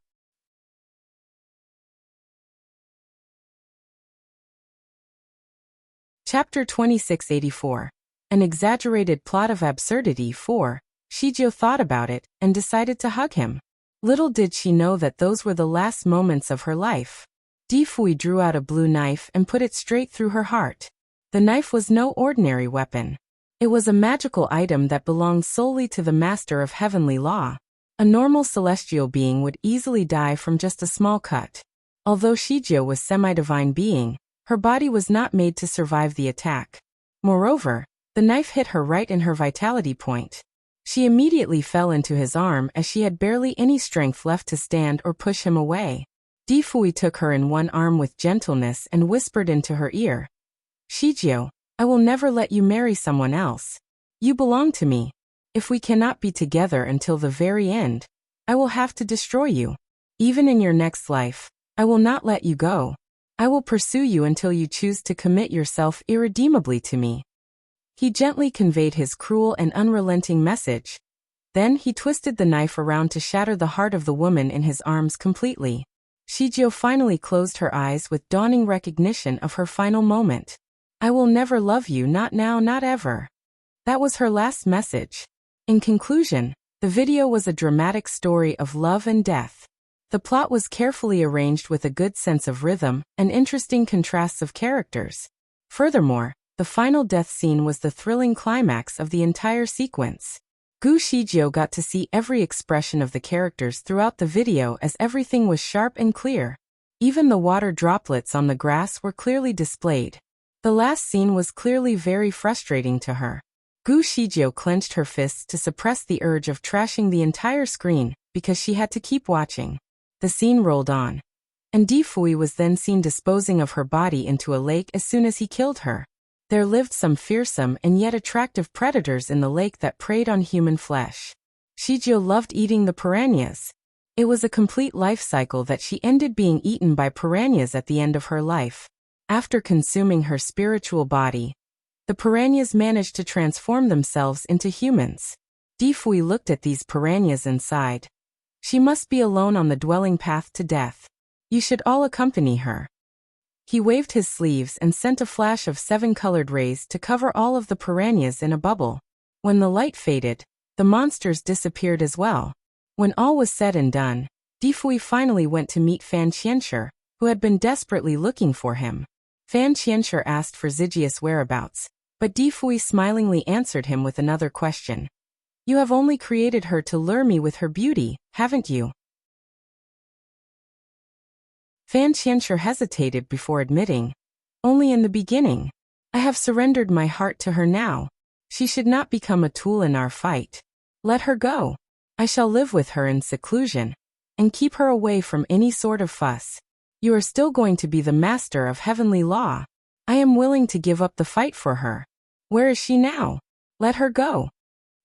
Chapter 2684. An Exaggerated Plot of Absurdity 4. Shijio thought about it and decided to hug him. Little did she know that those were the last moments of her life. Fuyi drew out a blue knife and put it straight through her heart. The knife was no ordinary weapon. It was a magical item that belonged solely to the master of heavenly law. A normal celestial being would easily die from just a small cut. Although Shijio was semi-divine being, her body was not made to survive the attack. Moreover, the knife hit her right in her vitality point. She immediately fell into his arm as she had barely any strength left to stand or push him away. Fuyi took her in one arm with gentleness and whispered into her ear. Shijio, I will never let you marry someone else. You belong to me. If we cannot be together until the very end, I will have to destroy you. Even in your next life, I will not let you go. I will pursue you until you choose to commit yourself irredeemably to me. He gently conveyed his cruel and unrelenting message. Then he twisted the knife around to shatter the heart of the woman in his arms completely. Shijio finally closed her eyes with dawning recognition of her final moment. I will never love you, not now, not ever. That was her last message. In conclusion, the video was a dramatic story of love and death. The plot was carefully arranged with a good sense of rhythm and interesting contrasts of characters. Furthermore, the final death scene was the thrilling climax of the entire sequence. Shijio got to see every expression of the characters throughout the video as everything was sharp and clear. Even the water droplets on the grass were clearly displayed. The last scene was clearly very frustrating to her. Shijio clenched her fists to suppress the urge of trashing the entire screen, because she had to keep watching. The scene rolled on. And Fuyi was then seen disposing of her body into a lake as soon as he killed her. There lived some fearsome and yet attractive predators in the lake that preyed on human flesh. Shijio loved eating the piranhas. It was a complete life cycle that she ended being eaten by piranhas at the end of her life. After consuming her spiritual body, the piranhas managed to transform themselves into humans. Fuyi looked at these piranhas and sighed. She must be alone on the dwelling path to death. You should all accompany her. He waved his sleeves and sent a flash of 7 colored rays to cover all of the piranhas in a bubble. When the light faded, the monsters disappeared as well. When all was said and done, Fuyi finally went to meet Fan Qianshi, who had been desperately looking for him. Fan Qianshi asked for Zygius' whereabouts, but Fuyi smilingly answered him with another question. You have only created her to lure me with her beauty, haven't you? Fan Qianshi hesitated before admitting. Only in the beginning. I have surrendered my heart to her now. She should not become a tool in our fight. Let her go. I shall live with her in seclusion, and keep her away from any sort of fuss. You are still going to be the master of heavenly law. I am willing to give up the fight for her. Where is she now? Let her go.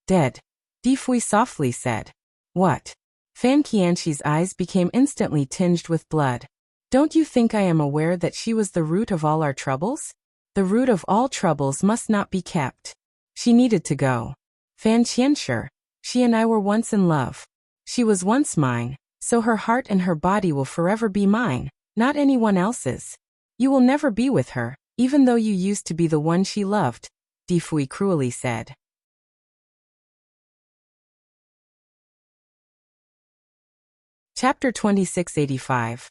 Dead. Fuyi softly said. What? Fan Qianshi's eyes became instantly tinged with blood. Don't you think I am aware that she was the root of all our troubles? The root of all troubles must not be kept. She needed to go. Fan Qianshi, she and I were once in love. She was once mine, so her heart and her body will forever be mine, not anyone else's. You will never be with her, even though you used to be the one she loved, Fuyi cruelly said. Chapter 2685.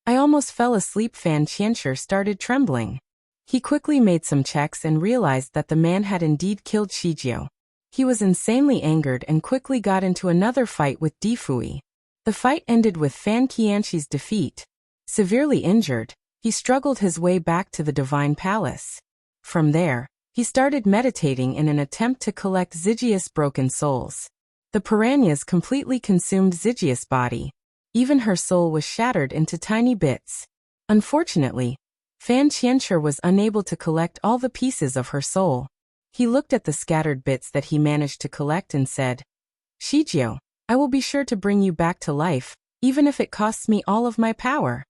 I almost fell asleep. Fan Qianshi started trembling. He quickly made some checks and realized that the man had indeed killed Shijio. He was insanely angered and quickly got into another fight with Fuyi. The fight ended with Fan Qianshi's defeat. Severely injured, he struggled his way back to the Divine Palace. From there, he started meditating in an attempt to collect Zygius' broken souls. The piranhas completely consumed Zygius' body. Even her soul was shattered into tiny bits. Unfortunately, Fan Qianshi was unable to collect all the pieces of her soul. He looked at the scattered bits that he managed to collect and said, Shijio, I will be sure to bring you back to life, even if it costs me all of my power.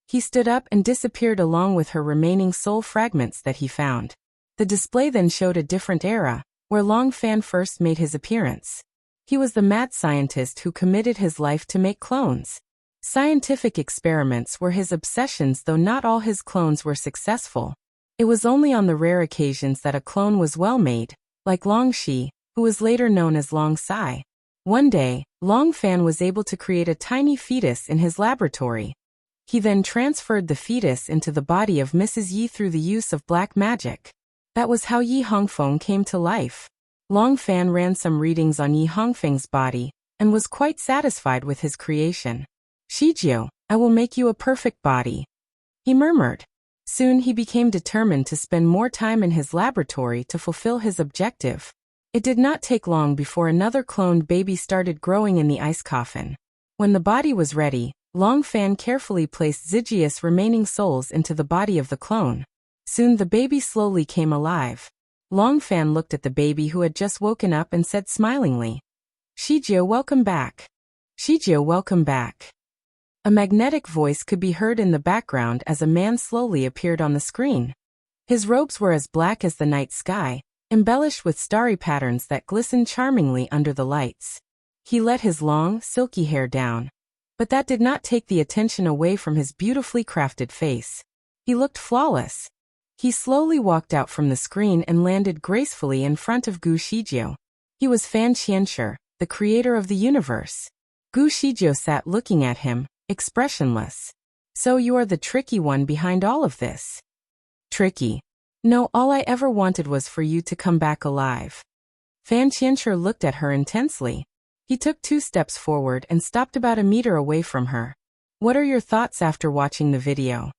He stood up and disappeared along with her remaining soul fragments that he found. The display then showed a different era, where Long Fan first made his appearance. He was the mad scientist who committed his life to make clones. Scientific experiments were his obsessions, though not all his clones were successful. It was only on the rare occasions that a clone was well made, like Long Shi, who was later known as Long Sai. One day, Long Fan was able to create a tiny fetus in his laboratory. He then transferred the fetus into the body of Mrs. Yi through the use of black magic. That was how Yi Hongfeng came to life. Long Fan ran some readings on Yi Hongfeng's body, and was quite satisfied with his creation. Shijio, I will make you a perfect body, he murmured. Soon he became determined to spend more time in his laboratory to fulfill his objective. It did not take long before another cloned baby started growing in the ice coffin. When the body was ready, Long Fan carefully placed Zygius' remaining souls into the body of the clone. Soon the baby slowly came alive. Long Fan looked at the baby who had just woken up and said smilingly, "Shijio, welcome back. Shijio, welcome back." A magnetic voice could be heard in the background as a man slowly appeared on the screen. His robes were as black as the night sky, embellished with starry patterns that glistened charmingly under the lights. He let his long, silky hair down, but that did not take the attention away from his beautifully crafted face. He looked flawless. He slowly walked out from the screen and landed gracefully in front of Gu Shijio. He was Fan Qianshi, the creator of the universe. Gu Shijio sat looking at him, expressionless. "So you are the tricky one behind all of this." "Tricky? No, all I ever wanted was for you to come back alive." Fan Qianshi looked at her intensely. He took 2 steps forward and stopped about a meter away from her. "What are your thoughts after watching the video?"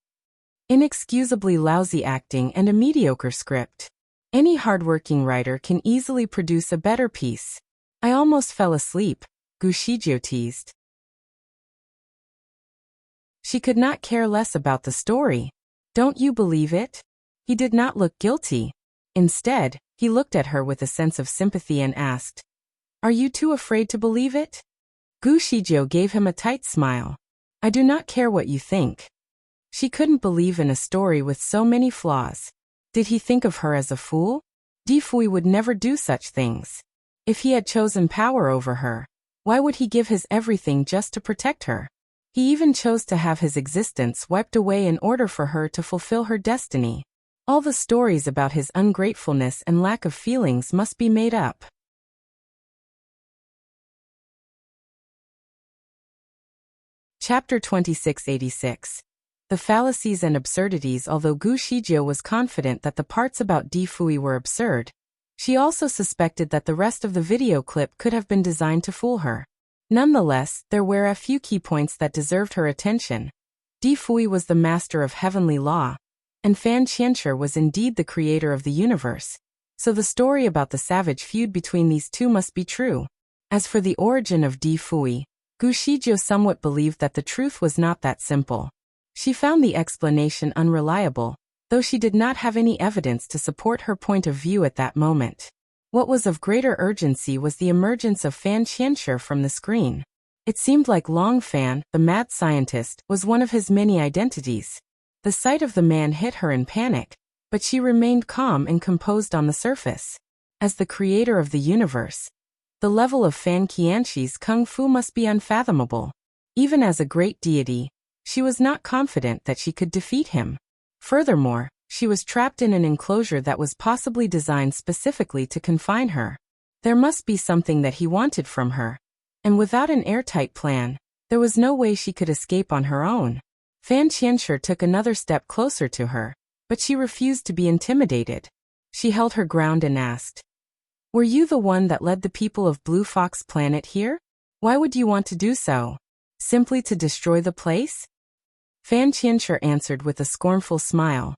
Inexcusably lousy acting and a mediocre script. Any hardworking writer can easily produce a better piece. "I almost fell asleep," Gu Shijio teased. She could not care less about the story. "Don't you believe it?" He did not look guilty. Instead, he looked at her with a sense of sympathy and asked, "Are you too afraid to believe it?" Gu Shijio gave him a tight smile. "I do not care what you think." She couldn't believe in a story with so many flaws. Did he think of her as a fool? Fuyi would never do such things. If he had chosen power over her, why would he give his everything just to protect her? He even chose to have his existence wiped away in order for her to fulfill her destiny. All the stories about his ungratefulness and lack of feelings must be made up. Chapter 2686. The Fallacies and Absurdities. Although Gu Shijio was confident that the parts about Fuyi were absurd, she also suspected that the rest of the video clip could have been designed to fool her. Nonetheless, there were a few key points that deserved her attention. Fuyi was the master of heavenly law, and Fan Qianshi was indeed the creator of the universe, so the story about the savage feud between these two must be true. As for the origin of Fuyi, Gu Shijio somewhat believed that the truth was not that simple. She found the explanation unreliable, though she did not have any evidence to support her point of view at that moment. What was of greater urgency was the emergence of Fan Qianshi from the screen. It seemed like Long Fan, the mad scientist, was one of his many identities. The sight of the man hit her in panic, but she remained calm and composed on the surface. As the creator of the universe, the level of Fan Qianshi's kung fu must be unfathomable. Even as a great deity, she was not confident that she could defeat him. Furthermore, she was trapped in an enclosure that was possibly designed specifically to confine her. There must be something that he wanted from her, and without an airtight plan, there was no way she could escape on her own. Fan Qianshi took another step closer to her, but she refused to be intimidated. She held her ground and asked, "Were you the one that led the people of Blue Fox Planet here? Why would you want to do so? Simply to destroy the place?" Fan Qianshi answered with a scornful smile.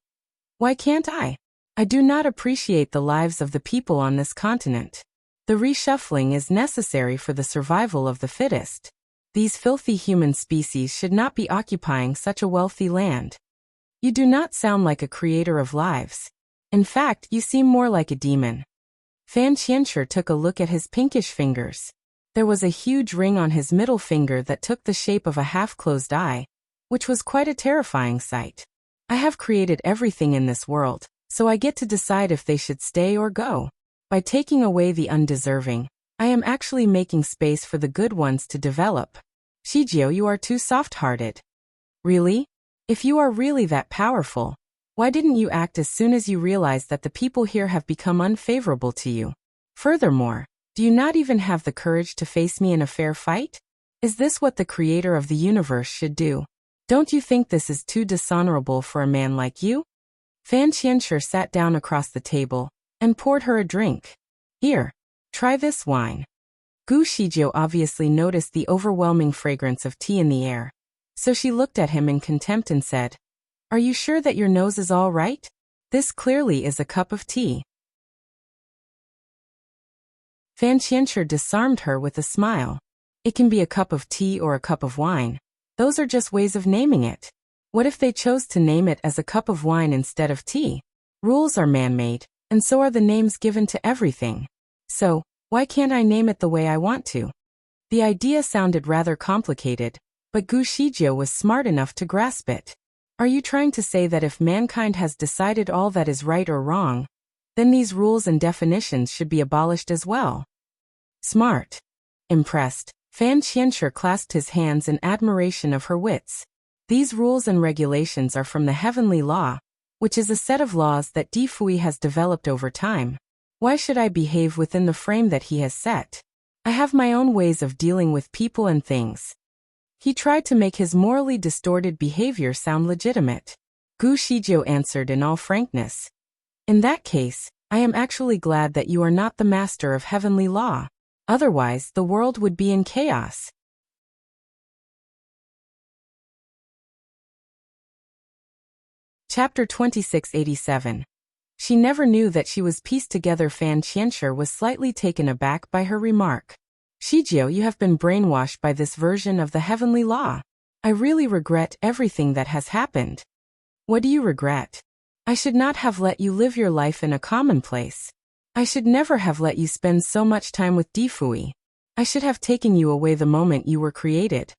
"Why can't I? I do not appreciate the lives of the people on this continent. The reshuffling is necessary for the survival of the fittest. These filthy human species should not be occupying such a wealthy land. You do not sound like a creator of lives. In fact, you seem more like a demon." Fan Qianshi took a look at his pinkish fingers. There was a huge ring on his middle finger that took the shape of a half-closed eye, which was quite a terrifying sight. "I have created everything in this world, so I get to decide if they should stay or go. By taking away the undeserving, I am actually making space for the good ones to develop. Shijio, you are too soft-hearted." "Really? If you are really that powerful, why didn't you act as soon as you realized that the people here have become unfavorable to you? Furthermore, do you not even have the courage to face me in a fair fight? Is this what the creator of the universe should do? Don't you think this is too dishonorable for a man like you?" Fan Qianshi sat down across the table and poured her a drink. "Here, try this wine." Gu Shijio obviously noticed the overwhelming fragrance of tea in the air, so she looked at him in contempt and said, "Are you sure that your nose is all right? This clearly is a cup of tea." Fan Qianshi disarmed her with a smile. "It can be a cup of tea or a cup of wine. Those are just ways of naming it. What if they chose to name it as a cup of wine instead of tea? Rules are man-made, and so are the names given to everything. So, why can't I name it the way I want to? The idea sounded rather complicated, but Gu Shijie was smart enough to grasp it. Are you trying to say that if mankind has decided all that is right or wrong, then these rules and definitions should be abolished as well? Smart. Impressed, Fan Qianshi clasped his hands in admiration of her wits. These rules and regulations are from the heavenly law, which is a set of laws that Fuyi has developed over time. Why should I behave within the frame that he has set? I have my own ways of dealing with people and things. He tried to make his morally distorted behavior sound legitimate. Gu Shijie answered in all frankness. In that case, I am actually glad that you are not the master of heavenly law. Otherwise, the world would be in chaos. Chapter 2687. She never knew that she was pieced together. Fan Qianshi was slightly taken aback by her remark. Shijie, you have been brainwashed by this version of the heavenly law. I really regret everything that has happened. What do you regret? I should not have let you live your life in a commonplace. I should never have let you spend so much time with Fuyi. I should have taken you away the moment you were created.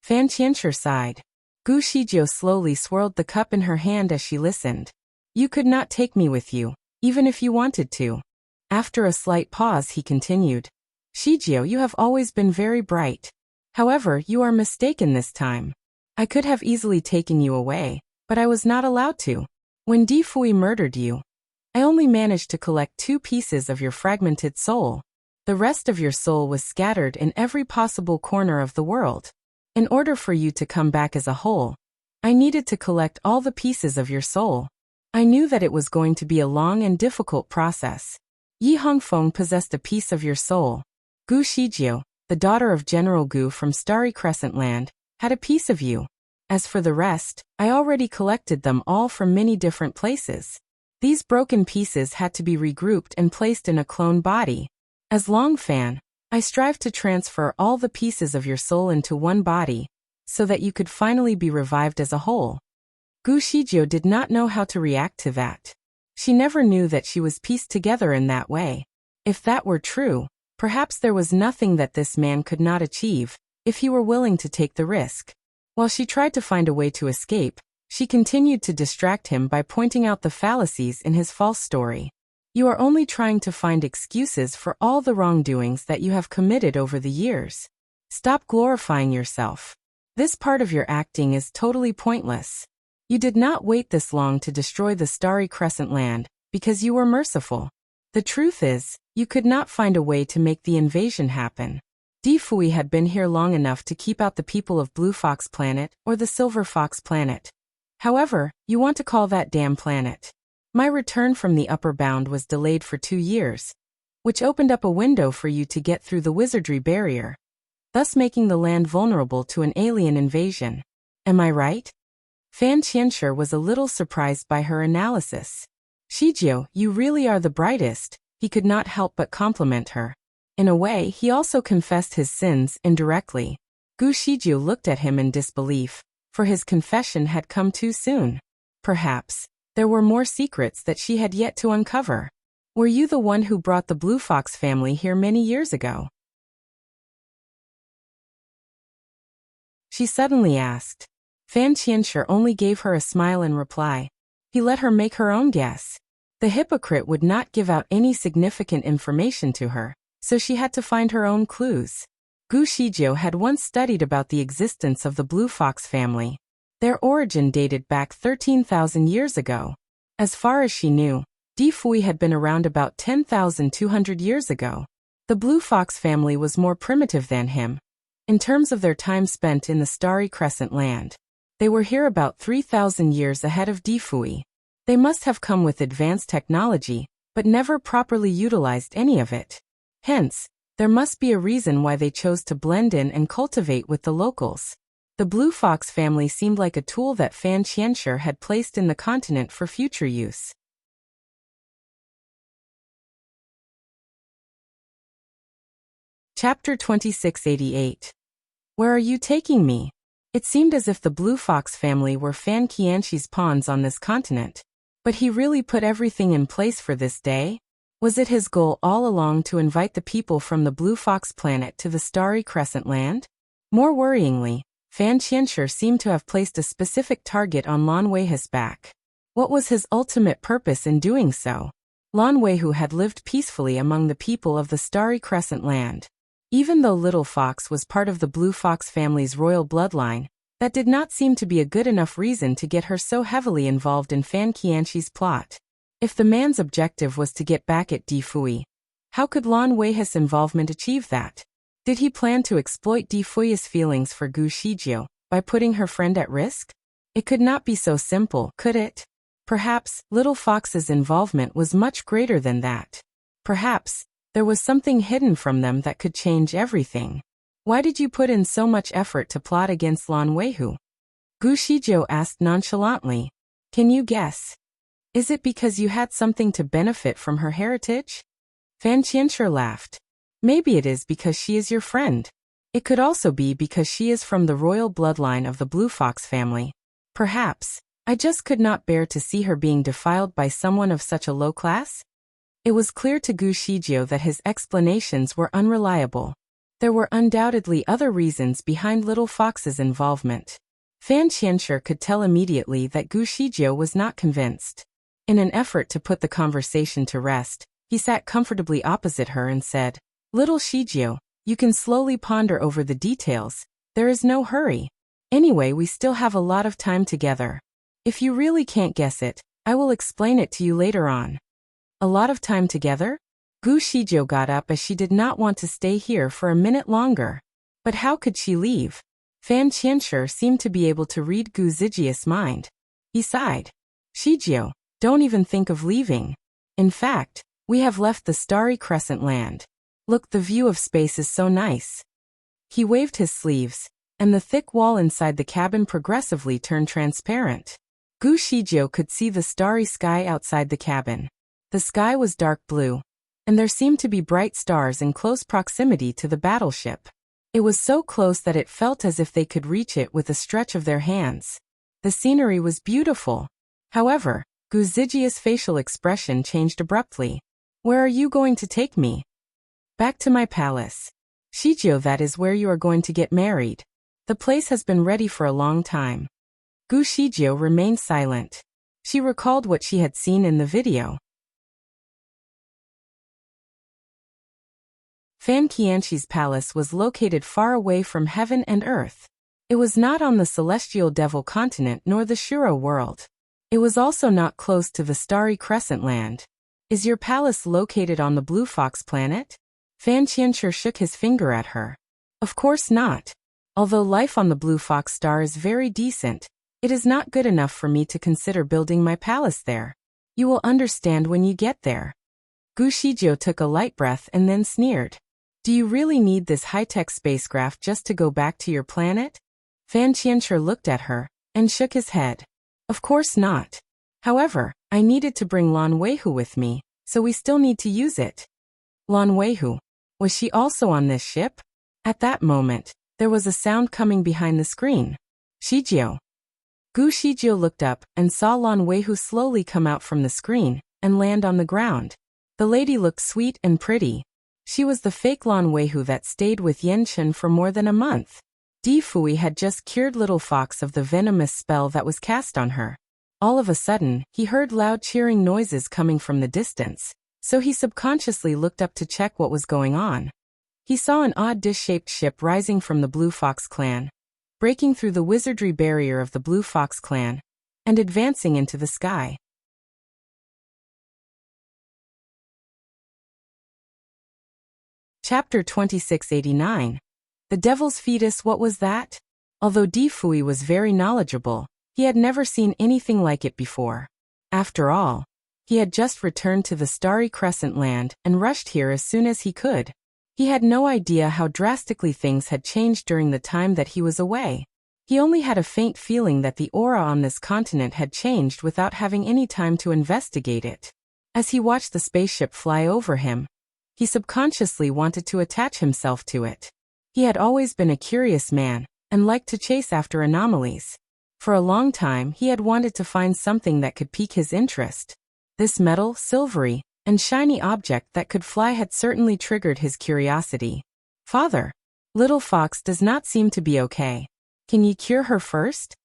Fan Qianshi sighed. Gu Shijie slowly swirled the cup in her hand as she listened. You could not take me with you, even if you wanted to. After a slight pause, he continued. Shijie, you have always been very bright. However, you are mistaken this time. I could have easily taken you away, but I was not allowed to. When Fuyi murdered you, I only managed to collect 2 pieces of your fragmented soul. The rest of your soul was scattered in every possible corner of the world. In order for you to come back as a whole, I needed to collect all the pieces of your soul. I knew that it was going to be a long and difficult process. Yi Hongfeng possessed a piece of your soul. Gu Shijie, the daughter of General Gu from Starry Crescent Land, had a piece of you. As for the rest, I already collected them all from many different places. These broken pieces had to be regrouped and placed in a clone body. As Long Fan, I strive to transfer all the pieces of your soul into one body, so that you could finally be revived as a whole. Gu Shijie did not know how to react to that. She never knew that she was pieced together in that way. If that were true, perhaps there was nothing that this man could not achieve, if he were willing to take the risk. While she tried to find a way to escape, she continued to distract him by pointing out the fallacies in his false story. You are only trying to find excuses for all the wrongdoings that you have committed over the years. Stop glorifying yourself. This part of your acting is totally pointless. You did not wait this long to destroy the Starry Crescent Land, because you were merciful. The truth is, you could not find a way to make the invasion happen. Fuyi had been here long enough to keep out the people of Blue Fox Planet or the Silver Fox Planet. However, you want to call that damn planet. My return from the upper bound was delayed for 2 years, which opened up a window for you to get through the wizardry barrier, thus making the land vulnerable to an alien invasion. Am I right? Fan Qianshi was a little surprised by her analysis. Shijie, you really are the brightest, he could not help but compliment her. In a way, he also confessed his sins indirectly. Gu Shijie looked at him in disbelief, for his confession had come too soon. Perhaps there were more secrets that she had yet to uncover. Were you the one who brought the Blue Fox family here many years ago? She suddenly asked. Fan Qianshi only gave her a smile in reply. He let her make her own guess. The hypocrite would not give out any significant information to her, so she had to find her own clues. Gu Shijie had once studied about the existence of the Blue Fox family. Their origin dated back 13,000 years ago. As far as she knew, Fuyi had been around about 10,200 years ago. The Blue Fox family was more primitive than him. In terms of their time spent in the Starry Crescent Land, they were here about 3,000 years ahead of Fuyi. They must have come with advanced technology, but never properly utilized any of it. Hence, there must be a reason why they chose to blend in and cultivate with the locals. The Blue Fox family seemed like a tool that Fan Qianshi had placed in the continent for future use. Chapter 2688. Where are you taking me? It seemed as if the Blue Fox family were Fan Qianxi's pawns on this continent. But he really put everything in place for this day? Was it his goal all along to invite the people from the Blue Fox planet to the Starry Crescent Land? More worryingly, Fan Qianshi seemed to have placed a specific target on Lan Weihe's back. What was his ultimate purpose in doing so? Lan Weihu had lived peacefully among the people of the Starry Crescent Land. Even though Little Fox was part of the Blue Fox family's royal bloodline, that did not seem to be a good enough reason to get her so heavily involved in Fan Qianxi's plot. If the man's objective was to get back at Di Fuyi, how could Lan Weihe's involvement achieve that? Did he plan to exploit Di Fuyi's feelings for Gu Shijiu by putting her friend at risk? It could not be so simple, could it? Perhaps Little Fox's involvement was much greater than that. Perhaps there was something hidden from them that could change everything. Why did you put in so much effort to plot against Lan Weihu? Gu Shijiu asked nonchalantly. Can you guess? Is it because you had something to benefit from her heritage? Fan Qianshi laughed. Maybe it is because she is your friend. It could also be because she is from the royal bloodline of the Blue Fox family. Perhaps. I just could not bear to see her being defiled by someone of such a low class. It was clear to Gu Shijiu that his explanations were unreliable. There were undoubtedly other reasons behind Little Fox's involvement. Fan Qianshi could tell immediately that Gu Shijiu was not convinced. In an effort to put the conversation to rest, he sat comfortably opposite her and said, Little Shijiu, you can slowly ponder over the details. There is no hurry. Anyway, we still have a lot of time together. If you really can't guess it, I will explain it to you later on. A lot of time together? Gu Shijiu got up as she did not want to stay here for a minute longer. But how could she leave? Fan Qianshi seemed to be able to read Gu Zijia's mind. He sighed. Shijiu, don't even think of leaving. In fact, we have left the Starry Crescent Land. Look, the view of space is so nice. He waved his sleeves, and the thick wall inside the cabin progressively turned transparent. Gu Shijiu could see the starry sky outside the cabin. The sky was dark blue, and there seemed to be bright stars in close proximity to the battleship. It was so close that it felt as if they could reach it with a stretch of their hands. The scenery was beautiful. However, Gu Zijia's facial expression changed abruptly. Where are you going to take me? Back to my palace. Shijiu, that is where you are going to get married. The place has been ready for a long time. Gu Shijiu remained silent. She recalled what she had seen in the video. Fan Qianxi's palace was located far away from heaven and earth. It was not on the celestial devil continent nor the Shuro world. It was also not close to the Starry Crescent Land. Is your palace located on the Blue Fox planet? Fan Qianshi shook his finger at her. Of course not. Although life on the Blue Fox star is very decent, it is not good enough for me to consider building my palace there. You will understand when you get there. Gu Shijiu took a light breath and then sneered. Do you really need this high-tech spacecraft just to go back to your planet? Fan Qianshi looked at her and shook his head. Of course not. However, I needed to bring Lan Weihu with me, so we still need to use it. Lan Weihu. Was she also on this ship? At that moment, there was a sound coming behind the screen. Shijiu. Gu Shijiu looked up and saw Lan Weihu slowly come out from the screen and land on the ground. The lady looked sweet and pretty. She was the fake Lan Weihu that stayed with Yan Chen for more than a month. Di Fuyi had just cured Little Fox of the venomous spell that was cast on her. All of a sudden, he heard loud cheering noises coming from the distance, so he subconsciously looked up to check what was going on. He saw an odd dish-shaped ship rising from the Blue Fox clan, breaking through the wizardry barrier of the Blue Fox clan, and advancing into the sky. Chapter 2689. The Devil's Fetus. What was that? Although Di Fuyi was very knowledgeable, he had never seen anything like it before. After all, he had just returned to the Starry Crescent Land and rushed here as soon as he could. He had no idea how drastically things had changed during the time that he was away. He only had a faint feeling that the aura on this continent had changed without having any time to investigate it. As he watched the spaceship fly over him, he subconsciously wanted to attach himself to it. He had always been a curious man, and liked to chase after anomalies. For a long time he had wanted to find something that could pique his interest. This metal, silvery, and shiny object that could fly had certainly triggered his curiosity. "Father, little fox does not seem to be okay. Can ye cure her first?"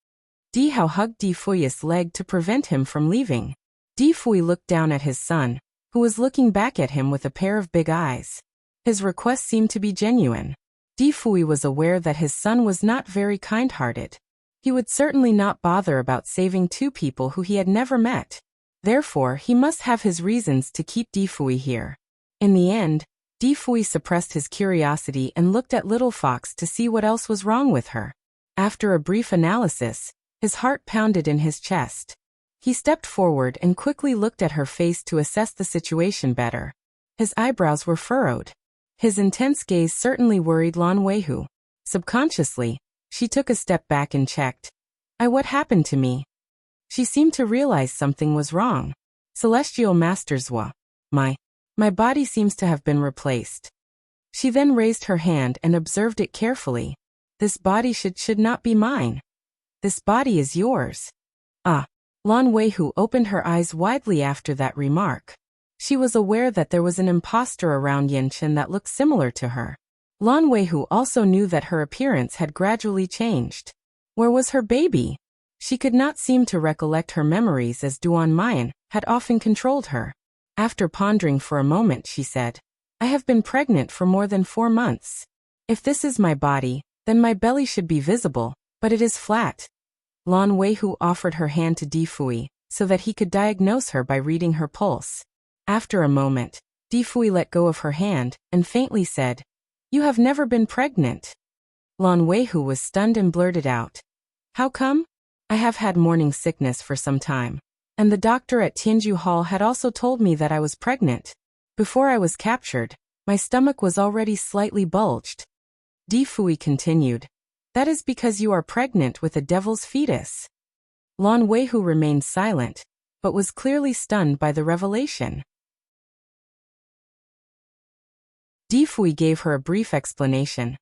Di Hao hugged Di Fuyi's leg to prevent him from leaving. Di Fuyi looked down at his son, who was looking back at him with a pair of big eyes. His request seemed to be genuine. Di Fuyi was aware that his son was not very kind-hearted. He would certainly not bother about saving two people who he had never met. Therefore, he must have his reasons to keep Di Fuyi here. In the end, Di Fuyi suppressed his curiosity and looked at Little Fox to see what else was wrong with her. After a brief analysis, his heart pounded in his chest. He stepped forward and quickly looked at her face to assess the situation better. His eyebrows were furrowed. His intense gaze certainly worried Lan Weihu. Subconsciously, she took a step back and checked. What happened to me?" She seemed to realize something was wrong. "Celestial Master Zhua. My body seems to have been replaced." She then raised her hand and observed it carefully. "This body should not be mine. This body is yours." "Ah." Lan Weihu opened her eyes widely after that remark. She was aware that there was an impostor around Yanchen that looked similar to her. Lan Weihu also knew that her appearance had gradually changed. Where was her baby? She could not seem to recollect her memories as Duan Mayan had often controlled her. After pondering for a moment, she said, "I have been pregnant for more than 4 months. If this is my body, then my belly should be visible, but it is flat." Lan Weihu offered her hand to Di Fuyi so that he could diagnose her by reading her pulse. After a moment, Di Fuyi let go of her hand and faintly said, "You have never been pregnant." Lan Weihu was stunned and blurted out, "How come?" "I have had morning sickness for some time, and the doctor at Tianju Hall had also told me that I was pregnant. Before I was captured, my stomach was already slightly bulged." Di Fuyi continued, "That is because you are pregnant with a devil's fetus." Lan Weihu remained silent, but was clearly stunned by the revelation. Di Fuyi gave her a brief explanation.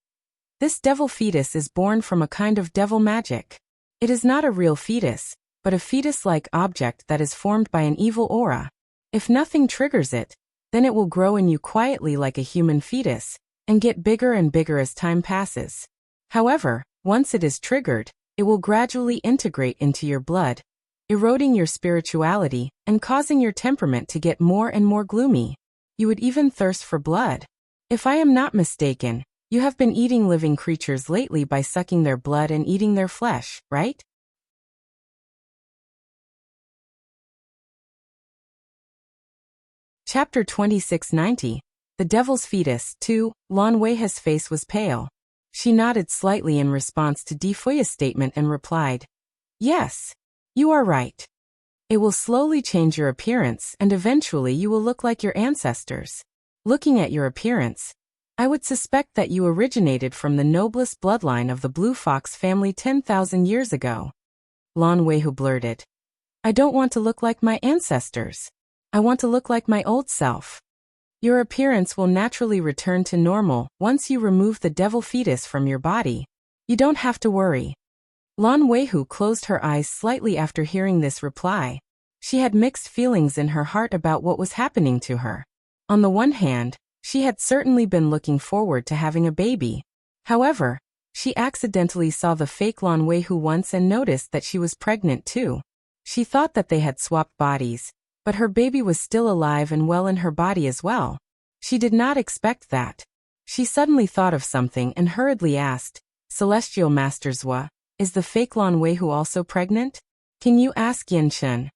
"This devil fetus is born from a kind of devil magic. It is not a real fetus, but a fetus-like object that is formed by an evil aura. If nothing triggers it, then it will grow in you quietly like a human fetus, and get bigger and bigger as time passes. However, once it is triggered, it will gradually integrate into your blood, eroding your spirituality and causing your temperament to get more and more gloomy. You would even thirst for blood. If I am not mistaken, you have been eating living creatures lately by sucking their blood and eating their flesh, right?" Chapter 2690. The Devil's Fetus 2. Lan Weihu's face was pale. She nodded slightly in response to Di Fuyi's statement and replied, "Yes, you are right. It will slowly change your appearance and eventually you will look like your ancestors. Looking at your appearance, I would suspect that you originated from the noblest bloodline of the Blue Fox family 10,000 years ago." Lan Weihu blurted, "I don't want to look like my ancestors. I want to look like my old self." "Your appearance will naturally return to normal once you remove the devil fetus from your body. You don't have to worry." Lan Weihu closed her eyes slightly after hearing this reply. She had mixed feelings in her heart about what was happening to her. On the one hand, she had certainly been looking forward to having a baby. However, she accidentally saw the fake Lan Weihu once and noticed that she was pregnant too. She thought that they had swapped bodies, but her baby was still alive and well in her body as well. She did not expect that. She suddenly thought of something and hurriedly asked, "Celestial Master Zhua, is the fake Lan Weihu also pregnant? Can you ask Yanchen?"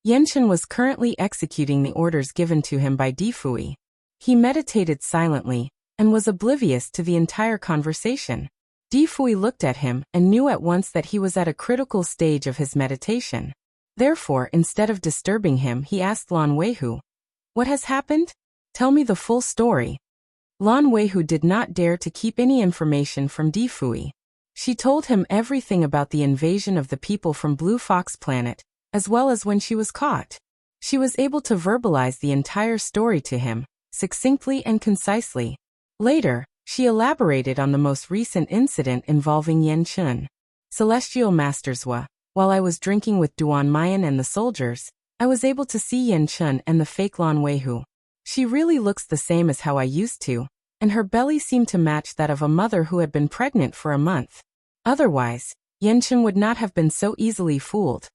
Yanchen was currently executing the orders given to him by Di Fuyi. He meditated silently and was oblivious to the entire conversation. Di Fuyi looked at him and knew at once that he was at a critical stage of his meditation. Therefore, instead of disturbing him, he asked Lan Weihu, "What has happened? Tell me the full story." Lan Weihu did not dare to keep any information from Di Fuyi. She told him everything about the invasion of the people from Blue Fox Planet, as well as when she was caught. She was able to verbalize the entire story to him, succinctly and concisely. Later, She elaborated on the most recent incident involving Yan Chun. Celestial Masterswa, while I was drinking with Duan Mayan and the soldiers, I was able to see Yan Chun and the fake Lan Weihu. She really looks the same as how I used to, and her belly seemed to match that of a mother who had been pregnant for a month. Otherwise, Yan Chun would not have been so easily fooled.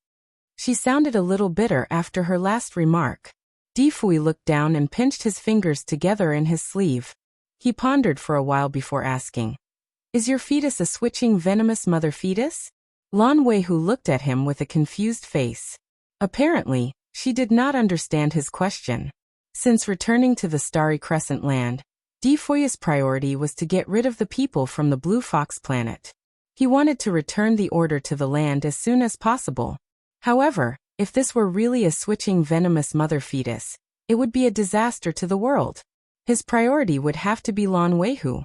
She sounded a little bitter after her last remark. Fuyi looked down and pinched his fingers together in his sleeve. He pondered for a while before asking, "Is your fetus a switching venomous mother fetus?" Lan Weihu looked at him with a confused face. Apparently, she did not understand his question. Since returning to the Starry Crescent land, Fuy's priority was to get rid of the people from the Blue Fox planet. He wanted to return the order to the land as soon as possible. However, if this were really a switching venomous mother fetus, it would be a disaster to the world. His priority would have to be Lan Weihu.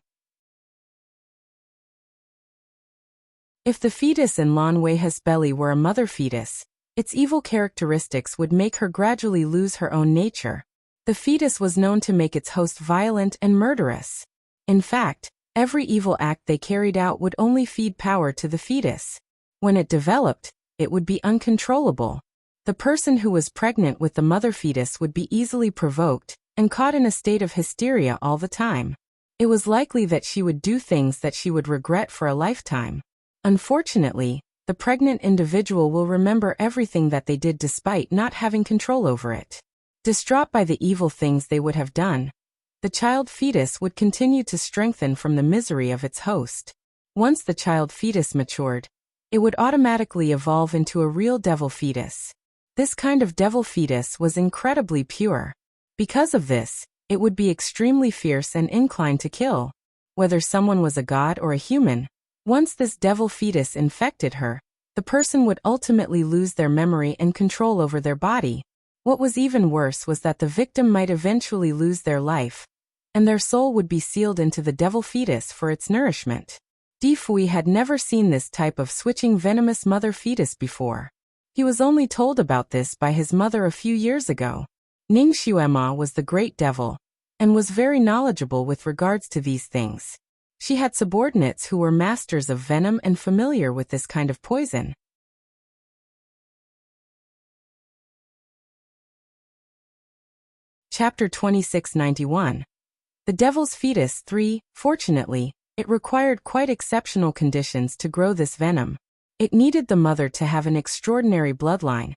If the fetus in Lan Weihu's belly were a mother fetus, its evil characteristics would make her gradually lose her own nature. The fetus was known to make its host violent and murderous. In fact, every evil act they carried out would only feed power to the fetus. When it developed, it would be uncontrollable. The person who was pregnant with the mother fetus would be easily provoked and caught in a state of hysteria all the time. It was likely that she would do things that she would regret for a lifetime. Unfortunately, the pregnant individual will remember everything that they did despite not having control over it. Distraught by the evil things they would have done, the child fetus would continue to strengthen from the misery of its host. Once the child fetus matured, it would automatically evolve into a real devil fetus. This kind of devil fetus was incredibly pure. Because of this, it would be extremely fierce and inclined to kill. Whether someone was a god or a human, once this devil fetus infected her, the person would ultimately lose their memory and control over their body. What was even worse was that the victim might eventually lose their life, and their soul would be sealed into the devil fetus for its nourishment. Fuyi had never seen this type of switching venomous mother fetus before. He was only told about this by his mother a few years ago. Ning Xuema was the great devil, and was very knowledgeable with regards to these things. She had subordinates who were masters of venom and familiar with this kind of poison. Chapter 2691. The Devil's Fetus 3. Fortunately, it required quite exceptional conditions to grow this venom. It needed the mother to have an extraordinary bloodline,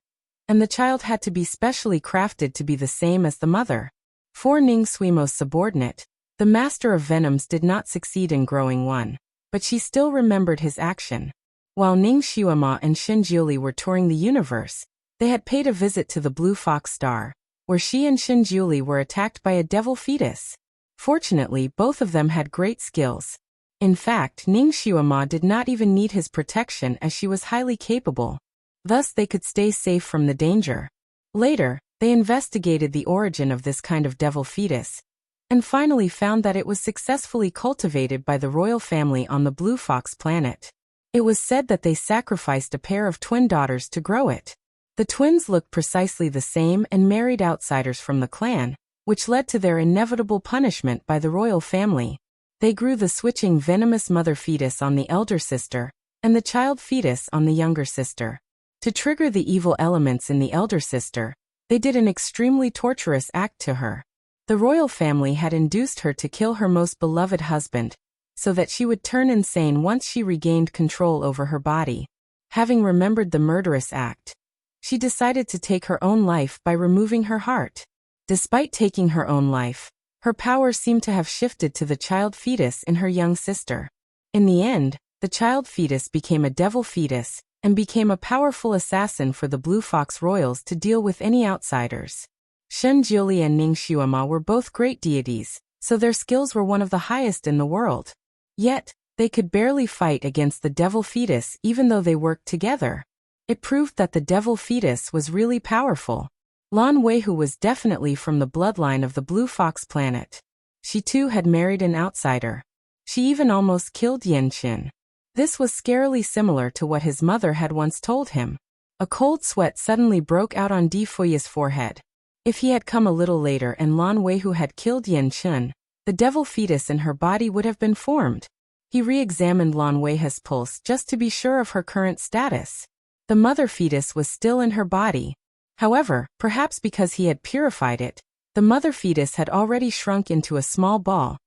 and the child had to be specially crafted to be the same as the mother. For Ning Xuemo's subordinate, the master of venoms did not succeed in growing one, but she still remembered his action. While Ning Xuema and Shin Jiuli were touring the universe, they had paid a visit to the Blue Fox Star, where she and Shin Jiuli were attacked by a devil fetus. Fortunately, both of them had great skills. In fact, Ning Xuema did not even need his protection as she was highly capable. Thus they could stay safe from the danger. Later, they investigated the origin of this kind of devil fetus, and finally found that it was successfully cultivated by the royal family on the Blue Fox planet. It was said that they sacrificed a pair of twin daughters to grow it. The twins looked precisely the same and married outsiders from the clan, which led to their inevitable punishment by the royal family. They grew the switching venomous mother fetus on the elder sister, and the child fetus on the younger sister. To trigger the evil elements in the elder sister, they did an extremely torturous act to her. The royal family had induced her to kill her most beloved husband, so that she would turn insane once she regained control over her body. Having remembered the murderous act, she decided to take her own life by removing her heart. Despite taking her own life, her power seemed to have shifted to the child fetus in her young sister. In the end, the child fetus became a devil fetus, and became a powerful assassin for the Blue Fox royals to deal with any outsiders. Shen Jiuli and Ning Xuema were both great deities, so their skills were one of the highest in the world. Yet, they could barely fight against the devil fetus even though they worked together. It proved that the devil fetus was really powerful. Lan Weihu was definitely from the bloodline of the Blue Fox planet. She too had married an outsider. She even almost killed Yan Qin. This was scarily similar to what his mother had once told him. A cold sweat suddenly broke out on Fuyi's forehead. If he had come a little later and Lan Weihu had killed Yan Qin, the devil fetus in her body would have been formed. He re-examined Lan Weihe's pulse just to be sure of her current status. The mother fetus was still in her body. However, perhaps because he had purified it, the mother fetus had already shrunk into a small ball,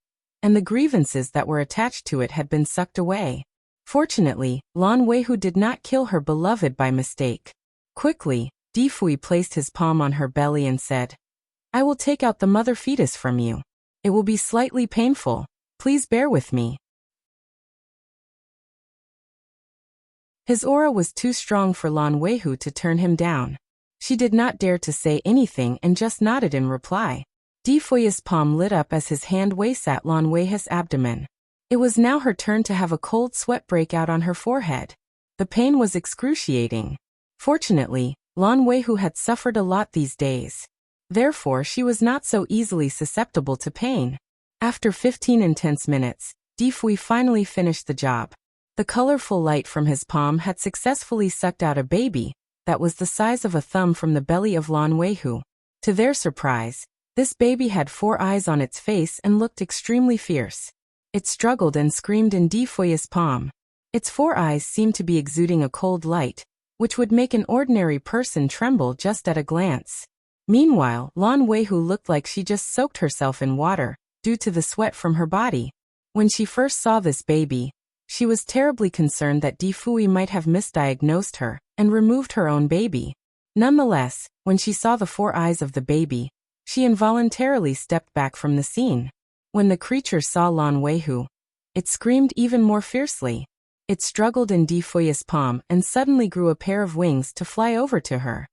and the grievances that were attached to it had been sucked away. Fortunately, Lan Weihu did not kill her beloved by mistake. Quickly, Fuyi placed his palm on her belly and said, "I will take out the mother fetus from you. It will be slightly painful. Please bear with me." His aura was too strong for Lan Weihu to turn him down. She did not dare to say anything and just nodded in reply. Fuyi's palm lit up as his hand sat Lan Weihe's abdomen. It was now her turn to have a cold sweat break out on her forehead. The pain was excruciating. Fortunately, Lan Weihu had suffered a lot these days. Therefore, she was not so easily susceptible to pain. After 15 intense minutes, Fuyi finally finished the job. The colorful light from his palm had successfully sucked out a baby that was the size of a thumb from the belly of Lan Weihu. To their surprise, this baby had 4 eyes on its face and looked extremely fierce. It struggled and screamed in Fuyi's palm. Its 4 eyes seemed to be exuding a cold light, which would make an ordinary person tremble just at a glance. Meanwhile, Lan Weihu looked like she just soaked herself in water, due to the sweat from her body. When she first saw this baby, she was terribly concerned that Fuyi might have misdiagnosed her and removed her own baby. Nonetheless, when she saw the 4 eyes of the baby, she involuntarily stepped back from the scene. When the creature saw Lan Weihu, it screamed even more fiercely. It struggled in Fuyi's palm and suddenly grew a pair of wings to fly over to her.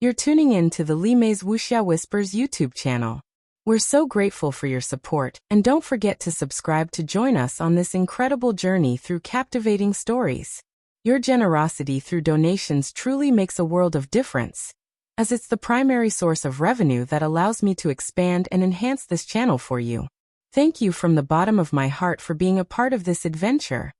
You're tuning in to the Li Mei's Wuxia Whispers YouTube channel. We're so grateful for your support, and don't forget to subscribe to join us on this incredible journey through captivating stories. Your generosity through donations truly makes a world of difference, as it's the primary source of revenue that allows me to expand and enhance this channel for you. Thank you from the bottom of my heart for being a part of this adventure.